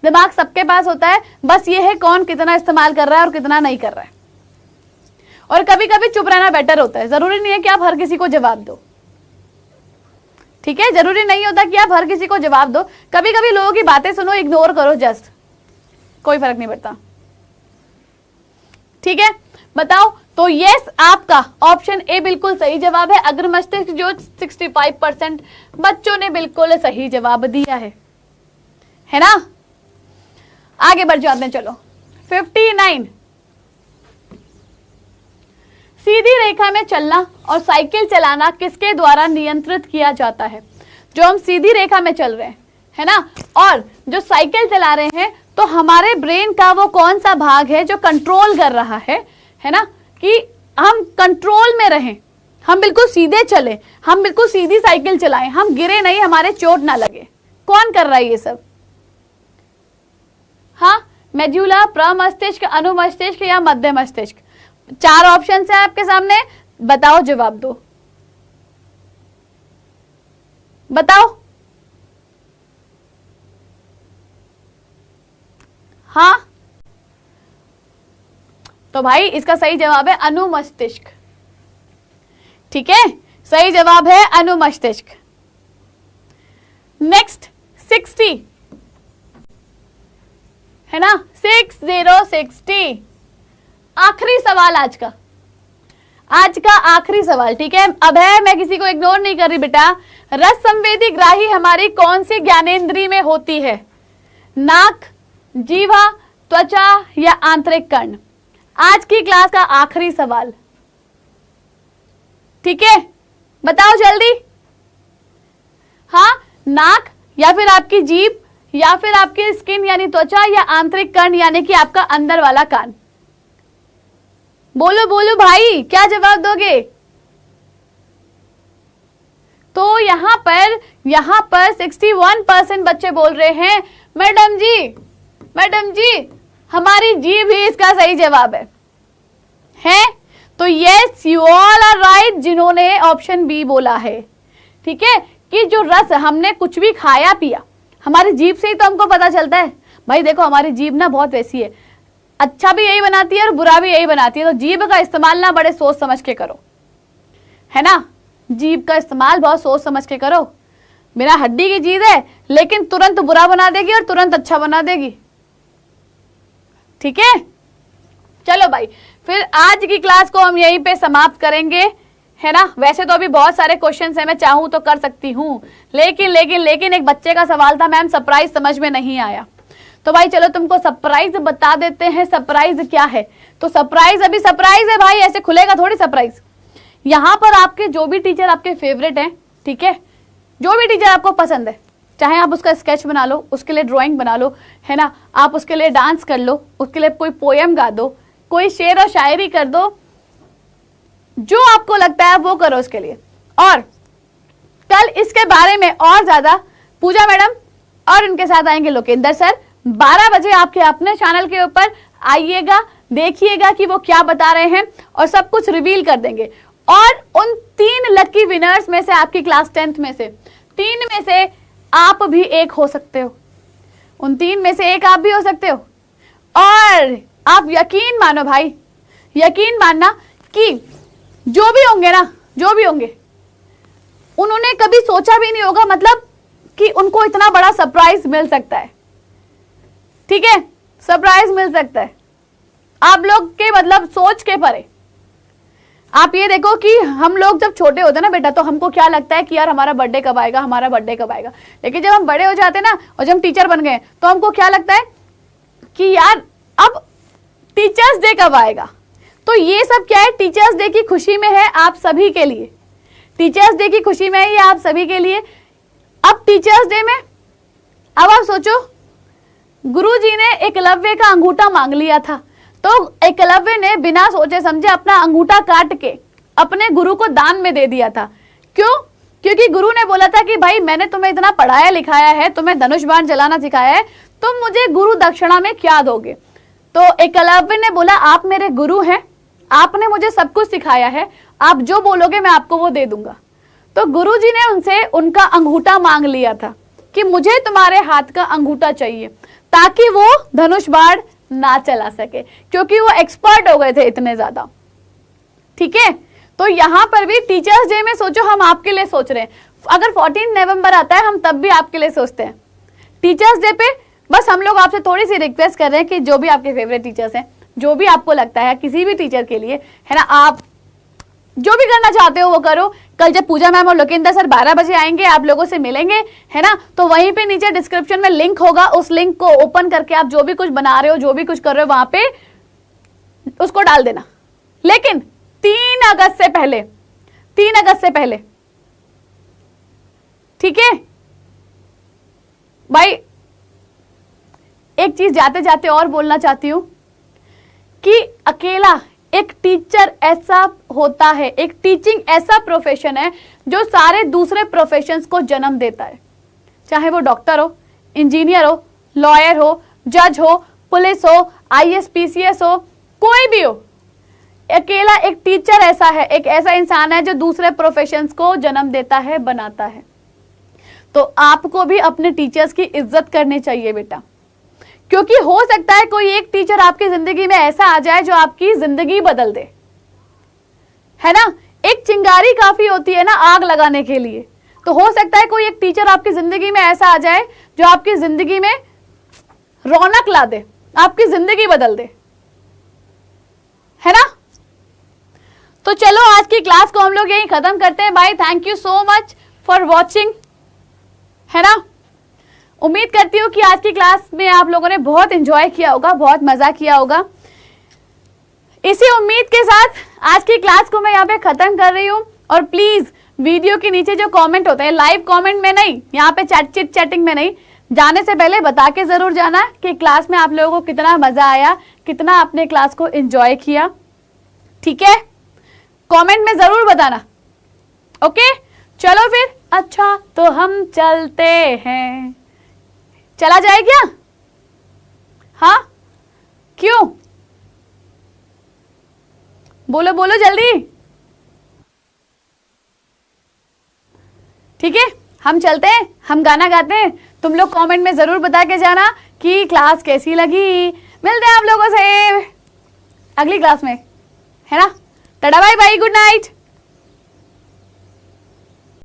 दिमाग सबके पास होता है, बस ये है कौन कितना इस्तेमाल कर रहा है और कितना नहीं कर रहा है। और कभी कभी चुप रहना बेटर होता है, जरूरी नहीं है कि आप हर किसी को जवाब दो, ठीक है। जरूरी नहीं होता कि आप हर किसी को जवाब दो, कभी कभी लोगों की बातें सुनो, इग्नोर करो, जस्ट कोई फर्क नहीं पड़ता, ठीक है। बताओ, तो यस आपका ऑप्शन ए बिल्कुल सही जवाब है। अग्र मस्तिष्क जो 65% बच्चों ने बिल्कुल सही जवाब दिया है ना। आगे बढ़ जाते हैं, चलो 59, सीधी रेखा में चलना और साइकिल चलाना किसके द्वारा नियंत्रित किया जाता है? जो हम सीधी रेखा में चल रहे हैं, है ना, और जो साइकिल चला रहे हैं, तो हमारे ब्रेन का वो कौन सा भाग है जो कंट्रोल कर रहा है ना, कि हम कंट्रोल में रहें, हम बिल्कुल सीधे चले, हम बिल्कुल सीधी साइकिल चलाएं, हम गिरे नहीं, हमारे चोट ना लगे। कौन कर रहा है ये सब? हाँ, मेड्यूला, प्रमस्तिष्क, अनुमस्तिष्क या मध्य मस्तिष्क? 4 ऑप्शन है आपके सामने, बताओ, जवाब दो, बताओ। हाँ, तो भाई इसका सही जवाब है अनुमस्तिष्क। ठीक है, सही जवाब है अनुमस्तिष्क। नेक्स्ट 60 है ना, 60 आखिरी सवाल आज का आखिरी सवाल। ठीक है, अब है, मैं किसी को इग्नोर नहीं कर रही बेटा। रस संवेदी ग्राही हमारी कौन सी ज्ञानेंद्रिय में होती है? नाक, जीवा, त्वचा या आंतरिक कर्ण? आज की क्लास का आखिरी सवाल। ठीक है, बताओ जल्दी। हाँ, नाक या फिर आपकी जीभ या फिर आपकी स्किन यानी त्वचा या आंतरिक कर्ण यानी कि आपका अंदर वाला कान? बोलो बोलो भाई, क्या जवाब दोगे? तो यहां पर 61% बच्चे बोल रहे हैं मैडम जी हमारी जीभ ही इसका सही जवाब है? तो yes, you all are right जिन्होंने ऑप्शन बी बोला है। ठीक है, कि जो रस हमने कुछ भी खाया पिया, हमारी जीभ से ही तो हमको पता चलता है। भाई देखो, हमारी जीभ ना बहुत वैसी है, अच्छा भी यही बनाती है और बुरा भी यही बनाती है। तो जीभ का इस्तेमाल ना बड़े सोच समझ के करो, है ना, जीभ का इस्तेमाल बहुत सोच समझ के करो। बिना हड्डी की चीज है, लेकिन तुरंत बुरा बना देगी और तुरंत अच्छा बना देगी। ठीक है, चलो भाई, फिर आज की क्लास को हम यहीं पे समाप्त करेंगे, है ना। वैसे तो अभी बहुत सारे क्वेश्चंस हैं, मैं चाहूं तो कर सकती हूं, लेकिन एक बच्चे का सवाल था, मैम सरप्राइज समझ में नहीं आया। तो भाई चलो तुमको सरप्राइज बता देते हैं। सरप्राइज क्या है? तो सरप्राइज अभी सरप्राइज है भाई, ऐसे खुलेगा थोड़ी सरप्राइज। यहाँ पर आपके जो भी टीचर आपके फेवरेट हैं, ठीक है, जो भी टीचर आपको पसंद है, चाहे आप उसका स्केच बना लो, उसके लिए ड्राइंग बना लो, है ना, आप उसके लिए डांस कर लो, उसके लिए कोई पोयम गा दो, कोई शेर और शायरी कर दो, जो आपको लगता है वो करो उसके लिए। और कल इसके बारे में और ज्यादा पूजा मैडम और इनके साथ आएंगे लोकेंद्र सर। 12 बजे आपके अपने चैनल के ऊपर आइएगा, देखिएगा कि वो क्या बता रहे हैं और सब कुछ रिवील कर देंगे। और उन 3 लकी विनर्स में से, आपकी क्लास 10th में से 3 में से आप भी एक हो सकते हो, उन 3 में से एक आप भी हो सकते हो। और आप यकीन मानो भाई, यकीन मानना कि जो भी होंगे ना, जो भी होंगे, उन्होंने कभी सोचा भी नहीं होगा, मतलब कि उनको इतना बड़ा सरप्राइज मिल सकता है। ठीक है, सरप्राइज मिल सकता है आप लोग के मतलब सोच के परे। आप ये देखो कि हम लोग जब छोटे होते ना बेटा, तो हमको क्या लगता है कि यार हमारा बर्थडे कब आएगा, हमारा बर्थडे कब आएगा। लेकिन जब हम बड़े हो जाते ना और जब हम टीचर बन गए, तो हमको क्या लगता है कि यार अब टीचर्स डे कब आएगा। तो ये सब क्या है, टीचर्स डे की खुशी में है आप सभी के लिए, टीचर्स डे की खुशी में है ये आप सभी के लिए। अब टीचर्स डे में अब आप सोचो, गुरुजी ने एकलव्य का अंगूठा मांग लिया था, तो एकलव्य ने बिना सोचे समझे अपना अंगूठा काट के अपने गुरु को दान में दे दिया था। क्यों? क्योंकि गुरु ने बोला था कि भाई मैंने तुम्हें इतना पढ़ाया लिखाया है, तुम्हें धनुष बाण चलाना सिखाया है, तुम मुझे गुरु दक्षिणा में क्या दोगे। तो एकलव्य ने बोला आप मेरे गुरु हैं, आपने मुझे सब कुछ सिखाया है, आप जो बोलोगे मैं आपको वो दे दूंगा। तो गुरुजी ने उनसे उनका अंगूठा मांग लिया था कि मुझे तुम्हारे हाथ का अंगूठा चाहिए, ताकि वो धनुष बाण ना चला सके, क्योंकि वो एक्सपर्ट हो गए थे इतने ज्यादा। ठीक है, तो यहां पर भी टीचर्स डे में सोचो हम आपके लिए सोच रहे हैं। अगर 14 नवंबर आता है हम तब भी आपके लिए सोचते हैं। टीचर्स डे पे बस हम लोग आपसे थोड़ी सी रिक्वेस्ट कर रहे हैं कि जो भी आपके फेवरेट टीचर्स हैं, जो भी आपको लगता है किसी भी टीचर के लिए, है ना, आप जो भी करना चाहते हो वो करो। कल जब पूजा मैम और लोकेंद्र सर 12 बजे आएंगे, आप लोगों से मिलेंगे, है ना, तो वहीं पे नीचे डिस्क्रिप्शन में लिंक होगा, उस लिंक को ओपन करके आप जो भी कुछ बना रहे हो, जो भी कुछ कर रहे हो, वहां पे उसको डाल देना। लेकिन 3 अगस्त से पहले, 3 अगस्त से पहले, ठीक है भाई। एक चीज जाते जाते और बोलना चाहती हूं कि अकेला एक टीचर ऐसा होता है, एक टीचिंग ऐसा प्रोफेशन है जो सारे दूसरे प्रोफेशंस को जन्म देता है, चाहे वो डॉक्टर हो, इंजीनियर हो, लॉयर हो, जज हो, पुलिस हो, आईएएस पीसीएस हो, कोई भी हो। अकेला एक टीचर ऐसा है, एक ऐसा इंसान है जो दूसरे प्रोफेशंस को जन्म देता है, बनाता है। तो आपको भी अपने टीचर्स की इज्जत करनी चाहिए बेटा, क्योंकि हो सकता है कोई एक टीचर आपकी जिंदगी में ऐसा आ जाए जो आपकी जिंदगी बदल दे, है ना। एक चिंगारी काफी होती है ना आग लगाने के लिए, तो हो सकता है कोई एक टीचर आपकी जिंदगी में ऐसा आ जाए जो आपकी जिंदगी में रौनक ला दे, आपकी जिंदगी बदल दे, है ना। तो चलो आज की क्लास को हम लोग यहीं खत्म करते हैं। Bye, thank you so much for watching, है ना। उम्मीद करती हूँ कि आज की क्लास में आप लोगों ने बहुत एंजॉय किया होगा, बहुत मजा किया होगा। इसी उम्मीद के साथ आज की क्लास को मैं यहाँ पे खत्म कर रही हूँ। और प्लीज वीडियो के नीचे जो कमेंट होता है, लाइव कमेंट में नहीं, यहाँ पे चैटिंग में नहीं, जाने से पहले बता के जरूर जाना कि क्लास में आप लोगों को कितना मजा आया, कितना आपने क्लास को एंजॉय किया, ठीक है। कमेंट में जरूर बताना, ओके। चलो फिर, अच्छा तो हम चलते हैं। चला जाए क्या? हाँ, क्यों? बोलो बोलो जल्दी। ठीक है, हम चलते हैं, हम गाना गाते हैं। तुम लोग कमेंट में जरूर बता के जाना कि क्लास कैसी लगी। मिलते हैं आप लोगों से अगली क्लास में, है ना। Tata bye bye, good night.